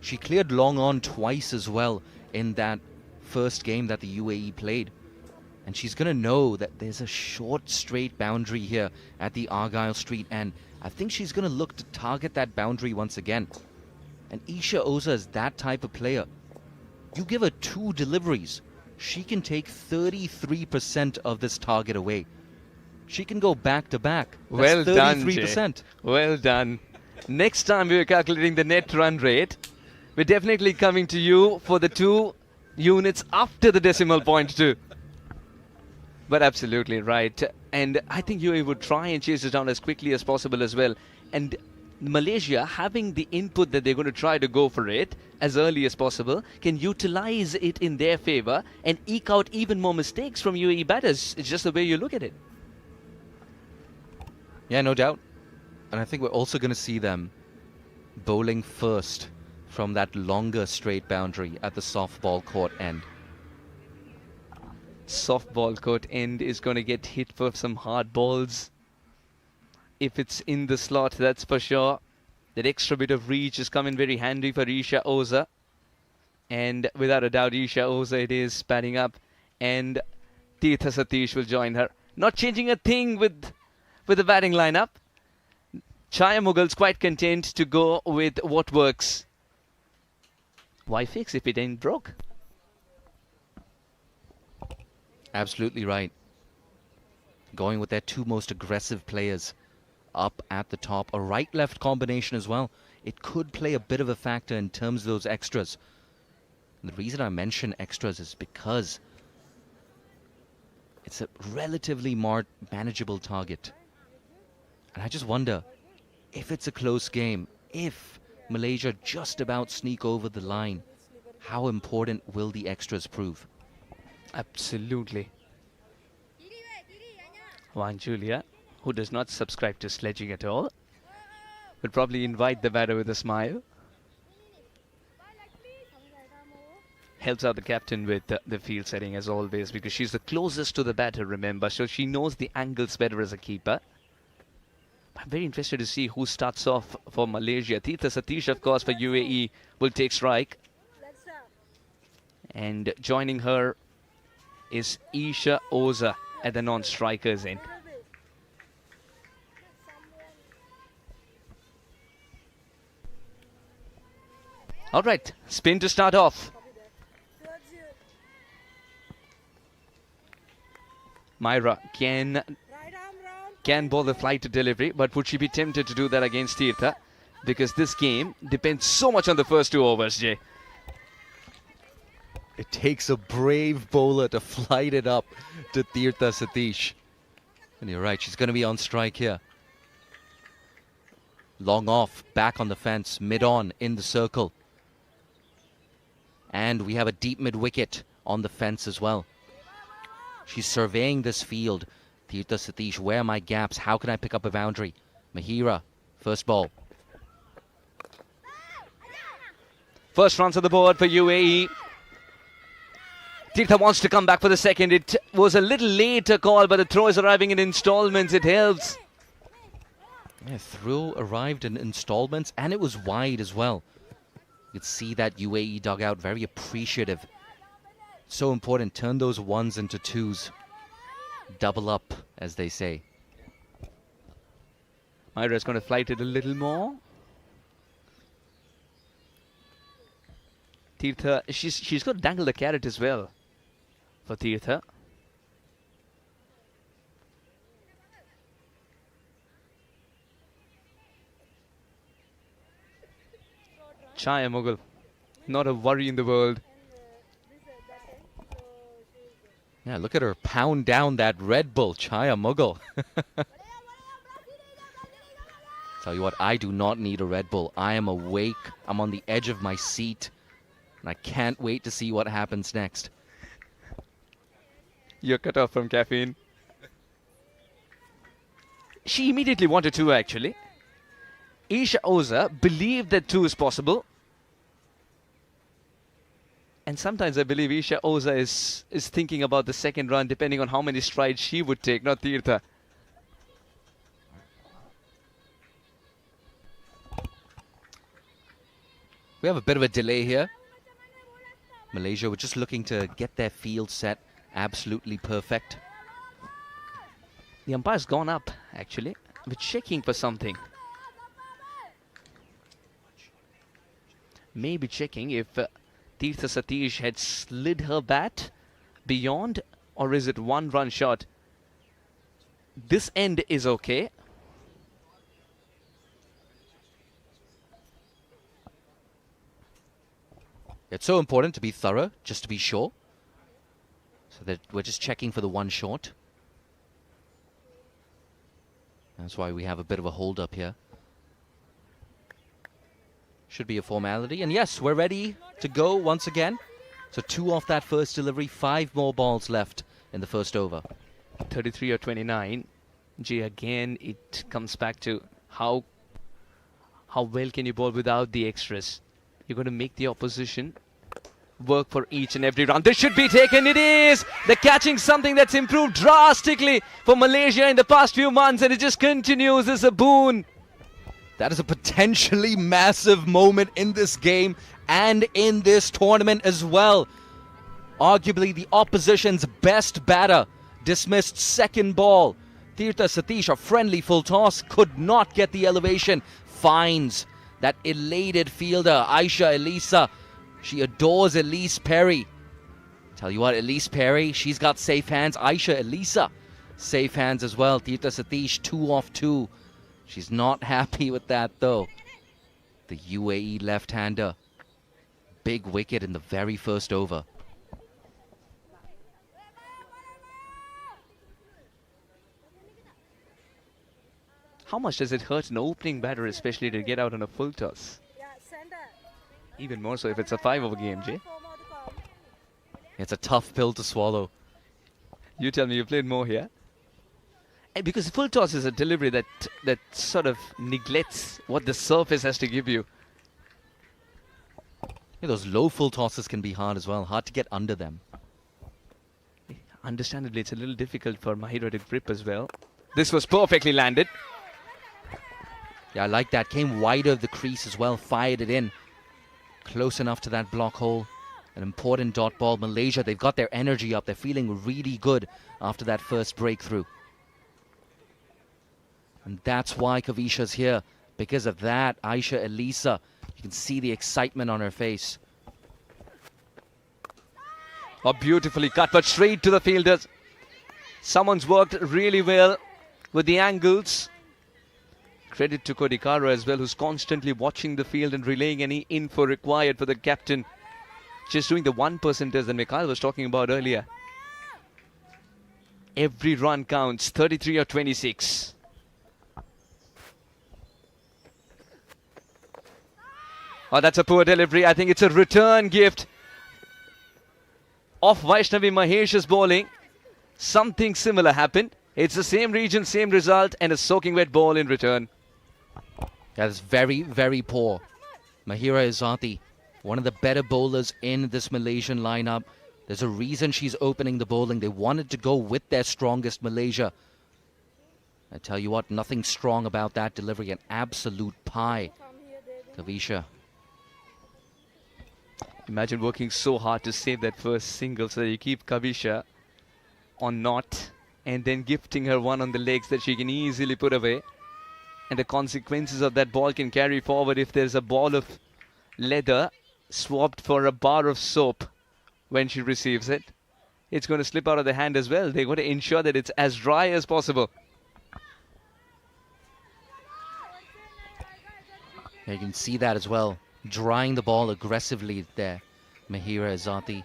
She cleared long on twice as well in that first game that the UAE played. And she's going to know that there's a short, straight boundary here at the Argyle Street end. I think she's going to look to target that boundary once again. And Isha Oza is that type of player. You give her 2 deliveries, she can take 33% of this target away. She can go back to back. That's Well done, 33%. Jay. Well done. Next time we are calculating the net run rate, we're definitely coming to you for the 2 units after the decimal point too. But absolutely right. And I think UAE would try and chase it down as quickly as possible as well. And Malaysia, having the input that they're going to try to go for it as early as possible, can utilize it in their favor and eke out even more mistakes from UAE batters. It's just the way you look at it. Yeah, no doubt. And I think we're also going to see them bowling first from that longer straight boundary at the softball court end. Softball court end is going to get hit for some hard balls. If it's in the slot, that's for sure. That extra bit of reach has come in very handy for Isha Oza. And without a doubt, Isha Oza it is batting up. And Tirtha Satish will join her. Not changing a thing with the batting lineup. Chaya Mughal's quite content to go with what works. Why fix if it ain't broke? Absolutely right. Going with their 2 most aggressive players up at the top. A right-left combination as well. It could play a bit of a factor in terms of those extras. And the reason I mention extras is because it's a relatively manageable target. And I just wonder, if it's a close game, if Malaysia just about sneak over the line, how important will the extras prove? Absolutely. Wan Julia, who does not subscribe to sledging at all, would probably invite the batter with a smile. Helps out the captain with the field setting as always, because she's the closest to the batter, remember, so she knows the angles better as a keeper. I'm very interested to see who starts off for Malaysia. Tirtha Satish, of course, for UAE will take strike. And joining her is Isha Oza at the non-strikers end. All right, spin to start off. Myra can bowl the flight to delivery, but would she be tempted to do that against Tirtha? Because this game depends so much on the first 2 overs, Jay. It takes a brave bowler to flight it up to Tirtha Satish. And you're right, she's going to be on strike here. Long off, back on the fence, mid-on in the circle. And we have a deep mid-wicket on the fence as well. She's surveying this field. Tirtha Satish, where are my gaps? How can I pick up a boundary? Mahira, first ball. First runs on the board for UAE. Tirtha wants to come back for the second. It was a little later call, but the throw is arriving in installments. It helps. Yeah, throw arrived in installments, and it was wide as well. You could see that UAE dugout very appreciative. So important, turn those 1s into 2s. Double up, as they say. Myra's going to flight it a little more. Tirtha, she's got to dangle the carrot as well for Tirtha. Chaya Mughal, not a worry in the world. Yeah, look at her pound down that Red Bull, Chaya Mughal. Tell you what, I do not need a Red Bull. I am awake. I'm on the edge of my seat. And I can't wait to see what happens next. You're cut off from caffeine. She immediately wanted 2 actually. Isha Oza believed that 2 is possible. And sometimes I believe Isha Oza is thinking about the second run depending on how many strides she would take, not Tirtha. We have a bit of a delay here. Malaysia were just looking to get their field set absolutely perfect. The umpire's gone up, actually. We're checking for something. Maybe checking if Tirtha Satish had slid her bat beyond, or is it one run shot? This end is okay. It's so important to be thorough, just to be sure. So that we're just checking for the one short. That's why we have a bit of a hold up here. Should be a formality. And yes, we're ready to go once again. So 2 off that first delivery, 5 more balls left in the first over. 33 or 29. Jay, again, it comes back to how well can you bowl without the extras. You're going to make the opposition work for each and every round. This should be taken. It is. They're catching something that's improved drastically for Malaysia in the past few months, and it just continues as a boon. That is a potentially massive moment in this game and in this tournament as well. Arguably the opposition's best batter dismissed second ball. Tirtha Satish, a friendly full toss, could not get the elevation. Finds that elated fielder, Aisha Elisa. She adores Elise Perry. Tell you what, Elise Perry, she's got safe hands. Aisha Elisa, safe hands as well. Tirtha Satish, 2 off 2. She's not happy with that though. The UAE left-hander. Big wicket in the very first over. How much does it hurt an opening batter, especially to get out on a full toss? Even more so if it's a 5-over game, Jay. It's a tough pill to swallow. You tell me, you played more here. And because full toss is a delivery that sort of neglects what the surface has to give you. Yeah, those low full tosses can be hard as well. Hard to get under them. Understandably, it's a little difficult for Mahira to grip as well. This was perfectly landed. Yeah, I like that. Came wider of the crease as well. Fired it in. Close enough to that block hole. An important dot ball. Malaysia, they've got their energy up. They're feeling really good after that first breakthrough. And that's why Kavisha's here. Because of that, Aisha Elisa, you can see the excitement on her face. Oh, beautifully cut, but straight to the fielders. Someone's worked really well with the angles. Credit to Kodikara as well, who's constantly watching the field and relaying any info required for the captain. Just doing the 1%ers that Mikhail was talking about earlier. Every run counts, 33 or 26. Oh, that's a poor delivery. I think it's a return gift of Vaishnavi Mahesh's bowling. Something similar happened. It's the same region, same result, and a soaking wet ball in return. That is very, very poor. Mahira Izzati, one of the better bowlers in this Malaysian lineup. There's a reason she's opening the bowling. They wanted to go with their strongest Malaysia. I tell you what, nothing strong about that delivery. An absolute pie. Kavisha. Imagine working so hard to save that first single so that you keep Kavisha on knot and then gifting her one on the legs that she can easily put away. And the consequences of that ball can carry forward if there's a ball of leather swapped for a bar of soap when she receives it. It's going to slip out of the hand as well. They're going to ensure that it's as dry as possible. Yeah, you can see that as well. Drying the ball aggressively there, Mahira Izzati.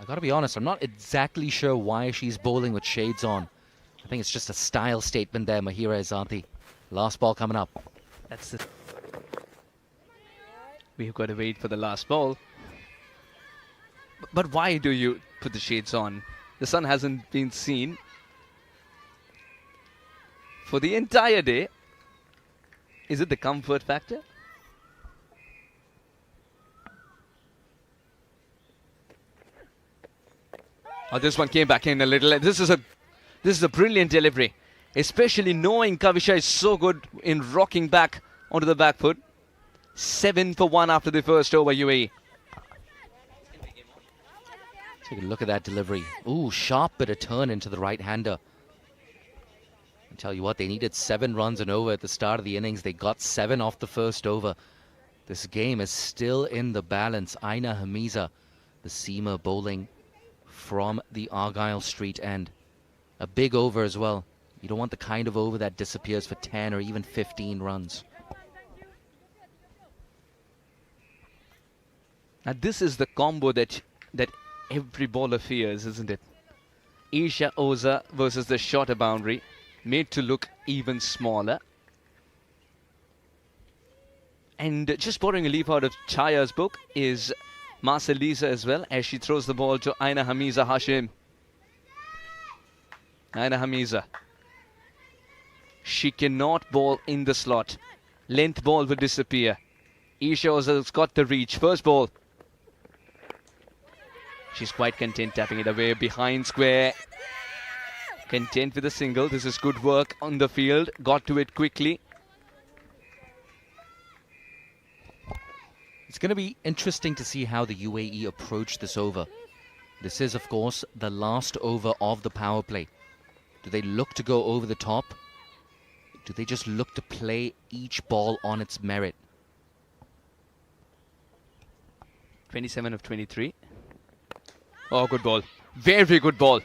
I gotta be honest, I'm not exactly sure why she's bowling with shades on. I think it's just a style statement there, Mahira Izzati. Last ball coming up. That's it. We've got to wait for the last ball. But why do you put the shades on? The sun hasn't been seen for the entire day. Is it the comfort factor? Oh, this one came back in a little. This is a brilliant delivery, especially knowing Kavisha is so good in rocking back onto the back foot. 7 for 1 after the first over, UAE. Take a look at that delivery. Ooh, sharp bit of turn into the right-hander. I tell you what, they needed 7 runs and over at the start of the innings. They got 7 off the first over. This game is still in the balance. Aina Hamiza, the seamer, bowling from the Argyle Street end. A big over as well. You don't want the kind of over that disappears for 10 or even 15 runs. Now this is the combo that every bowler fears, isn't it? Isha Oza versus the shorter boundary, made to look even smaller. And just borrowing a leaf out of Chaya's book is Marcelisa as well, as she throws the ball to Aina Hamiza Hashim. Aina Hamiza. She cannot bowl in the slot. Length ball will disappear. Isha Oza's got the reach. First ball. She's quite content tapping it away behind square. Content with a single. This is good work on the field. Got to it quickly. It's going to be interesting to see how the UAE approach this over. This is, of course, the last over of the power play. Do they look to go over the top? Do they just look to play each ball on its merit? 27 of 23. Oh, good ball. Very good ball.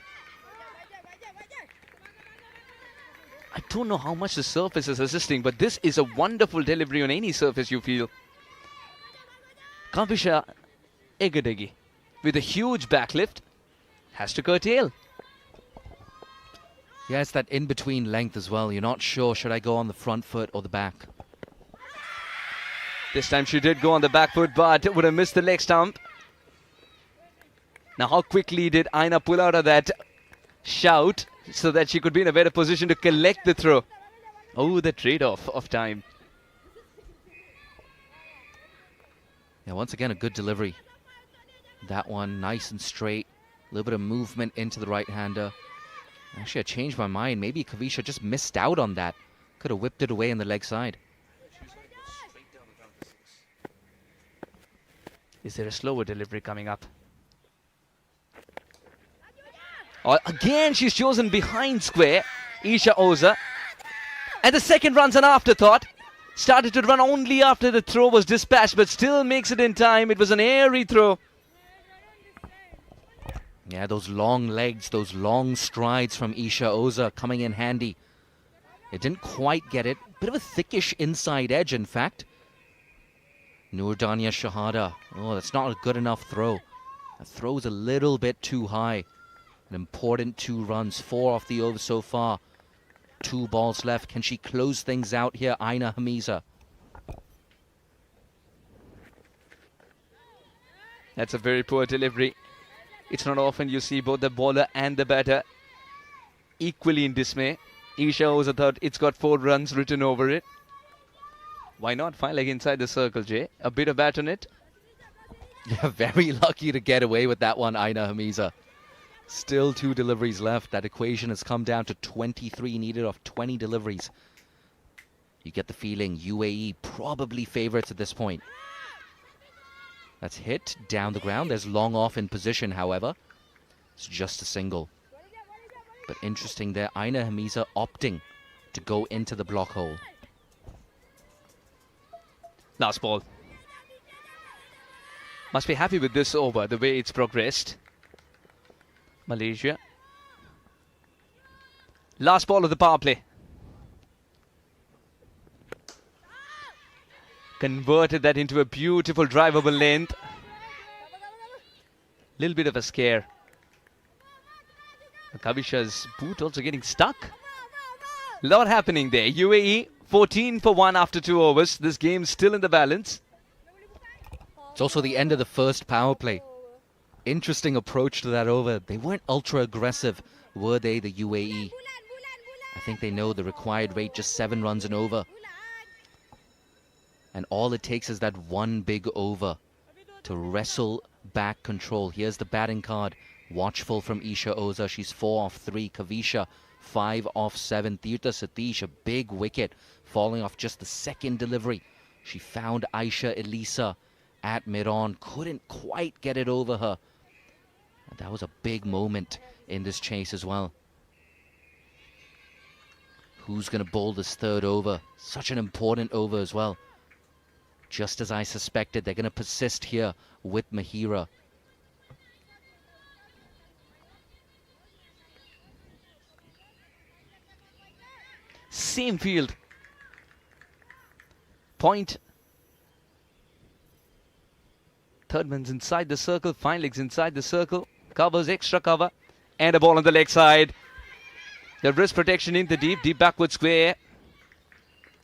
I don't know how much the surface is assisting, but this is a wonderful delivery on any surface you feel. Kavisha Egadegi with a huge backlift has to curtail. Yeah, it's that in-between length as well. You're not sure, should I go on the front foot or the back? This time she did go on the back foot, but would have missed the leg stump. Now how quickly did Aina pull out of that shout so that she could be in a better position to collect the throw. Oh, the trade-off of time. Yeah, once again, a good delivery. That one nice and straight. A little bit of movement into the right-hander. Actually, I changed my mind. Maybe Kavisha just missed out on that. Could have whipped it away on the leg side. Is there a slower delivery coming up? Oh, again, she's chosen behind square. Isha Oza. And the second run's an afterthought. Started to run only after the throw was dispatched, but still makes it in time. It was an airy throw. Yeah, those long legs, those long strides from Isha Oza coming in handy. It didn't quite get it. Bit of a thickish inside edge, in fact. Noordania Shahada. Oh, that's not a good enough throw. That throw's a little bit too high. An important 2 runs, 4 off the over so far. 2 balls left. Can she close things out here, Aina Hamiza? That's a very poor delivery. It's not often you see both the bowler and the batter equally in dismay. Isha Oza thought it's got 4 runs written over it. Why not 5 leg inside the circle, Jay? A bit of bat on it. Yeah, very lucky to get away with that one, Aina Hamiza. Still 2 deliveries left. That equation has come down to 23 needed off 20 deliveries. You get the feeling UAE probably favourites at this point. That's hit down the ground. There's long off in position, however. It's just a single. But interesting there, Aina Hamiza opting to go into the block hole. Last ball. Must be happy with this over, the way it's progressed. Malaysia. Last ball of the power play. Converted that into a beautiful drivable length. Little bit of a scare. Kavisha's boot also getting stuck. Lot happening there. UAE 14 for 1 after 2 overs. This game's still in the balance. It's also the end of the first power play. Interesting approach to that over. They weren't ultra aggressive, were they, the UAE? I think they know the required rate, just 7 runs and over. And all it takes is that one big over to wrestle back control. Here's the batting card. Watchful from Isha Oza. She's 4 off 3. Kavisha 5 off 7. Tirtha Satish, a big wicket, falling off just the second delivery. She found Aisha Elisa at mid-on. Couldn't quite get it over her. And that was a big moment in this chase as well. Who's going to bowl this third over? Such an important over as well. Just as I suspected, they're going to persist here with Mahira. Same field. Point. Third man's inside the circle. Fine legs inside the circle. Covers, extra cover. And a ball on the leg side. The wrist protection in the deep. Deep backward square.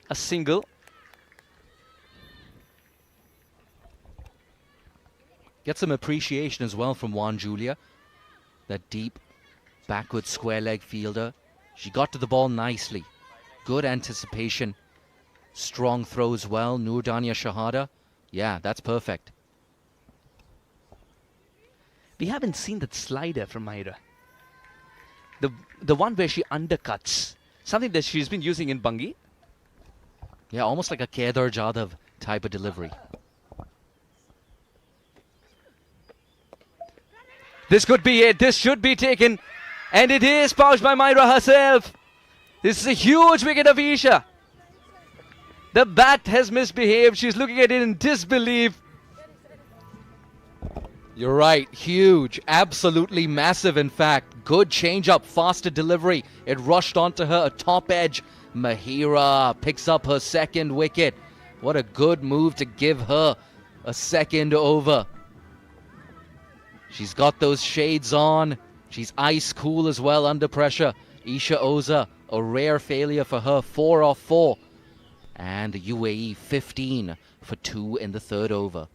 A single. Get some appreciation as well from Juan Julia. That deep backward square leg fielder. She got to the ball nicely. Good anticipation. Strong throw as well. Noordania Shahada. Yeah, that's perfect. We haven't seen that slider from Mahira. The one where she undercuts. Something that she's been using in Bangi. Yeah, almost like a Kedar Jadhav type of delivery. This could be it. This should be taken. And it is pouched by Mahira herself. This is a huge wicket of Isha. The bat has misbehaved. She's looking at it in disbelief. You're right. Huge. Absolutely massive, in fact. Good change-up. Faster delivery. It rushed onto her. A top edge. Mahira picks up her second wicket. What a good move to give her a second over. She's got those shades on. She's ice cool as well under pressure. Isha Oza, a rare failure for her. 4 off 4. And the UAE 15 for 2 in the third over.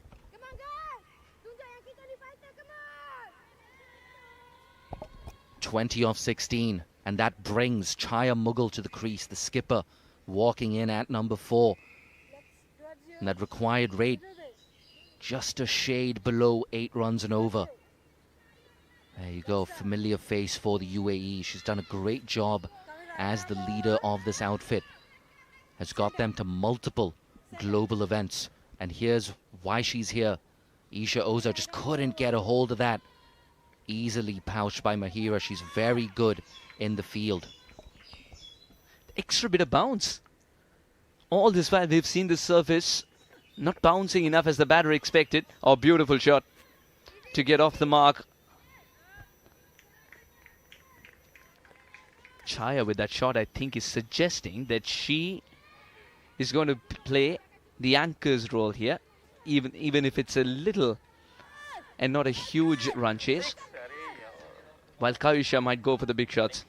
20 off 16. And that brings Chaya Mughal to the crease. The skipper walking in at number 4. And that required rate just a shade below 8 runs and over. There you go, familiar face for the UAE. She's done a great job as the leader of this outfit. Has got them to multiple global events. And here's why she's here. Isha Oza just couldn't get a hold of that. Easily pouched by Mahira. She's very good in the field. Extra bit of bounce. All this while we've seen the surface not bouncing enough as the batter expected. Oh, beautiful shot to get off the mark. Chaya with that shot, I think, is suggesting that she is going to play the anchor's role here, even if it's a little and not a huge run chase, while Kayusha might go for the big shots.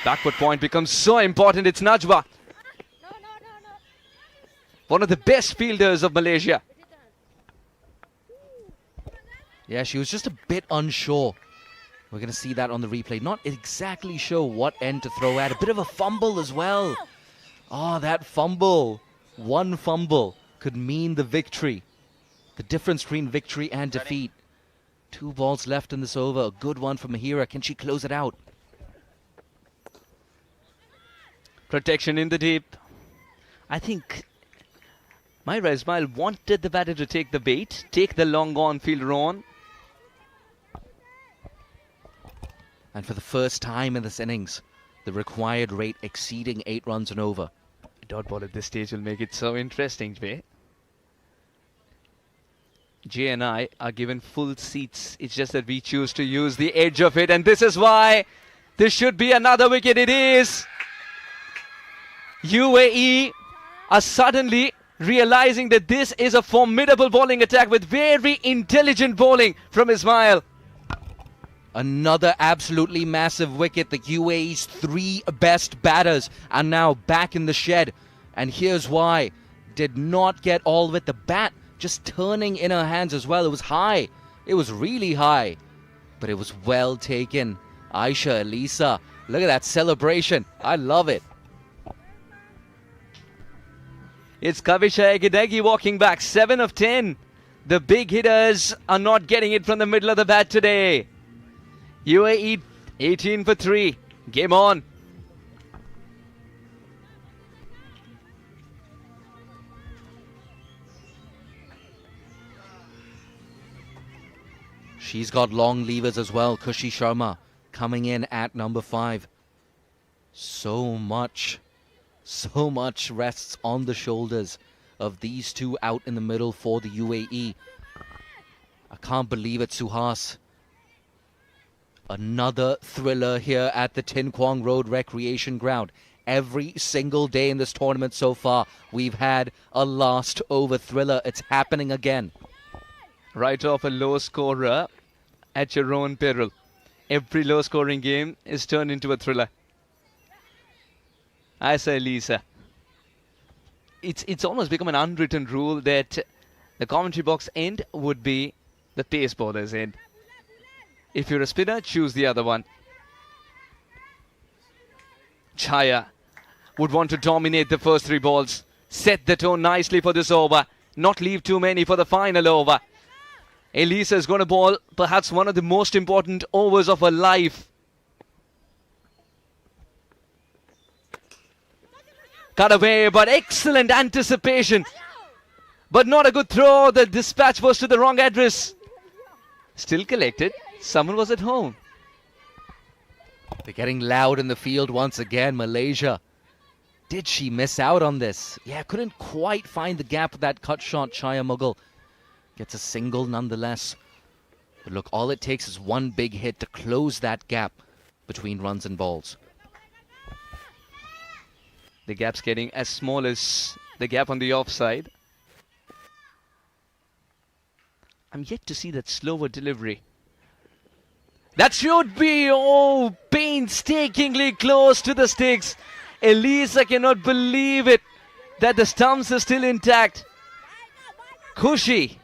Backward point becomes so important. It's Najwa, one of the best fielders of Malaysia. Yeah, she was just a bit unsure. We're going to see that on the replay. Not exactly sure what end to throw at. A bit of a fumble as well. Oh, that fumble. One fumble could mean the victory. The difference between victory and defeat. 2 balls left in this over. A good one for Mahira. Can she close it out? Protection in the deep. I think Mahira Ismail wanted the batter to take the bait, take the long on fielder on. And for the first time in this innings, the required rate exceeding 8 runs and over. A dot ball at this stage will make it so interesting, Jay and I are given full seats. It's just that we choose to use the edge of it, and this is why this should be another wicket. It is. UAE are suddenly realizing that this is a formidable bowling attack with very intelligent bowling from Ismail. Another absolutely massive wicket. The UAE's 3 best batters are now back in the shed. And here's why. Did not get all of it. The bat just turning in her hands as well. It was high. It was really high. But it was well taken. Aisha, Elisa, look at that celebration. I love it. It's Kavisha Egedegi walking back. 7 of 10. The big hitters are not getting it from the middle of the bat today. UAE 18 for 3. Game on. She's got long levers as well. Khushi Sharma coming in at number 5. So much rests on the shoulders of these two out in the middle for the UAE. I can't believe it, Suhas. Another thriller here at the Tin Kwong Road Recreation Ground. Every single day in this tournament so far, we've had a last over thriller. It's happening again. Right off a low scorer at your own peril. Every low scoring game is turned into a thriller. I say, Lisa, it's almost become an unwritten rule that the commentary box end would be the pace bowler's end. If you're a spinner, choose the other one. Chaya would want to dominate the first 3 balls. Set the tone nicely for this over. Not leave too many for the final over. Elisa is going to bowl perhaps one of the most important overs of her life. Cut away, but excellent anticipation. But not a good throw. The dispatch was to the wrong address. Still collected. Someone was at home. They're getting loud in the field once again, Malaysia. Did she miss out on this? Yeah, couldn't quite find the gap with that cut shot. Chaya Mughal gets a single nonetheless. But look, all it takes is one big hit to close that gap between runs and balls. The gap's getting as small as the gap on the offside. I'm yet to see that slower delivery. That should be, oh, painstakingly close to the sticks. Elisa cannot believe it, that the stumps are still intact. Khushi.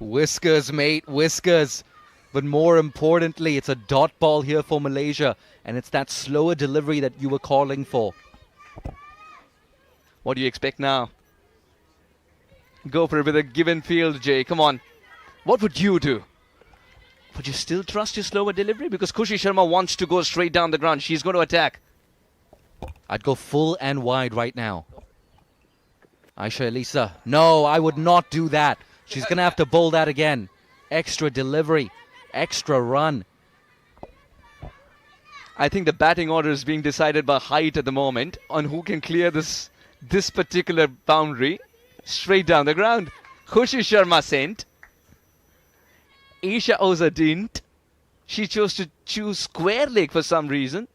Whiskers, mate, whiskers. But more importantly, it's a dot ball here for Malaysia. And it's that slower delivery that you were calling for. What do you expect now? Go for it with a given field, Jay. Come on. What would you do? Would you still trust your slower delivery? Because Khushi Sharma wants to go straight down the ground. She's going to attack. I'd go full and wide right now. Aisha Elisa. No, I would not do that. She's going to have to bowl that again. Extra delivery. Extra run. I think the batting order is being decided by height at the moment on who can clear this particular boundary. Straight down the ground. Khushi Sharma sent. Isha Oza didn't. She chose to choose square leg for some reason.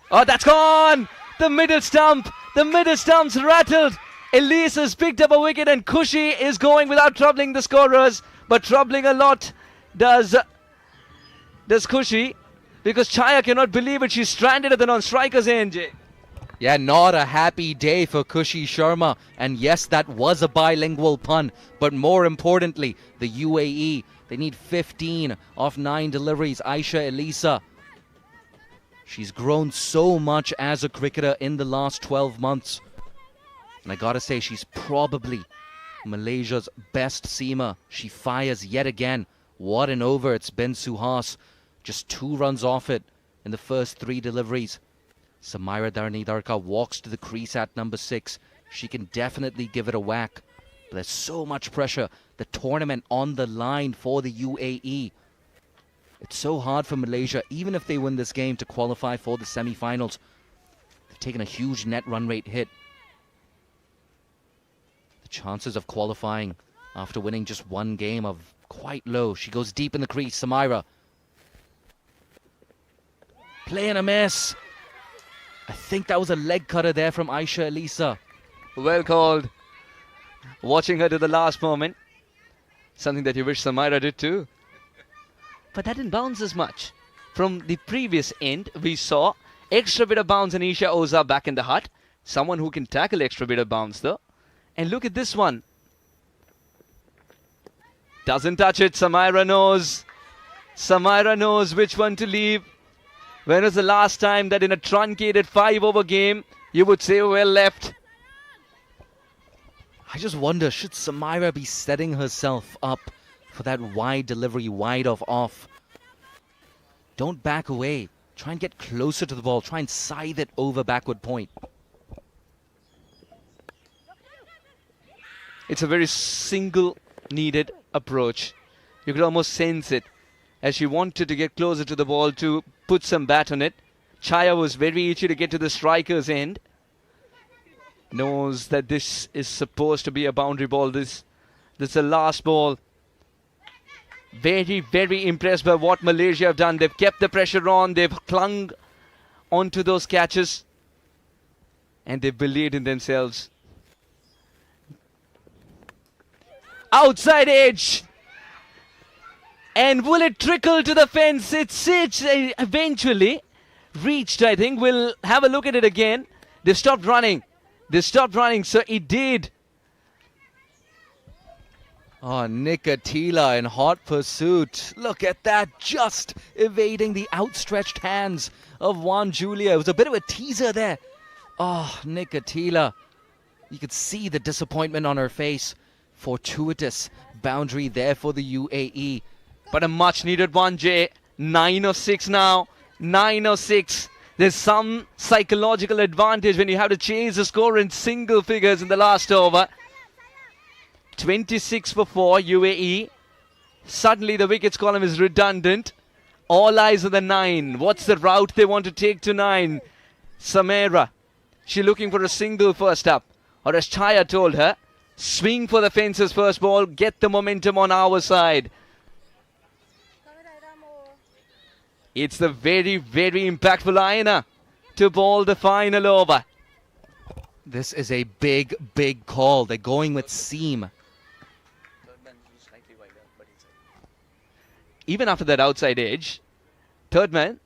Oh, that's gone! The middle stump! The middle stump's rattled! Elisa's picked up a wicket and Khushi is going without troubling the scorers. But troubling a lot does Khushi. Because Chaya cannot believe it. She's stranded at the non-strikers end. Yeah, not a happy day for Khushi Sharma. And yes, that was a bilingual pun. But more importantly, the UAE, they need 15 off 9 deliveries. Aisha Elisa. She's grown so much as a cricketer in the last 12 months. And I gotta say, she's probably Malaysia's best seamer. She fires yet again. What an over it's been, Suhas. Just 2 runs off it in the first 3 deliveries. Samaira Darnidarka walks to the crease at number 6. She can definitely give it a whack. But there's so much pressure. The tournament on the line for the UAE. It's so hard for Malaysia, even if they win this game, to qualify for the semi-finals. They've taken a huge net run rate hit. The chances of qualifying after winning just 1 game are quite low. She goes deep in the crease, Samaira. Play and a miss. I think that was a leg cutter there from Aisha Elisa. Well called. Watching her to the last moment. Something that you wish Samaira did too. But that didn't bounce as much. From the previous end, we saw extra bit of bounce and Isha Oza back in the hut. Someone who can tackle extra bit of bounce though. And look at this one. Doesn't touch it. Samaira knows. Samaira knows which one to leave. When was the last time that in a truncated 5-over game, you would say, well left? I just wonder, should Samaira be setting herself up for that wide delivery, wide of off? Don't back away. Try and get closer to the ball. Try and scythe it over backward point. It's a very single needed approach. You could almost sense it as she wanted to get closer to the ball to put some bat on it. Chaya was very itchy to get to the striker's end. Knows that this is supposed to be a boundary ball. This is the last ball. Very, very impressed by what Malaysia have done. They've kept the pressure on. They've clung onto those catches. And they've believed in themselves. Outside edge. And will it trickle to the fence? It's eventually reached, I think. We'll have a look at it again. They stopped running. So it did. Oh, Nikatila in hot pursuit. Look at that, just evading the outstretched hands of Juan Julia. It was a bit of a teaser there. Oh, Nikatila. You could see the disappointment on her face. Fortuitous boundary there for the UAE. But a much needed one, Jay. 9 of 6 now. 9 of 6. There's some psychological advantage when you have to change the score in single figures in the last over. 26 for 4, UAE. Suddenly the wickets column is redundant. All eyes on the 9. What's the route they want to take to 9? Samera. She looking for a single first up. Or as Chaya told her, swing for the fences first ball. Get the momentum on our side. It's the very, very impactful Aina to bowl the final over. This is a big, big call. They're going with seam. Even after that outside edge, third man,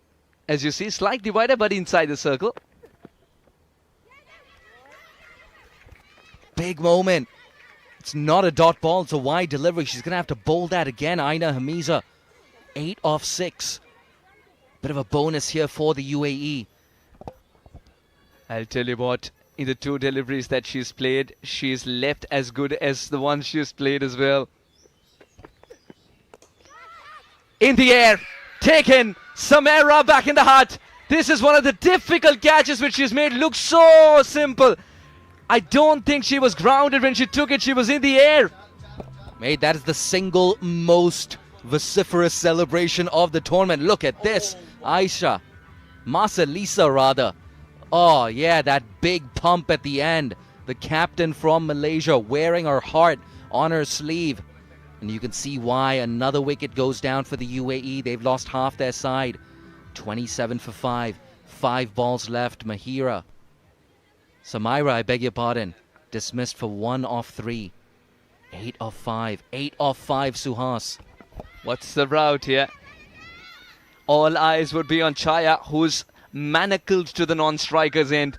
as you see, slightly wider but inside the circle. Big moment. It's not a dot ball, it's a wide delivery. She's going to have to bowl that again, Aina Hamiza. 8 off 6. Bit of a bonus here for the UAE. I'll tell you what, in the 2 deliveries that she's played, she's left as good as the one she's played as well. In the air, taken, Samera back in the hut. This is one of the difficult catches which she's made look so simple. I don't think she was grounded when she took it, she was in the air. Mate, that is the single most vociferous celebration of the tournament. Look at this. Masalisa rather. Oh yeah, that big pump at the end. The captain from Malaysia wearing her heart on her sleeve. And you can see why. Another wicket goes down for the UAE. They've lost half their side. 27 for 5. 5 balls left. Mahira. Samaira, I beg your pardon. Dismissed for 1 off 3. 8 off 5. 8 off 5, Suhas. What's the route here? All eyes would be on Chaya, who's manacled to the non-striker's end.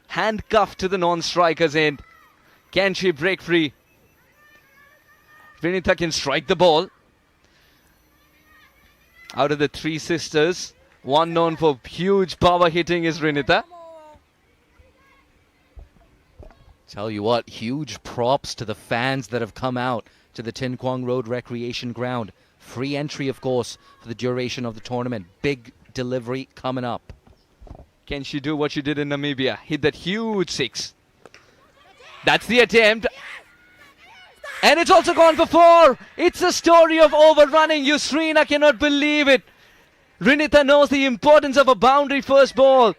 Handcuffed to the non-striker's end. Can she break free? Vinitha can strike the ball. Out of the 3 sisters, one known for huge power hitting is Rinita. Tell you what, huge props to the fans that have come out to the Tin Kwong Road Recreation Ground. Free entry, of course, for the duration of the tournament. Big delivery coming up. Can she do what she did in Namibia? Hit that huge 6. That's the attempt. And it's also gone for 4. It's a story of overrunning. Yusrina cannot believe it. Rinita knows the importance of a boundary first ball.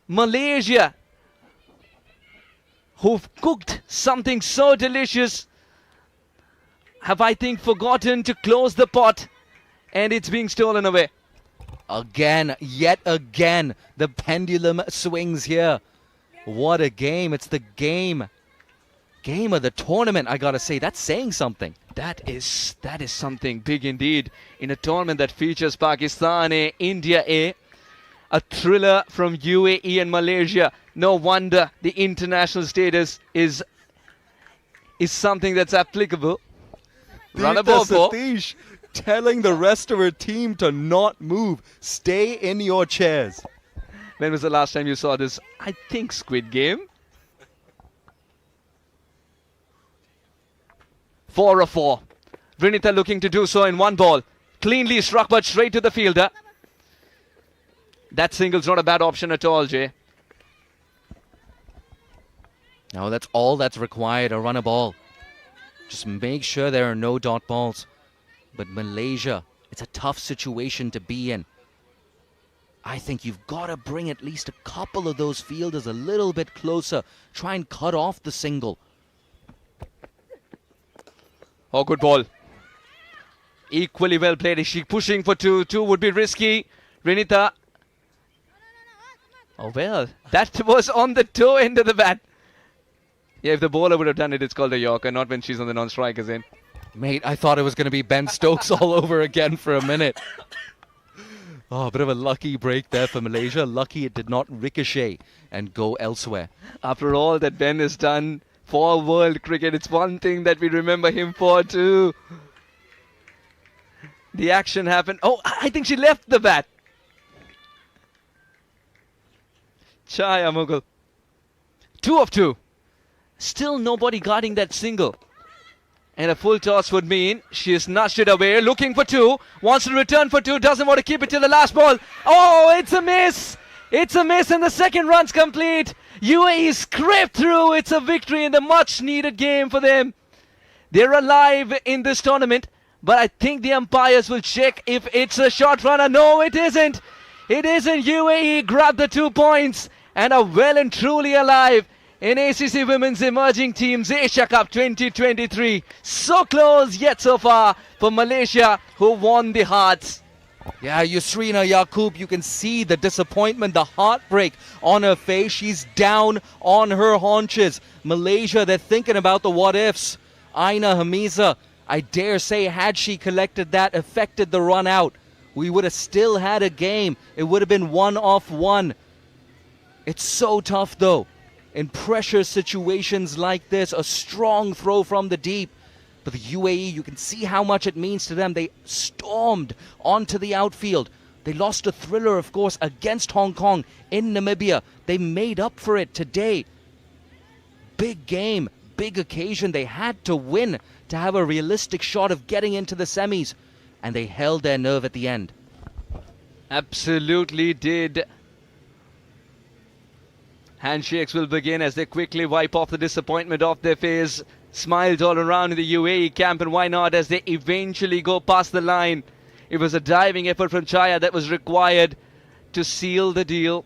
Malaysia, who've cooked something so delicious, have, I think, forgotten to close the pot, and it's being stolen away. Again, yet again, the pendulum swings here. What a game. It's the game of the tournament, I gotta say. That's saying something. That is something big indeed. In a tournament that features Pakistan A, India A, a thriller from UAE and Malaysia. No wonder the international status is something that's applicable. Run a ball for Satish telling the rest of her team to not move. Stay in your chairs. When was the last time you saw this? I think Squid Game. 4 of 4. Rinita looking to do so in 1 ball. Cleanly struck but straight to the fielder. That single's not a bad option at all, Jay. No, that's all that's required, a run a ball. Just make sure there are no dot balls. But Malaysia, it's a tough situation to be in. I think you've got to bring at least a couple of those fielders a little bit closer. Try and cut off the single. Oh, good ball. Equally well played. Is she pushing for two? Two would be risky. Renita. Oh, well, that was on the toe end of the bat. Yeah, if the bowler would have done it, it's called a Yorker, not when she's on the non-strikers end. Mate, I thought it was going to be Ben Stokes all over again for a minute. Oh, a bit of a lucky break there for Malaysia. Lucky it did not ricochet and go elsewhere. After all that Ben has done for world cricket, it's one thing that we remember him for too. The action happened. Oh, I think she left the bat. Chaya Mughal. 2 of 2. Still nobody guarding that single. And a full toss would mean she has nudged it away, looking for 2, wants to return for 2, doesn't want to keep it till the last ball. Oh, it's a miss. It's a miss and the second run's complete. UAE scraped through. It's a victory in the much needed game for them. They're alive in this tournament, but I think the umpires will check if it's a short runner. No, it isn't. It isn't. UAE grabbed the 2 points and are well and truly alive in ACC Women's Emerging Teams Asia Cup 2023. So close yet so far for Malaysia, who won the hearts. Yeah, Yusrina Yaqub, you can see the disappointment, the heartbreak on her face. She's down on her haunches. Malaysia, they're thinking about the what-ifs. Aina Hamiza, I dare say, had she collected that, affected the run out, we would have still had a game. It would have been 1-1. It's so tough, though. In pressure situations like this, a strong throw from the deep. But the UAE, you can see how much it means to them. They stormed onto the outfield. They lost a thriller, of course, against Hong Kong in Namibia. They made up for it today. Big game, big occasion. They had to win to have a realistic shot of getting into the semis. And they held their nerve at the end. Absolutely did. Handshakes will begin as they quickly wipe off the disappointment off their face. Smiles all around in the UAE camp, and why not, as they eventually go past the line. It was a diving effort from Chaya that was required to seal the deal,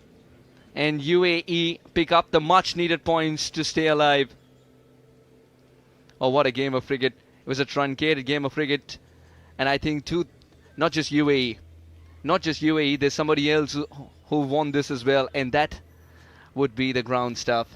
and UAE pick up the much needed points to stay alive. Oh, what a game of cricket. It was a truncated game of cricket, and I think not just UAE, there's somebody else who won this as well, and that would be the ground staff,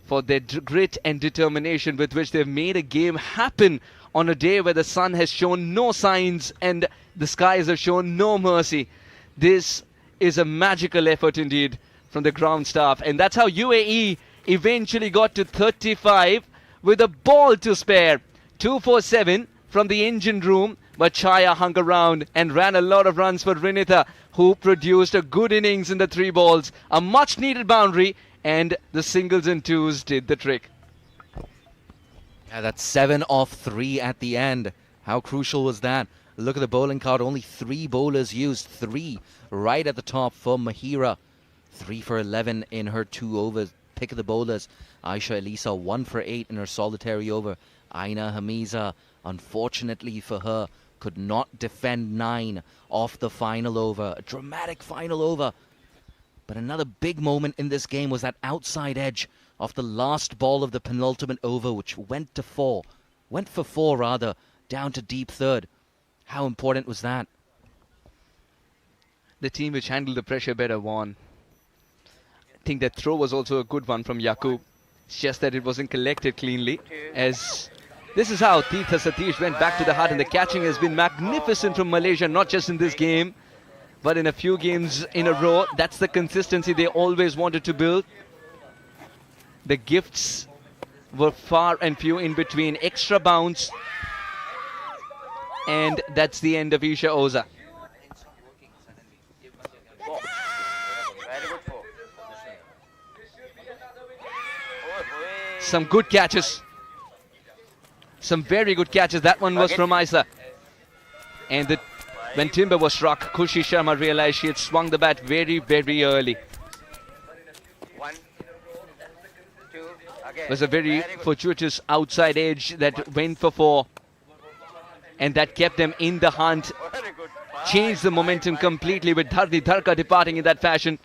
for their grit and determination with which they've made a game happen on a day where the sun has shown no signs and the skies have shown no mercy. This is a magical effort indeed from the ground staff, and that's how UAE eventually got to 35 with a ball to spare. 247 from the engine room, but Chaya hung around and ran a lot of runs for Renita, who produced a good innings in the 3 balls, a much needed boundary, and the singles and twos did the trick. Yeah, that's 7 off 3 at the end. How crucial was that? Look at the bowling card, only 3 bowlers used, 3 right at the top for Mahira. 3 for 11 in her 2 overs. Pick of the bowlers, Aisha Elisa, 1 for 8 in her solitary over. Aina Hamiza, unfortunately for her, could not defend 9 off the final over. A dramatic final over. But another big moment in this game was that outside edge off the last ball of the penultimate over, which went to 4. Went for 4 rather, down to deep third. How important was that? The team which handled the pressure better won. I think that throw was also a good one from Yaqub. It's just that it wasn't collected cleanly, as this is how Tirtha Satish went back to the heart, and the catching has been magnificent from Malaysia, not just in this game, but in a few games in a row. That's the consistency they always wanted to build. The gifts were far and few in between. Extra bounce, and that's the end of Isha Oza. Some good catches. Some very good catches. That one was from Isa. And when Timber was struck, Khushi Sharma realized she had swung the bat very, very early. 1, 2, was a very fortuitous outside edge that went for 4. And that kept them in the hunt. Changed the momentum completely with Dhardi Dharka departing in that fashion.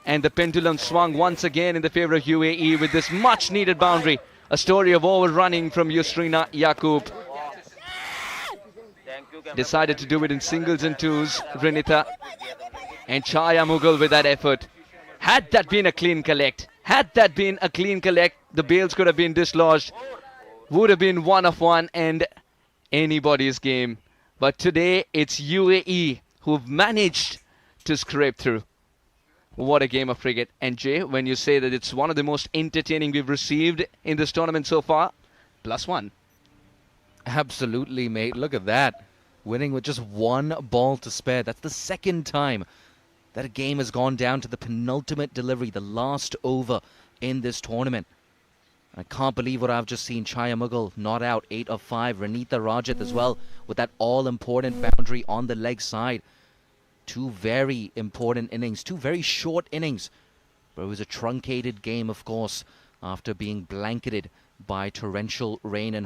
And the pendulum swung once again in the favor of UAE with this much needed boundary. A story of overrunning from Yusrina Yaqub. Decided to do it in singles and twos, Renita. And Chaya Mughal with that effort. Had that been a clean collect, the bails could have been dislodged. Would have been 1 of 1 and anybody's game. But today it's UAE who've managed to scrape through. What a game of cricket. And Jay, when you say that it's one of the most entertaining we've received in this tournament so far, +1. Absolutely, mate. Look at that. Winning with just 1 ball to spare. That's the second time that a game has gone down to the penultimate delivery, the last over in this tournament. I can't believe what I've just seen. Chaya Mughal not out, 8 of 5. Renita Rajat as well with that all-important boundary on the leg side. 2 very important innings, 2 very short innings. But it was a truncated game, of course, after being blanketed by torrential rain and